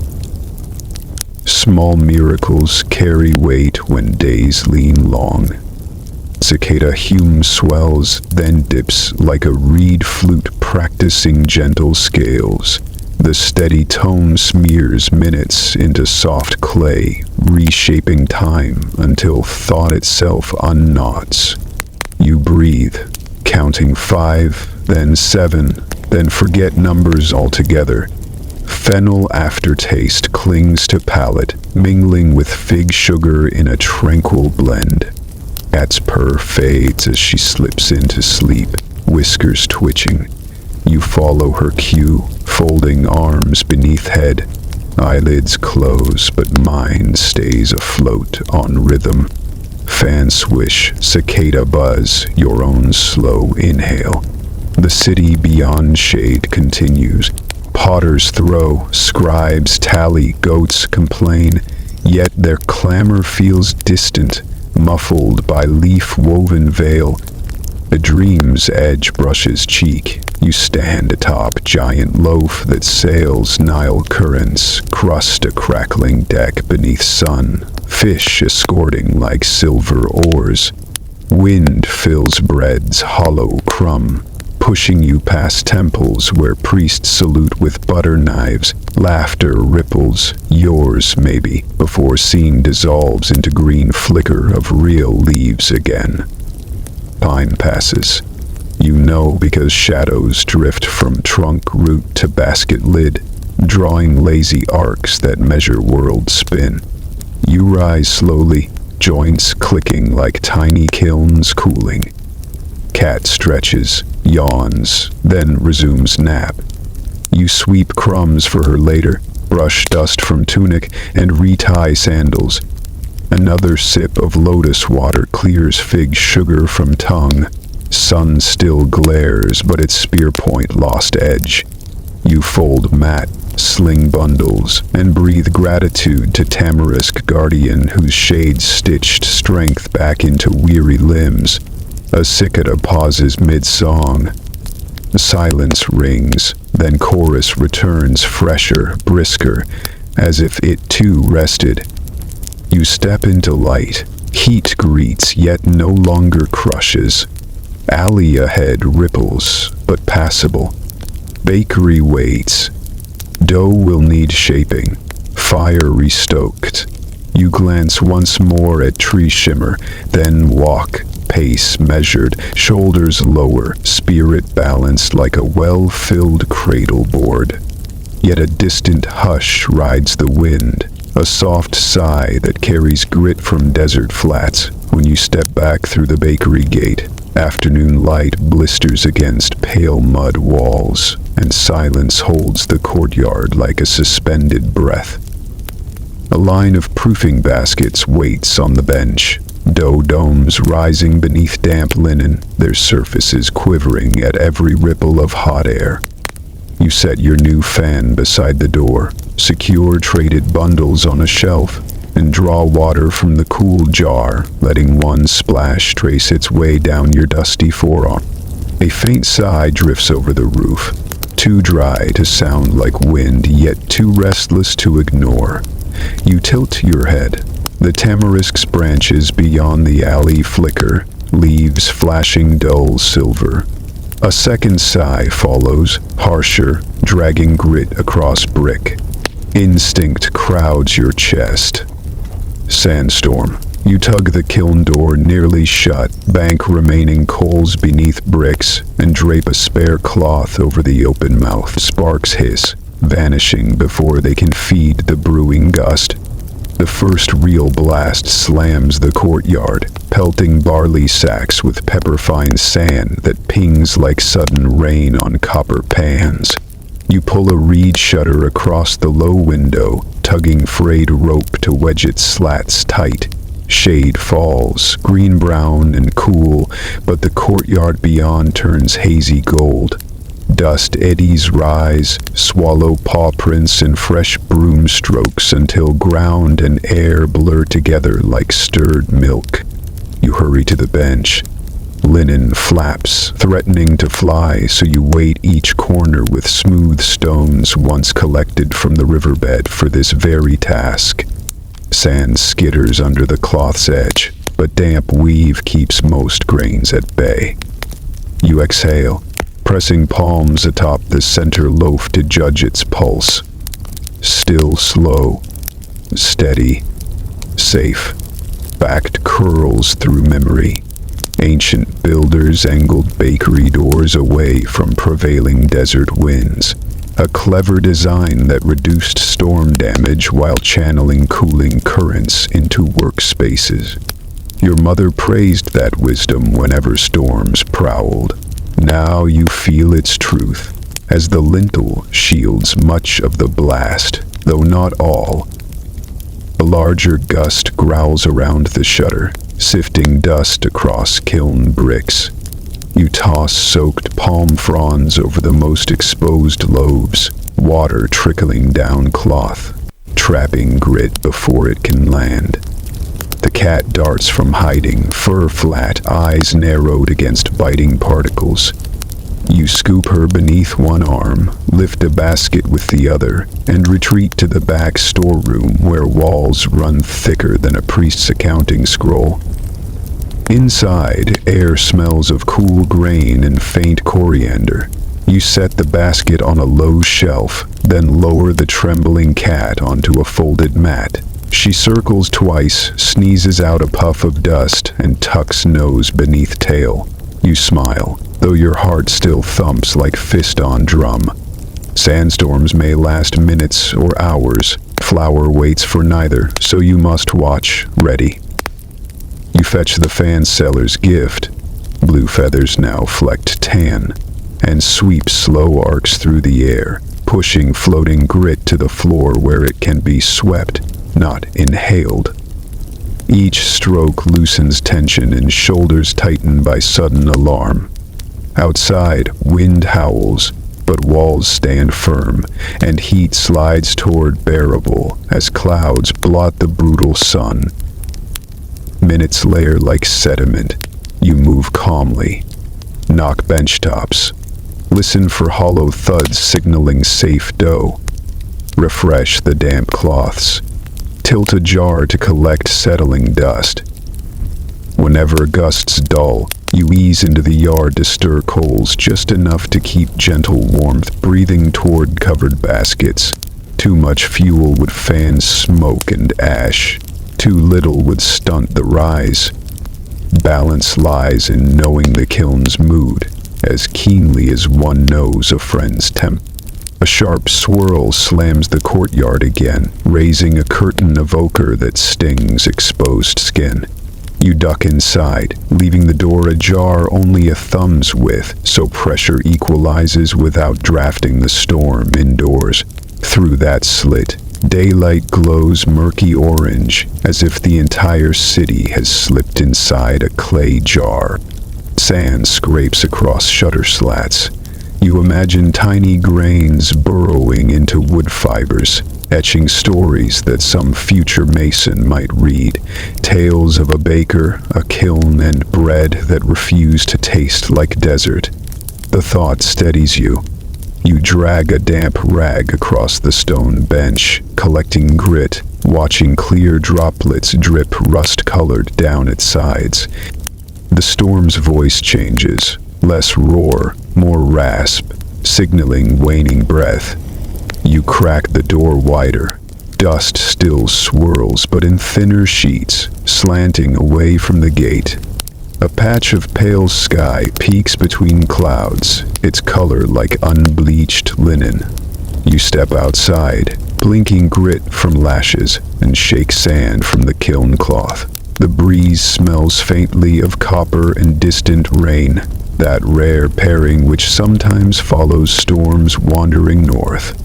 Small miracles carry weight when days lean long. Cicada hume swells, then dips like a reed flute practicing gentle scales. The steady tone smears minutes into soft clay, reshaping time until thought itself unknots. You breathe, counting 5, then 7, then forget numbers altogether. Fennel aftertaste clings to palate, mingling with fig sugar in a tranquil blend. Cat's purr fades as she slips into sleep, whiskers twitching. You follow her cue, folding arms beneath head. Eyelids close, but mind stays afloat on rhythm. Fan swish, cicada buzz, your own slow inhale. The city beyond shade continues. Potters throw, scribes tally, goats complain, yet their clamor feels distant, muffled by leaf-woven veil. A dream's edge brushes cheek. You stand atop giant loaf that sails Nile currents, crust a crackling deck beneath sun, fish escorting like silver oars. Wind fills bread's hollow crumb, pushing you past temples where priests salute with butter knives. Laughter ripples, yours maybe, before scene dissolves into green flicker of real leaves again. Time passes. You know because shadows drift from trunk root to basket lid, drawing lazy arcs that measure world spin. You rise slowly, joints clicking like tiny kilns cooling. Cat stretches, yawns, then resumes nap. You sweep crumbs for her later, brush dust from tunic, and retie sandals. Another sip of lotus water clears fig sugar from tongue. Sun still glares, but its spear point lost edge. You fold mat, sling bundles, and breathe gratitude to tamarisk guardian whose shade stitched strength back into weary limbs. A cicada pauses mid-song. Silence rings, then chorus returns fresher, brisker, as if it too rested. You step into light. Heat greets, yet no longer crushes. Alley ahead ripples, but passable. Bakery waits. Dough will need shaping. Fire restoked. You glance once more at tree shimmer, then walk, pace measured, shoulders lower, spirit balanced like a well-filled cradle board. Yet a distant hush rides the wind, a soft sigh that carries grit from desert flats when you step back through the bakery gate. Afternoon light blisters against pale mud walls, and silence holds the courtyard like a suspended breath. A line of proofing baskets waits on the bench, dough domes rising beneath damp linen, their surfaces quivering at every ripple of hot air. You set your new fan beside the door, secure traded bundles on a shelf, and draw water from the cool jar, letting one splash trace its way down your dusty forearm. A faint sigh drifts over the roof, too dry to sound like wind, yet too restless to ignore. You tilt your head. The tamarisk's branches beyond the alley flicker, leaves flashing dull silver. A second sigh follows, harsher, dragging grit across brick. Instinct crowds your chest. Sandstorm. You tug the kiln door nearly shut, bank remaining coals beneath bricks, and drape a spare cloth over the open mouth. Sparks hiss, vanishing before they can feed the brewing gust. The first real blast slams the courtyard, pelting barley sacks with pepper-fine sand that pings like sudden rain on copper pans. You pull a reed shutter across the low window, tugging frayed rope to wedge its slats tight. Shade falls, green-brown and cool, but the courtyard beyond turns hazy gold. Dust eddies rise, swallow paw prints and fresh broom strokes until ground and air blur together like stirred milk. You hurry to the bench. Linen flaps, threatening to fly, so you weight each corner with smooth stones once collected from the riverbed for this very task. Sand skitters under the cloth's edge, but damp weave keeps most grains at bay. You exhale, pressing palms atop the center loaf to judge its pulse. Still slow, steady, safe. Fact curls through memory. Ancient builders angled bakery doors away from prevailing desert winds. A clever design that reduced storm damage while channeling cooling currents into workspaces. Your mother praised that wisdom whenever storms prowled. Now you feel its truth, as the lintel shields much of the blast, though not all. A larger gust growls around the shutter, sifting dust across kiln bricks. You toss soaked palm fronds over the most exposed loaves, water trickling down cloth, trapping grit before it can land. The cat darts from hiding, fur flat, eyes narrowed against biting particles. You scoop her beneath one arm, lift a basket with the other, and retreat to the back storeroom where walls run thicker than a priest's accounting scroll. Inside, air smells of cool grain and faint coriander. You set the basket on a low shelf, then lower the trembling cat onto a folded mat. She circles twice, sneezes out a puff of dust, and tucks nose beneath tail. You smile, though your heart still thumps like fist on drum. Sandstorms may last minutes or hours. Flour waits for neither, so you must watch, ready. You fetch the fan seller's gift, blue feathers now flecked tan, and sweep slow arcs through the air, pushing floating grit to the floor where it can be swept, not inhaled. Each stroke loosens tension and shoulders tighten by sudden alarm. Outside, wind howls, but walls stand firm, and heat slides toward bearable as clouds blot the brutal sun. Minutes layer like sediment. You move calmly. Knock bench tops. Listen for hollow thuds signaling safe dough. Refresh the damp cloths. Tilt a jar to collect settling dust. Whenever gusts dull, you ease into the yard to stir coals just enough to keep gentle warmth breathing toward covered baskets. Too much fuel would fan smoke and ash. Too little would stunt the rise. Balance lies in knowing the kiln's mood, as keenly as one knows a friend's temp. A sharp swirl slams the courtyard again, raising a curtain of ochre that stings exposed skin. You duck inside, leaving the door ajar only a thumb's width, so pressure equalizes without drafting the storm indoors. Through that slit, daylight glows murky orange, as if the entire city has slipped inside a clay jar. Sand scrapes across shutter slats. You imagine tiny grains burrowing into wood fibers, etching stories that some future mason might read. Tales of a baker, a kiln, and bread that refuse to taste like desert. The thought steadies you. You drag a damp rag across the stone bench, collecting grit, watching clear droplets drip rust-colored down its sides. The storm's voice changes, less roar, more rasp, signaling waning breath. You crack the door wider. Dust still swirls, but in thinner sheets, slanting away from the gate. A patch of pale sky peeks between clouds, its color like unbleached linen. You step outside, blinking grit from lashes, and shake sand from the kiln cloth. The breeze smells faintly of copper and distant rain, that rare pairing which sometimes follows storms wandering north.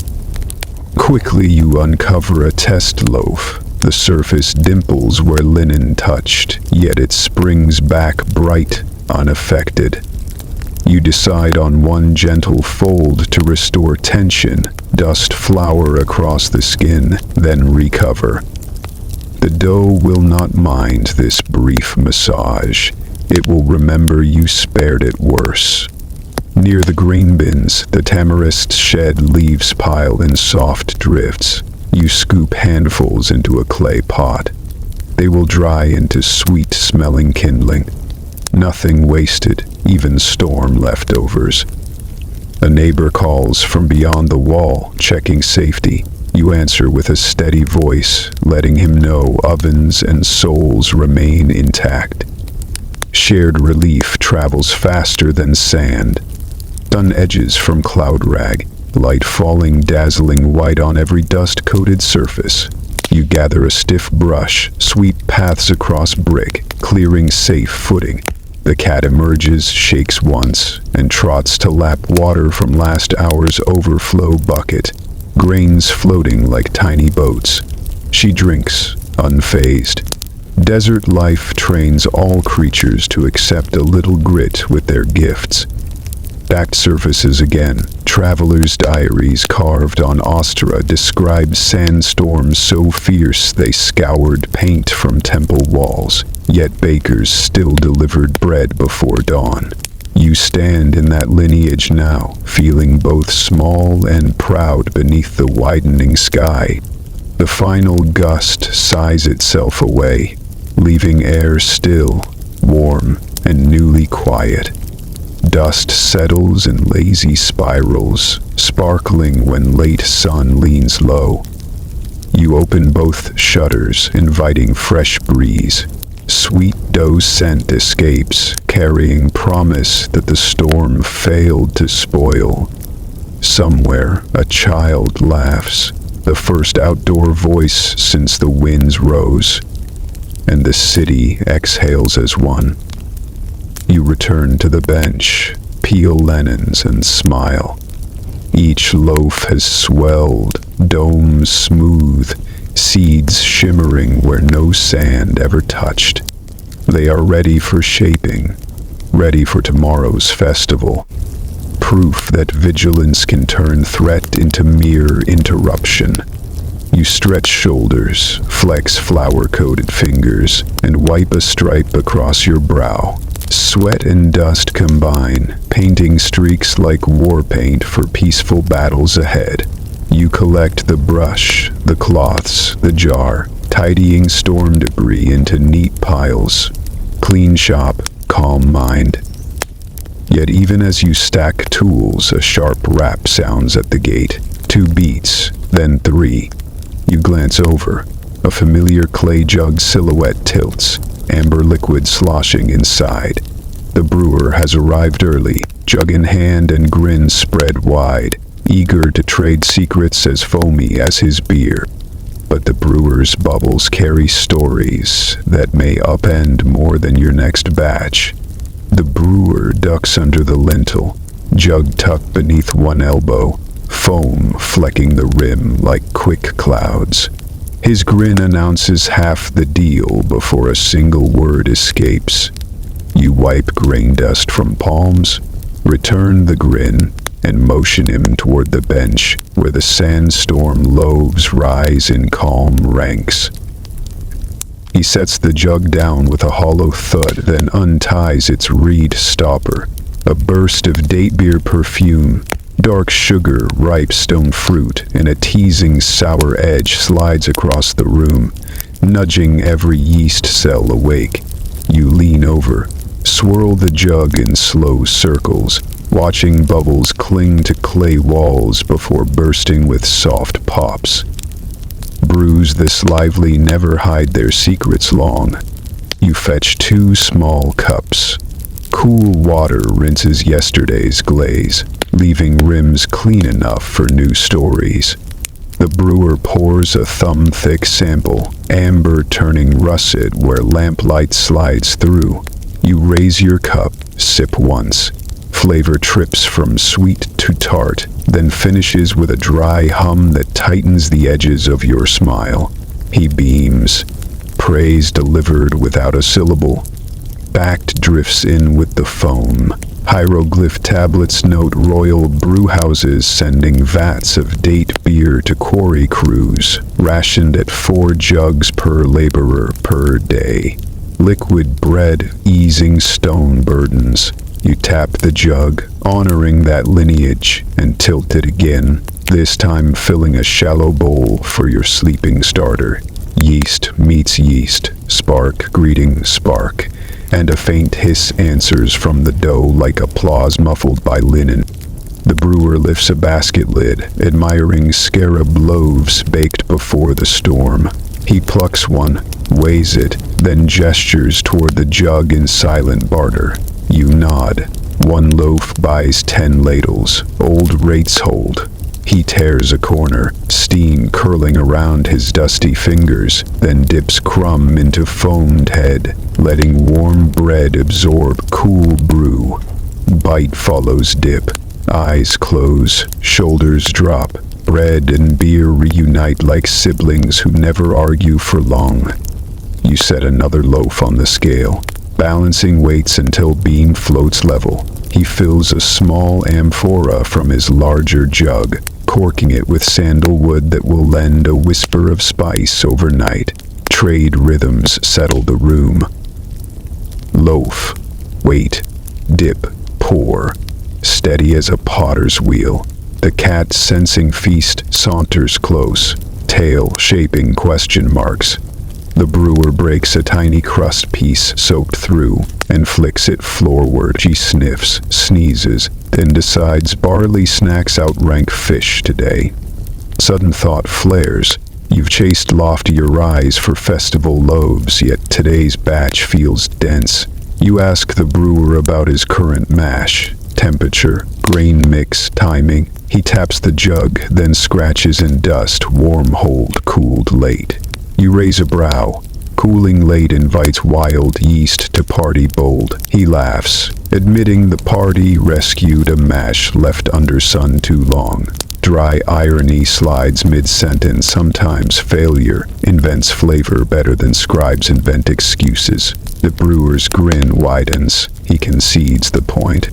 Quickly you uncover a test loaf. The surface dimples where linen touched, yet it springs back bright, unaffected. You decide on one gentle fold to restore tension, dust flour across the skin, then recover. The dough will not mind this brief massage. It will remember you spared it worse. Near the grain bins, the tamarisk shed leaves pile in soft drifts. You scoop handfuls into a clay pot. They will dry into sweet-smelling kindling. Nothing wasted, even storm leftovers. A neighbor calls from beyond the wall, checking safety. You answer with a steady voice, letting him know ovens and souls remain intact. Shared relief travels faster than sand. Sun edges from cloud rag, light falling dazzling white on every dust-coated surface. You gather a stiff brush, sweep paths across brick, clearing safe footing. The cat emerges, shakes once, and trots to lap water from last hour's overflow bucket, grains floating like tiny boats. She drinks, unfazed. Desert life trains all creatures to accept a little grit with their gifts. Back surfaces again. Travelers' diaries carved on ostra describe sandstorms so fierce they scoured paint from temple walls, yet bakers still delivered bread before dawn. You stand in that lineage now, feeling both small and proud beneath the widening sky. The final gust sighs itself away, leaving air still, warm, and newly quiet. Dust settles in lazy spirals, sparkling when late sun leans low. You open both shutters, inviting fresh breeze. Sweet dough scent escapes, carrying promise that the storm failed to spoil. Somewhere, a child laughs, the first outdoor voice since the winds rose, and the city exhales as one. You return to the bench, peel lemons and smile. Each loaf has swelled, domes smooth, seeds shimmering where no sand ever touched. They are ready for shaping, ready for tomorrow's festival. Proof that vigilance can turn threat into mere interruption. You stretch shoulders, flex flour-coated fingers, and wipe a stripe across your brow. Sweat and dust combine, painting streaks like war paint for peaceful battles ahead. You collect the brush, the cloths, the jar, tidying storm debris into neat piles. Clean shop, calm mind. Yet even as you stack tools, a sharp rap sounds at the gate. 2 beats, then 3. You glance over. A familiar clay jug silhouette tilts, amber liquid sloshing inside. The brewer has arrived early, jug in hand and grin spread wide, eager to trade secrets as foamy as his beer. But the brewer's bubbles carry stories that may upend more than your next batch. The brewer ducks under the lintel, jug tucked beneath one elbow, foam flecking the rim like quick clouds. His grin announces half the deal before a single word escapes. You wipe grain dust from palms, return the grin, and motion him toward the bench where the sandstorm loaves rise in calm ranks. He sets the jug down with a hollow thud, then unties its reed stopper. A burst of date beer perfume, dark sugar, ripe stone fruit, and a teasing sour edge slides across the room, nudging every yeast cell awake. You lean over, swirl the jug in slow circles, watching bubbles cling to clay walls before bursting with soft pops. Brews this lively never hide their secrets long. You fetch 2 small cups. Cool water rinses yesterday's glaze, leaving rims clean enough for new stories. The brewer pours a thumb-thick sample, amber turning russet where lamplight slides through. You raise your cup, sip once. Flavor trips from sweet to tart, then finishes with a dry hum that tightens the edges of your smile. He beams. Praise delivered without a syllable. Backed drifts in with the foam. Hieroglyph tablets note royal brewhouses sending vats of date beer to quarry crews, rationed at 4 jugs per laborer per day. Liquid bread easing stone burdens. You tap the jug, honoring that lineage, and tilt it again, this time filling a shallow bowl for your sleeping starter. Yeast meets yeast, spark greeting spark, and a faint hiss answers from the dough like applause muffled by linen. The brewer lifts a basket lid, admiring scarab loaves baked before the storm. He plucks one, weighs it, then gestures toward the jug in silent barter. You nod. One loaf buys 10 ladles. Old rates hold. He tears a corner, steam curling around his dusty fingers, then dips crumb into foamed head, letting warm bread absorb cool brew. Bite follows dip. Eyes close, shoulders drop. Bread and beer reunite like siblings who never argue for long. You set another loaf on the scale, balancing weights until beam floats level. He fills a small amphora from his larger jug, corking it with sandalwood that will lend a whisper of spice overnight. Trade rhythms settle the room. Loaf, wait, dip, pour, steady as a potter's wheel. The cat, sensing feast, saunters close, tail shaping question marks. The brewer breaks a tiny crust piece soaked through and flicks it floorward. She sniffs, sneezes, then decides barley snacks outrank fish today. Sudden thought flares. You've chased loftier rise for festival loaves, yet today's batch feels dense. You ask the brewer about his current mash, temperature, grain mix, timing. He taps the jug, then scratches in dust, warm hold, cooled late. You raise a brow. Cooling late invites wild yeast to party bold. He laughs, admitting the party rescued a mash left under sun too long. Dry irony slides mid-sentence. Sometimes failure invents flavor better than scribes invent excuses. The brewer's grin widens. He concedes the point.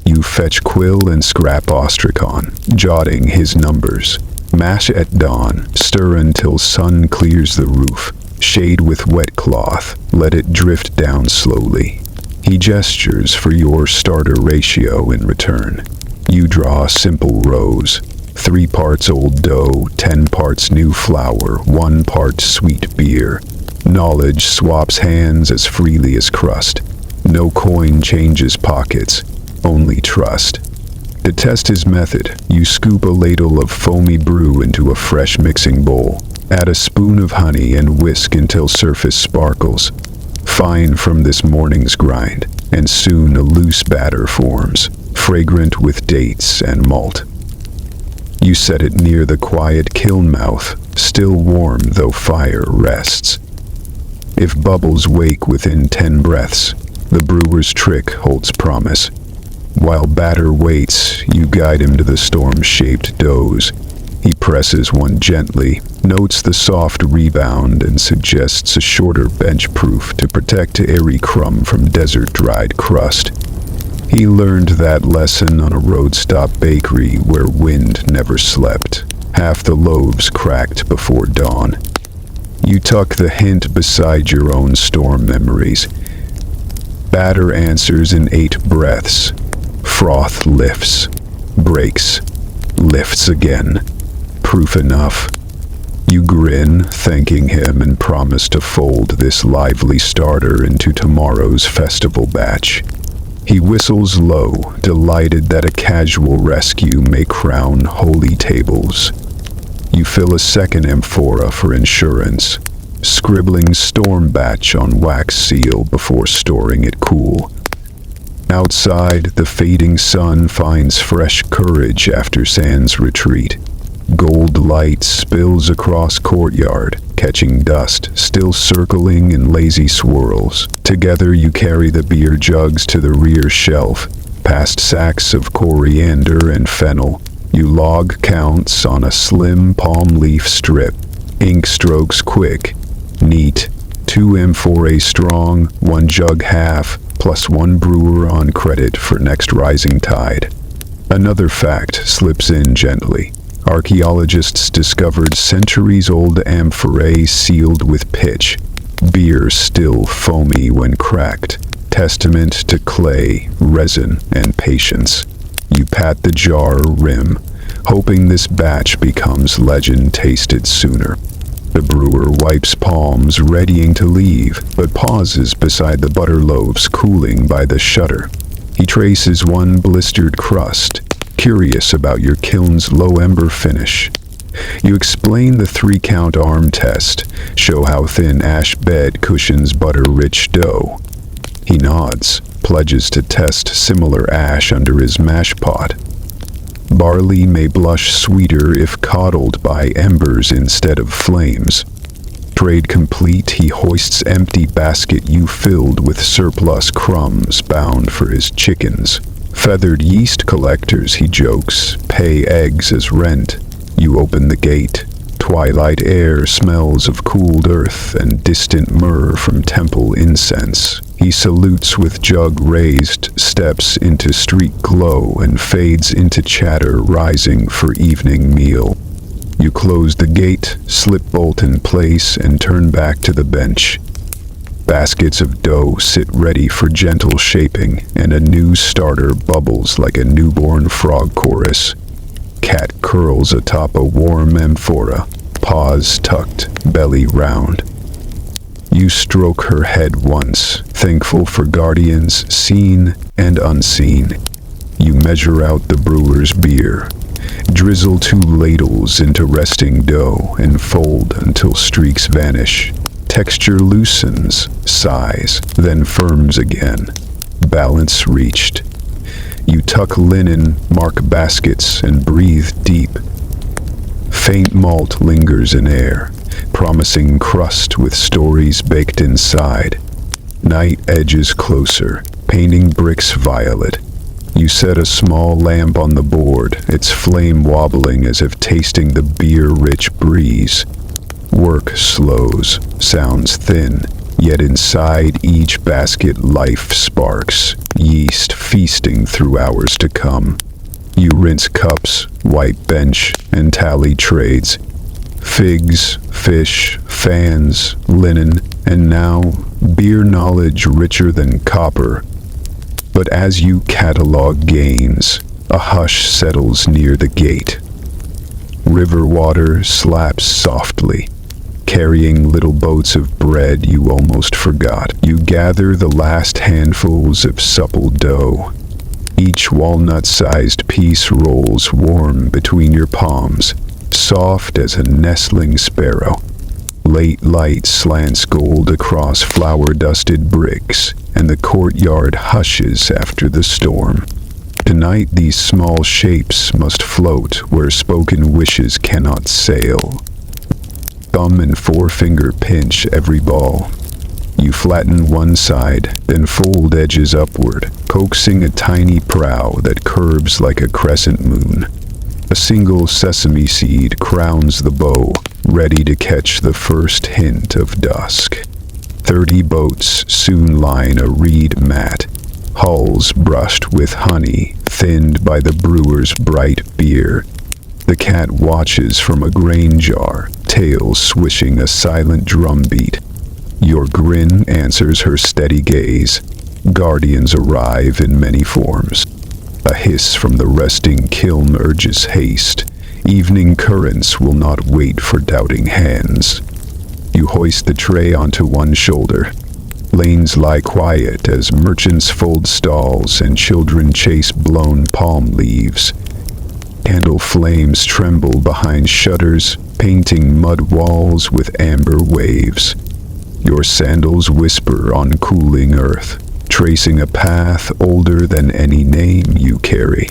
You fetch quill and scrap ostracon, jotting his numbers. Mash at dawn, stir until sun clears the roof. Shade with wet cloth, let it drift down slowly. He gestures for your starter ratio in return. You draw simple rows. 3 parts old dough, 10 parts new flour, 1 part sweet beer. Knowledge swaps hands as freely as crust. No coin changes pockets, only trust. To test his method, you scoop a ladle of foamy brew into a fresh mixing bowl. Add a spoon of honey and whisk until surface sparkles. Fine from this morning's grind, and soon a loose batter forms, fragrant with dates and malt. You set it near the quiet kiln mouth, still warm though fire rests. If bubbles wake within 10 breaths, the brewer's trick holds promise. While batter waits, you guide him to the storm-shaped doughs. He presses one gently, notes the soft rebound, and suggests a shorter bench proof to protect airy crumb from desert-dried crust. He learned that lesson on a road-stop bakery where wind never slept. Half the loaves cracked before dawn. You tuck the hint beside your own storm memories. Batter answers in 8 breaths. Froth lifts, breaks, lifts again. Proof enough. You grin, thanking him, and promise to fold this lively starter into tomorrow's festival batch. He whistles low, delighted that a casual rescue may crown holy tables. You fill a second amphora for insurance, scribbling storm batch on wax seal before storing it cool. Outside, the fading sun finds fresh courage after sand's retreat. Gold light spills across courtyard, catching dust, still circling in lazy swirls. Together you carry the beer jugs to the rear shelf, past sacks of coriander and fennel. You log counts on a slim palm leaf strip. Ink strokes quick, neat. 2 amphorae strong, 1 jug half, plus 1 brewer on credit for next rising tide. Another fact slips in gently. Archaeologists discovered centuries-old amphorae sealed with pitch. Beer still foamy when cracked. Testament to clay, resin, and patience. You pat the jar rim, hoping this batch becomes legend tasted sooner. The brewer wipes palms, readying to leave, but pauses beside the butter loaves cooling by the shutter. He traces 1 blistered crust, curious about your kiln's low ember finish. You explain the 3-count arm test, show how thin ash bed cushions butter-rich dough. He nods, pledges to test similar ash under his mash pot. Barley may blush sweeter if coddled by embers instead of flames. Trade complete, he hoists empty basket you filled with surplus crumbs bound for his chickens. Feathered yeast collectors, he jokes, pay eggs as rent. You open the gate. Twilight air smells of cooled earth and distant myrrh from temple incense. He salutes with jug raised, steps into street glow and fades into chatter rising for evening meal. You close the gate, slip bolt in place, and turn back to the bench. Baskets of dough sit ready for gentle shaping, and a new starter bubbles like a newborn frog chorus. Cat curls atop a warm amphora, paws tucked, belly round. You stroke her head once, thankful for guardians seen and unseen. You measure out the brewer's beer, drizzle 2 ladles into resting dough, and fold until streaks vanish. Texture loosens, sighs, then firms again. Balance reached. You tuck linen, mark baskets, and breathe deep. Faint malt lingers in air, promising crust with stories baked inside. Night edges closer, painting bricks violet. You set a small lamp on the board, its flame wobbling as if tasting the beer-rich breeze. Work slows, sounds thin, yet inside each basket life sparks, yeast feasting through hours to come. You rinse cups, wipe bench, and tally trades. Figs, fish, fans, linen, and now beer knowledge richer than copper. But as you catalog gains, a hush settles near the gate. River water slaps softly, carrying little boats of bread you almost forgot. You gather the last handfuls of supple dough. Each walnut-sized piece rolls warm between your palms, soft as a nestling sparrow. Late light slants gold across flour-dusted bricks, and the courtyard hushes after the storm. Tonight these small shapes must float where spoken wishes cannot sail. Thumb and forefinger pinch every ball. You flatten one side, then fold edges upward, coaxing a tiny prow that curves like a crescent moon. A single sesame seed crowns the bow, ready to catch the first hint of dusk. 30 boats soon line a reed mat, hulls brushed with honey, thinned by the brewer's bright beer. The cat watches from a grain jar, tail swishing a silent drumbeat. Your grin answers her steady gaze. Guardians arrive in many forms. A hiss from the resting kiln urges haste. Evening currents will not wait for doubting hands. You hoist the tray onto one shoulder. Lanes lie quiet as merchants fold stalls and children chase blown palm leaves. Candle flames tremble behind shutters, painting mud walls with amber waves. Your sandals whisper on cooling earth, tracing a path older than any name you carry.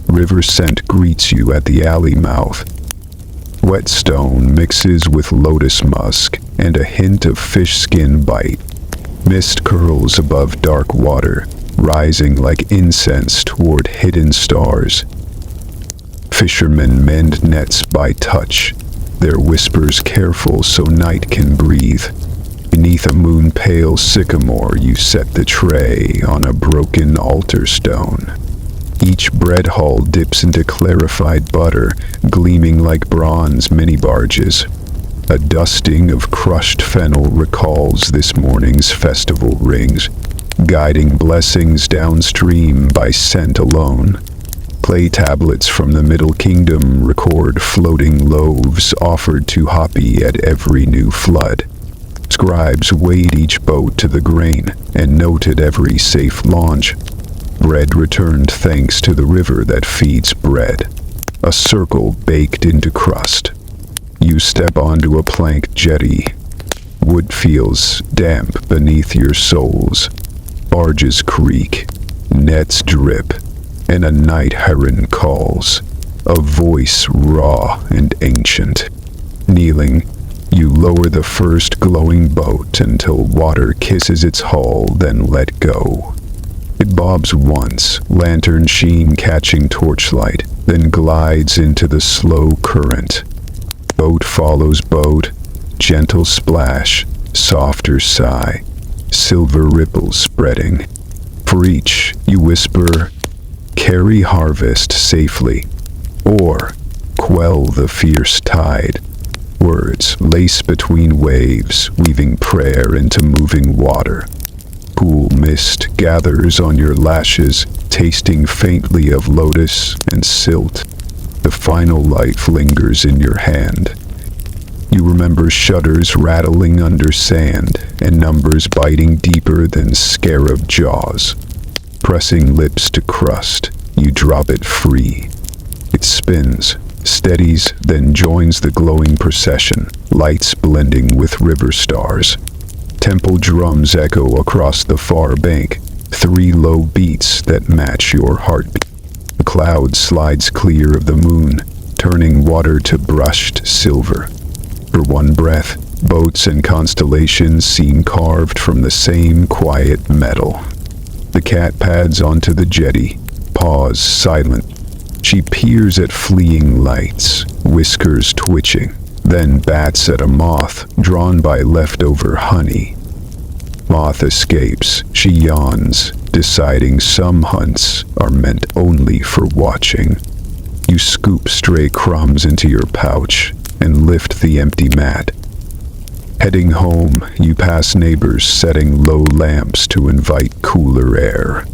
River scent greets you at the alley mouth. Wet stone mixes with lotus musk and a hint of fish skin bite. Mist curls above dark water, rising like incense toward hidden stars. Fishermen mend nets by touch, their whispers careful so night can breathe. Beneath a moon-pale sycamore you set the tray on a broken altar stone. Each bread hull dips into clarified butter, gleaming like bronze mini-barges. A dusting of crushed fennel recalls this morning's festival rings, guiding blessings downstream by scent alone. Clay tablets from the Middle Kingdom record floating loaves offered to Hapi at every new flood. Scribes weighed each boat to the grain and noted every safe launch. bread returned thanks to the river that feeds bread. A circle baked into crust. You step onto a plank jetty. Wood feels damp beneath your soles. Barges creak, nets drip, and a night heron calls, a voice raw and ancient. Kneeling, you lower the first glowing boat until water kisses its hull, then let go. It bobs once, lantern sheen catching torchlight, then glides into the slow current. Boat follows boat, gentle splash, softer sigh, silver ripples spreading. For each, you whisper, "Carry harvest safely," or "Quell the fierce tide." Words lace between waves, weaving prayer into moving water. Cool mist gathers on your lashes, tasting faintly of lotus and silt. The final light lingers in your hand. You remember shutters rattling under sand and numbers biting deeper than scarab jaws. Pressing lips to crust, you drop it free. It spins, steadies, then joins the glowing procession, lights blending with river stars. Temple drums echo across the far bank, 3 low beats that match your heartbeat. The cloud slides clear of the moon, turning water to brushed silver. For one breath, boats and constellations seem carved from the same quiet metal. The cat pads onto the jetty, paws silent. She peers at fleeing lights, whiskers twitching, then bats at a moth drawn by leftover honey. Moth escapes, she yawns, deciding some hunts are meant only for watching. You scoop stray crumbs into your pouch and lift the empty mat. Heading home, you pass neighbors setting low lamps to invite cooler air.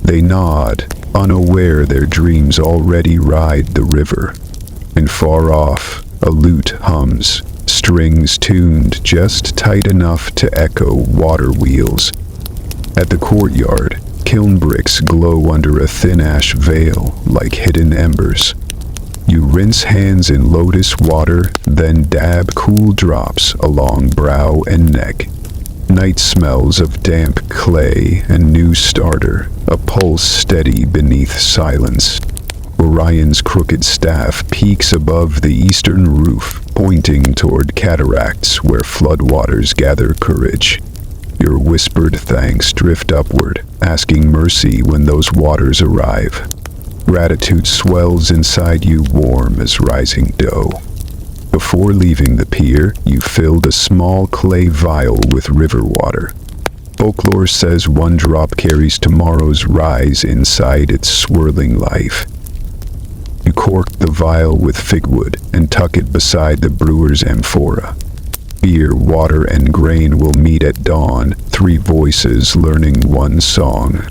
They nod, unaware their dreams already ride the river. And far off, a lute hums, strings tuned just tight enough to echo water wheels. At the courtyard, kiln bricks glow under a thin ash veil like hidden embers. You rinse hands in lotus water, then dab cool drops along brow and neck. Night smells of damp clay and new starter, a pulse steady beneath silence. Orion's crooked staff peaks above the eastern roof, pointing toward cataracts where floodwaters gather courage. Your whispered thanks drift upward, asking mercy when those waters arrive. Gratitude swells inside you warm as rising dough. Before leaving the pier, you filled a small clay vial with river water. Folklore says one drop carries tomorrow's rise inside its swirling life. You cork the vial with figwood and tuck it beside the brewer's amphora. Beer, water, and grain will meet at dawn, 3 voices learning one song.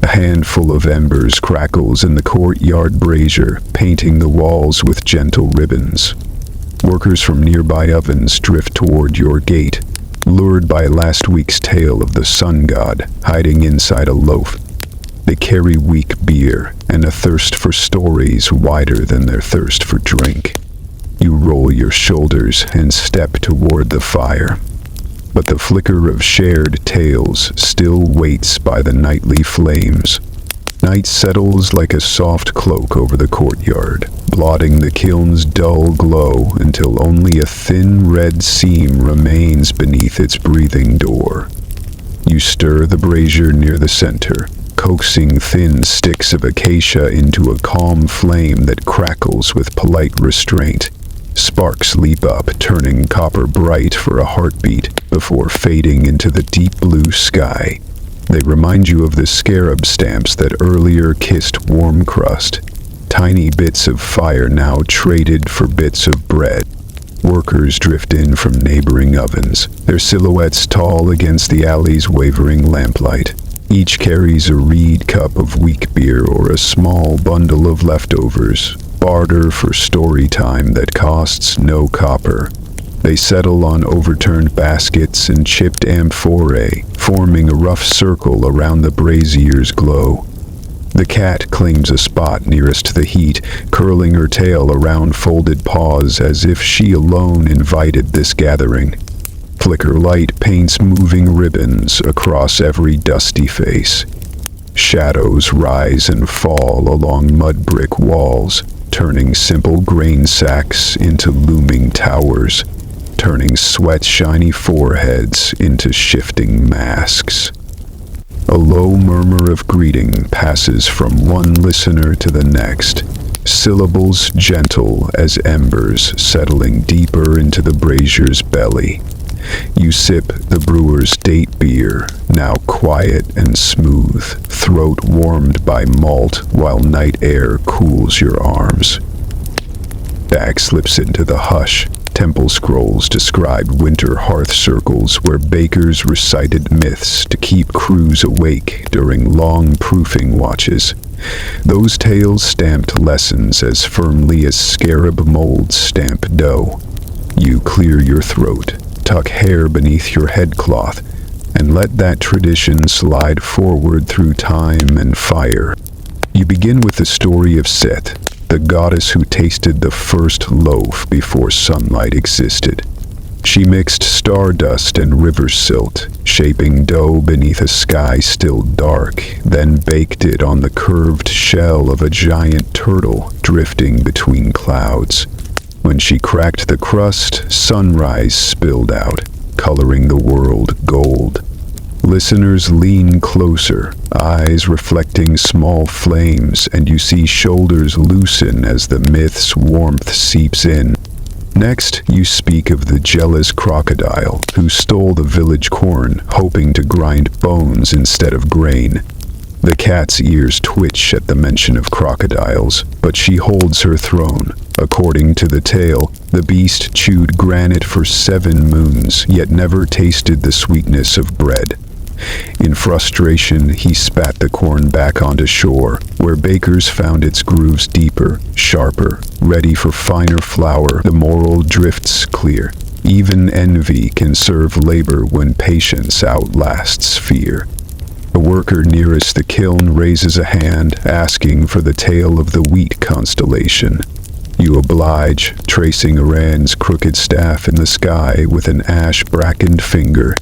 A handful of embers crackles in the courtyard brazier, painting the walls with gentle ribbons. Workers from nearby ovens drift toward your gate, lured by last week's tale of the sun god hiding inside a loaf. They carry weak beer and a thirst for stories wider than their thirst for drink. You roll your shoulders and step toward the fire. But the flicker of shared tales still waits by the nightly flames. Night settles like a soft cloak over the courtyard, blotting the kiln's dull glow until only a thin red seam remains beneath its breathing door. You stir the brazier near the center, coaxing thin sticks of acacia into a calm flame that crackles with polite restraint. Sparks leap up, turning copper bright for a heartbeat before fading into the deep blue sky. They remind you of the scarab stamps that earlier kissed warm crust. Tiny bits of fire now traded for bits of bread. Workers drift in from neighboring ovens, their silhouettes tall against the alley's wavering lamplight. Each carries a reed cup of weak beer or a small bundle of leftovers, barter for story time that costs no copper. They settle on overturned baskets and chipped amphorae, forming a rough circle around the brazier's glow. The cat claims a spot nearest the heat, curling her tail around folded paws as if she alone invited this gathering. Flicker light paints moving ribbons across every dusty face. Shadows rise and fall along mud brick walls, turning simple grain sacks into looming towers, turning sweat's shiny foreheads into shifting masks. A low murmur of greeting passes from one listener to the next, syllables gentle as embers settling deeper into the brazier's belly. You sip the brewer's date beer, now quiet and smooth, throat warmed by malt while night air cools your arms. Back slips into the hush. Temple scrolls describe winter hearth circles where bakers recited myths to keep crews awake during long proofing watches. Those tales stamped lessons as firmly as scarab molds stamp dough. You clear your throat, tuck hair beneath your headcloth, and let that tradition slide forward through time and fire. You begin with the story of Set, the goddess who tasted the first loaf before sunlight existed. She mixed stardust and river silt, shaping dough beneath a sky still dark, then baked it on the curved shell of a giant turtle drifting between clouds. When she cracked the crust, sunrise spilled out, coloring the world gold. Listeners lean closer, eyes reflecting small flames, and you see shoulders loosen as the myth's warmth seeps in. Next, you speak of the jealous crocodile who stole the village corn, hoping to grind bones instead of grain. The cat's ears twitch at the mention of crocodiles, but she holds her throne. According to the tale, the beast chewed granite for 7 moons, yet never tasted the sweetness of bread. In frustration, he spat the corn back onto shore, where bakers found its grooves deeper, sharper, ready for finer flour. The moral drifts clear. Even envy can serve labor when patience outlasts fear. The worker nearest the kiln raises a hand, asking for the tale of the wheat constellation. You oblige, tracing Iran's crooked staff in the sky with an ash-brackened finger.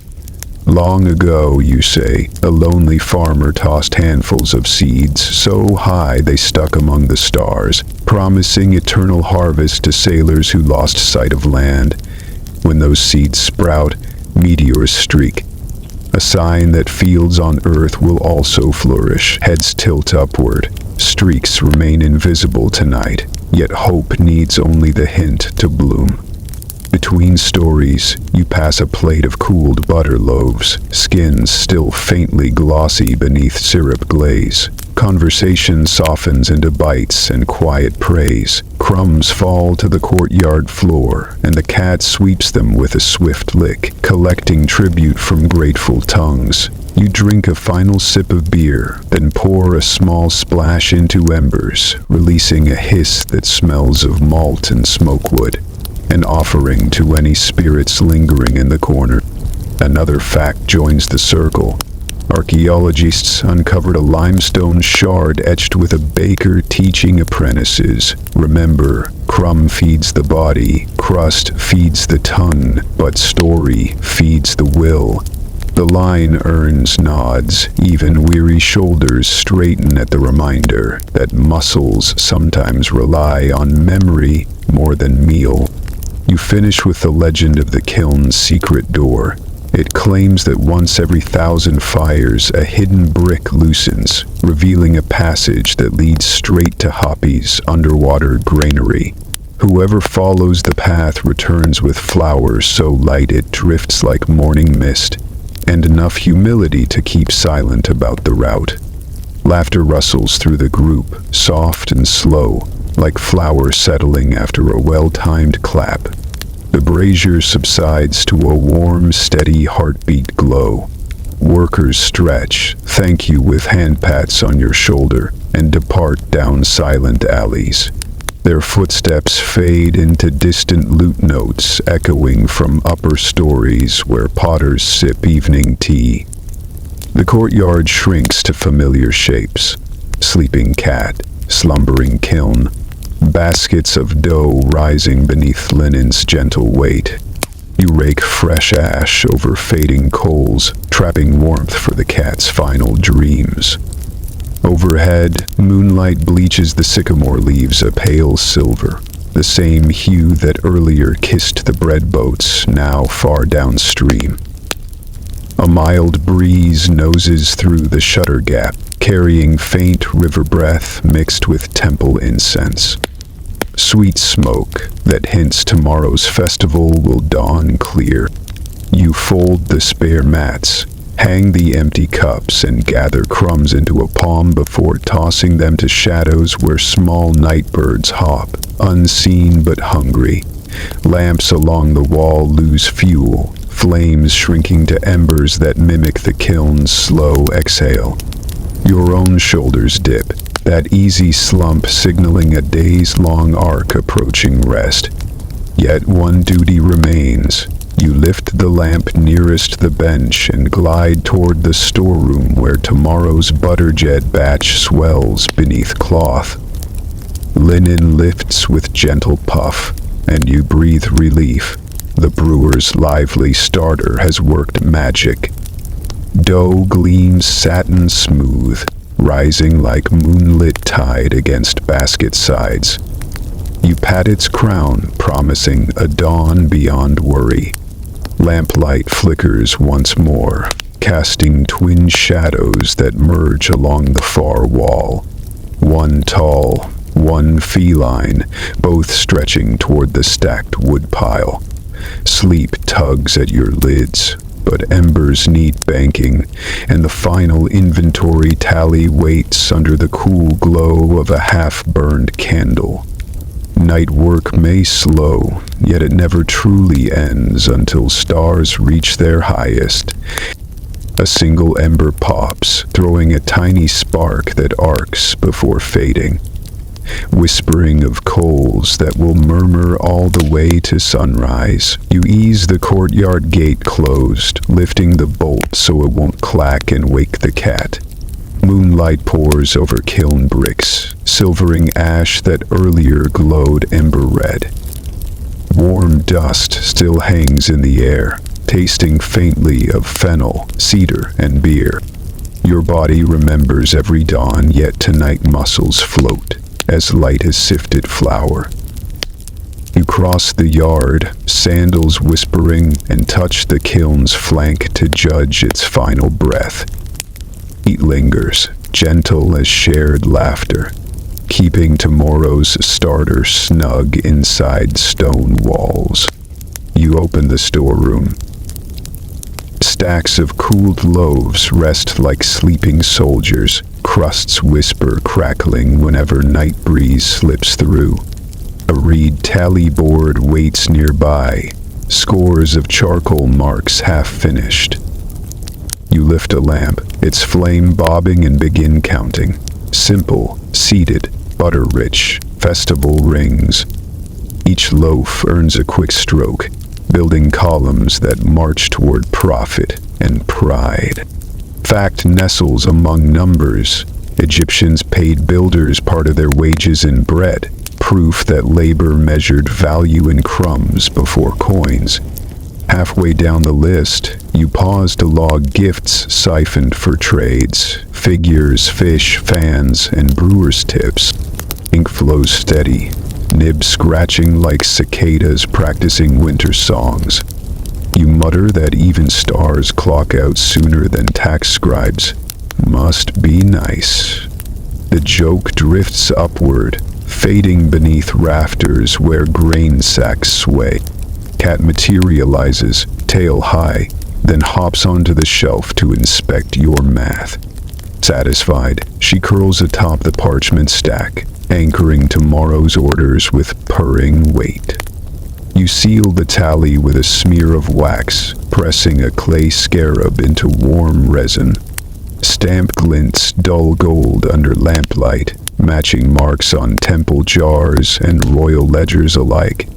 Long ago, you say, a lonely farmer tossed handfuls of seeds so high they stuck among the stars, promising eternal harvest to sailors who lost sight of land. When those seeds sprout, meteors streak, a sign that fields on earth will also flourish. Heads tilt upward, streaks remain invisible tonight, yet hope needs only the hint to bloom. Between stories, you pass a plate of cooled butter loaves, skins still faintly glossy beneath syrup glaze. Conversation softens into bites and quiet praise. Crumbs fall to the courtyard floor, and the cat sweeps them with a swift lick, collecting tribute from grateful tongues. You drink a final sip of beer, then pour a small splash into embers, releasing a hiss that smells of malt and smokewood. An offering to any spirits lingering in the corner. Another fact joins the circle. Archaeologists uncovered a limestone shard etched with a baker teaching apprentices. Remember, crumb feeds the body, crust feeds the tongue, but story feeds the will. The line earns nods, even weary shoulders straighten at the reminder that muscles sometimes rely on memory more than meal. You finish with the legend of the kiln's secret door. It claims that once every 1,000 fires, a hidden brick loosens, revealing a passage that leads straight to Hoppy's underwater granary. Whoever follows the path returns with flowers so light it drifts like morning mist, and enough humility to keep silent about the route. Laughter rustles through the group, soft and slow, like flowers settling after a well-timed clap. The brazier subsides to a warm, steady heartbeat glow. Workers stretch, thank you with hand pats on your shoulder, and depart down silent alleys. Their footsteps fade into distant lute notes echoing from upper stories where potters sip evening tea. The courtyard shrinks to familiar shapes. sleeping cat, slumbering kiln, baskets of dough rising beneath linen's gentle weight. You rake fresh ash over fading coals, trapping warmth for the cat's final dreams. Overhead, moonlight bleaches the sycamore leaves a pale silver, the same hue that earlier kissed the bread boats, now far downstream. A mild breeze noses through the shutter gap, carrying faint river breath mixed with temple incense. Sweet smoke that hints tomorrow's festival will dawn clear. You fold the spare mats, hang the empty cups, and gather crumbs into a palm before tossing them to shadows where small night birds hop, unseen but hungry. Lamps along the wall lose fuel, flames shrinking to embers that mimic the kiln's slow exhale. Your own shoulders dip, that easy slump signaling a days-long arc approaching rest. Yet one duty remains. You lift the lamp nearest the bench and glide toward the storeroom where tomorrow's butterjet batch swells beneath cloth. Linen lifts with gentle puff, and you breathe relief. The brewer's lively starter has worked magic. Dough gleams satin smooth, rising like moonlit tide against basket sides. You pat its crown, promising a dawn beyond worry. Lamplight flickers once more, casting twin shadows that merge along the far wall. One tall, one feline, both stretching toward the stacked woodpile. Sleep tugs at your lids, but embers need banking, and the final inventory tally waits under the cool glow of a half-burned candle. Night work may slow, yet it never truly ends until stars reach their highest. A single ember pops, throwing a tiny spark that arcs before fading, whispering of coals that will murmur all the way to sunrise. You ease the courtyard gate closed, lifting the bolt so it won't clack and wake the cat. Moonlight pours over kiln bricks, silvering ash that earlier glowed ember red. Warm dust still hangs in the air, tasting faintly of fennel, cedar, and beer. Your body remembers every dawn, yet tonight muscles float, as light as sifted flour. You cross the yard, sandals whispering, and touch the kiln's flank to judge its final breath. Heat lingers, gentle as shared laughter, keeping tomorrow's starter snug inside stone walls. You open the storeroom. Stacks of cooled loaves rest like sleeping soldiers, crusts whisper crackling whenever night breeze slips through. A reed tally board waits nearby, scores of charcoal marks half finished. You lift a lamp, its flame bobbing, and begin counting. Simple, seated, butter-rich, festival rings. Each loaf earns a quick stroke, building columns that march toward profit and pride. Fact nestles among numbers. Egyptians paid builders part of their wages in bread, proof that labor measured value in crumbs before coins. Halfway down the list, you pause to log gifts siphoned for trades, figures, fish, fans, and brewers' tips. Ink flows steady, nibs scratching like cicadas practicing winter songs. You mutter that even stars clock out sooner than tax scribes. Must be nice. The joke drifts upward, fading beneath rafters where grain sacks sway. Cat materializes, tail high, then hops onto the shelf to inspect your math. Satisfied, she curls atop the parchment stack, anchoring tomorrow's orders with purring weight. You seal the tally with a smear of wax, pressing a clay scarab into warm resin. Stamp glints dull gold under lamplight, matching marks on temple jars and royal ledgers alike.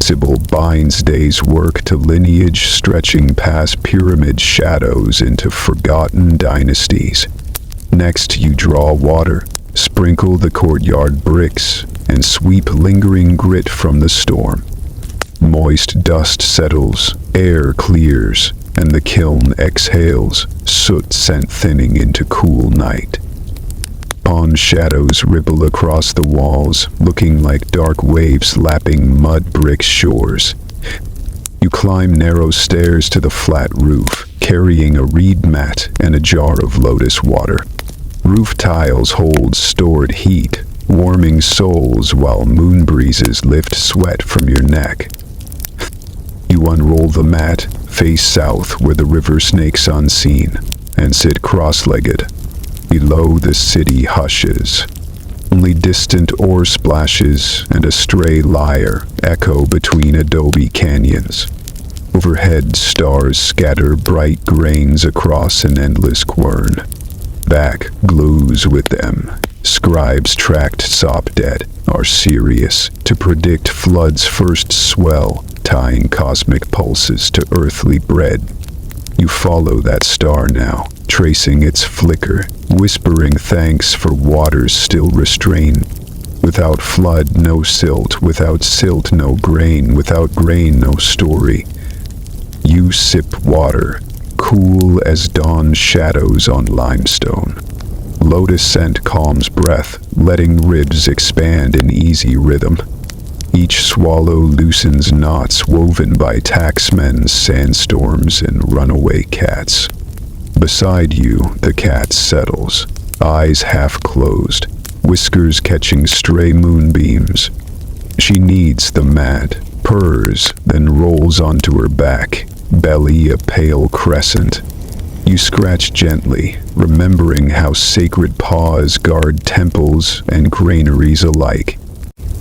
Sybil binds day's work to lineage stretching past pyramid shadows into forgotten dynasties. Next you draw water, Sprinkle the courtyard bricks and sweep lingering grit from the storm. Moist dust settles, air clears, and the kiln exhales, soot scent thinning into cool night. Pond shadows ripple across the walls, looking like dark waves lapping mud brick shores. You climb narrow stairs to the flat roof, carrying a reed mat and a jar of lotus water. Roof tiles hold stored heat, warming souls while moon breezes lift sweat from your neck. You unroll the mat, face south where the river snakes unseen, and sit cross-legged. Below, the city hushes. Only distant oar splashes and a stray lyre echo between adobe canyons. Overhead, stars scatter bright grains across an endless quern. Back glows with them. Scribes tracked sop dead are serious to predict flood's first swell, tying cosmic pulses to earthly bread. You follow that star now, tracing its flicker, whispering thanks for waters still restrained. Without flood, no silt. Without silt, no grain. Without grain, no story. You sip water, cool as dawn shadows on limestone. Lotus scent calms breath, letting ribs expand in easy rhythm. Each swallow loosens knots woven by taxmen's sandstorms and runaway cats. Beside you, the cat settles, eyes half closed, whiskers catching stray moonbeams. She kneads the mat, purrs, then rolls onto her back, belly a pale crescent. You scratch gently, remembering how sacred paws guard temples and granaries alike.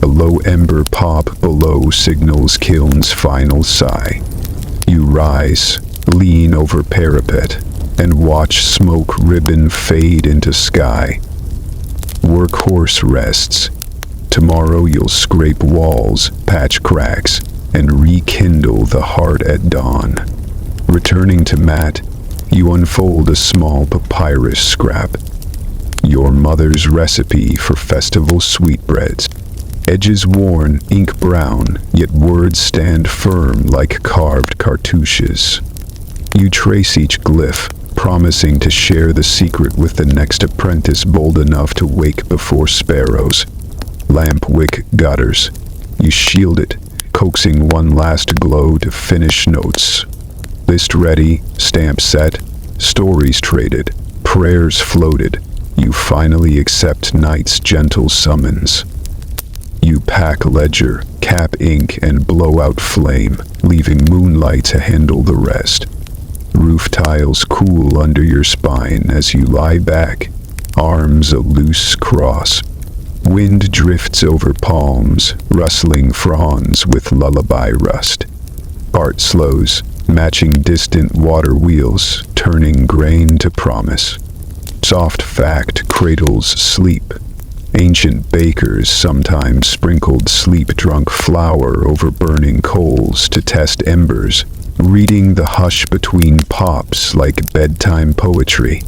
A low ember pop below signals kiln's final sigh. You rise, lean over parapet, and watch smoke ribbon fade into sky. Workhorse rests. Tomorrow you'll scrape walls, patch cracks, and rekindle the heart at dawn. Returning to mat, you unfold a small papyrus scrap. Your mother's recipe for festival sweetbreads. Edges worn, ink brown, yet words stand firm like carved cartouches. You trace each glyph, promising to share the secret with the next apprentice bold enough to wake before sparrows. Lamp wick gutters. You shield it, coaxing one last glow to finish notes. List ready, stamp set, stories traded, prayers floated. You finally accept night's gentle summons. You pack ledger, cap ink, and blow out flame, leaving moonlight to handle the rest. Roof tiles cool under your spine as you lie back, arms a loose cross. Wind drifts over palms, rustling fronds with lullaby rust. Art slows, matching distant water wheels, turning grain to promise. Soft fact cradles sleep. Ancient bakers sometimes sprinkled sleep-drunk flour over burning coals to test embers, reading the hush between pops like bedtime poetry.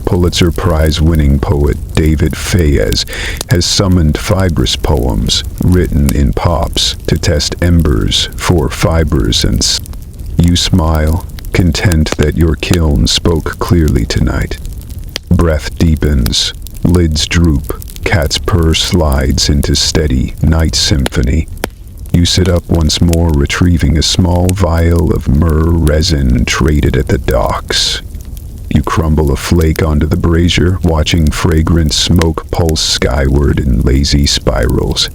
Pulitzer Prize-winning poet David Fayez has summoned fibrous poems written in pops to test embers for fibers and you smile, content that your kiln spoke clearly tonight. Breath deepens, lids droop, cat's purr slides into steady night symphony. You sit up once more, retrieving a small vial of myrrh resin traded at the docks. You crumble a flake onto the brazier, watching fragrant smoke pulse skyward in lazy spirals.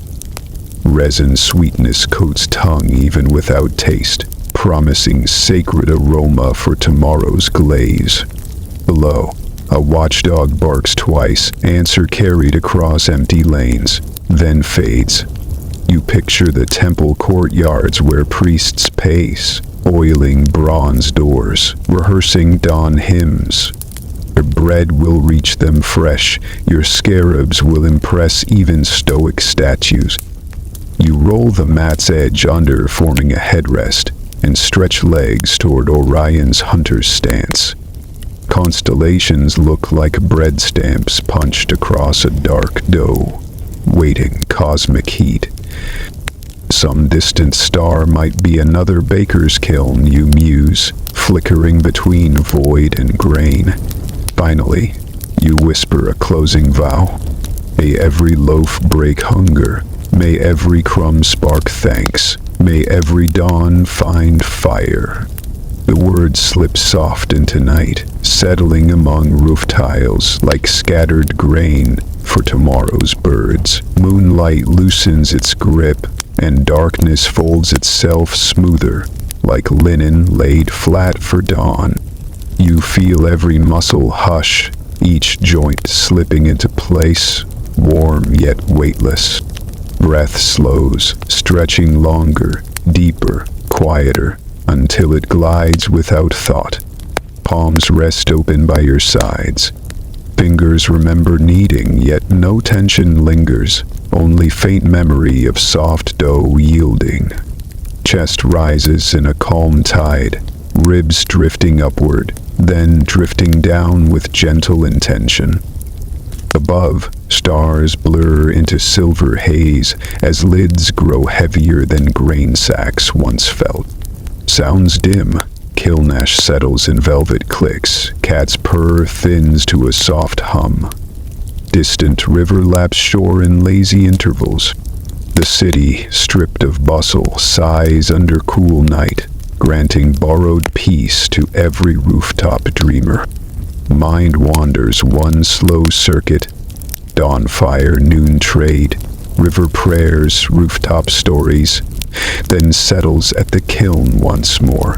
Resin sweetness coats tongue even without taste, promising sacred aroma for tomorrow's glaze. Below, a watchdog barks twice, answer carried across empty lanes, then fades. You picture the temple courtyards where priests pace, oiling bronze doors, rehearsing dawn hymns. Your bread will reach them fresh, your scarabs will impress even stoic statues. You roll the mat's edge under, forming a headrest, and stretch legs toward Orion's hunter's stance. Constellations look like bread stamps punched across a dark dough, waiting cosmic heat. Some distant star might be another baker's kiln, you muse, flickering between void and grain. Finally, you whisper a closing vow. May every loaf break hunger. May every crumb spark thanks. May every dawn find fire. The words slip soft into night, settling among roof tiles like scattered grain for tomorrow's birds. Moonlight loosens its grip, and darkness folds itself smoother, like linen laid flat for dawn. You feel every muscle hush, each joint slipping into place, warm yet weightless. Breath slows, stretching longer, deeper, quieter, until it glides without thought. Palms rest open by your sides. Fingers remember kneading, yet no tension lingers, only faint memory of soft dough yielding. Chest rises in a calm tide, ribs drifting upward, then drifting down with gentle intention. Above, stars blur into silver haze as lids grow heavier than grain sacks once felt. Sounds dim. Kilnash settles in velvet clicks. Cat's purr thins to a soft hum. Distant river laps shore in lazy intervals. The city, stripped of bustle, sighs under cool night, granting borrowed peace to every rooftop dreamer. Mind wanders one slow circuit, dawn fire, noon trade, river prayers, rooftop stories, then settles at the kiln once more.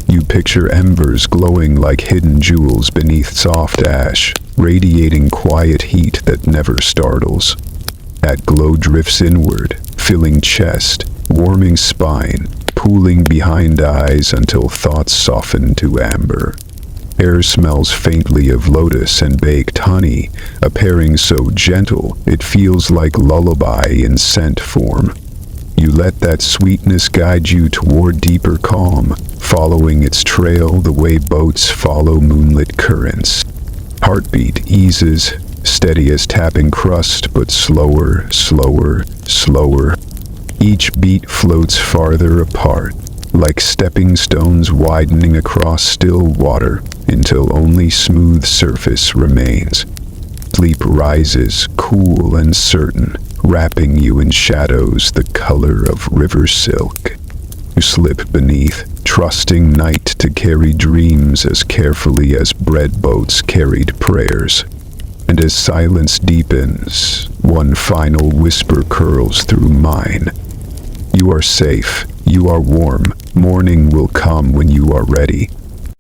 You picture embers glowing like hidden jewels beneath soft ash, radiating quiet heat that never startles. That glow drifts inward, filling chest, warming spine, pooling behind eyes until thoughts soften to amber. Air smells faintly of lotus and baked honey, a pairing so gentle it feels like lullaby in scent form. You let that sweetness guide you toward deeper calm, following its trail the way boats follow moonlit currents. Heartbeat eases, steady as tapping crust, but slower, slower, slower. Each beat floats farther apart, like stepping stones widening across still water until only smooth surface remains. Sleep rises, cool and certain, wrapping you in shadows the color of river silk. You slip beneath, trusting night to carry dreams as carefully as bread boats carried prayers. And as silence deepens, one final whisper curls through mine. You are safe, you are warm, morning will come when you are ready.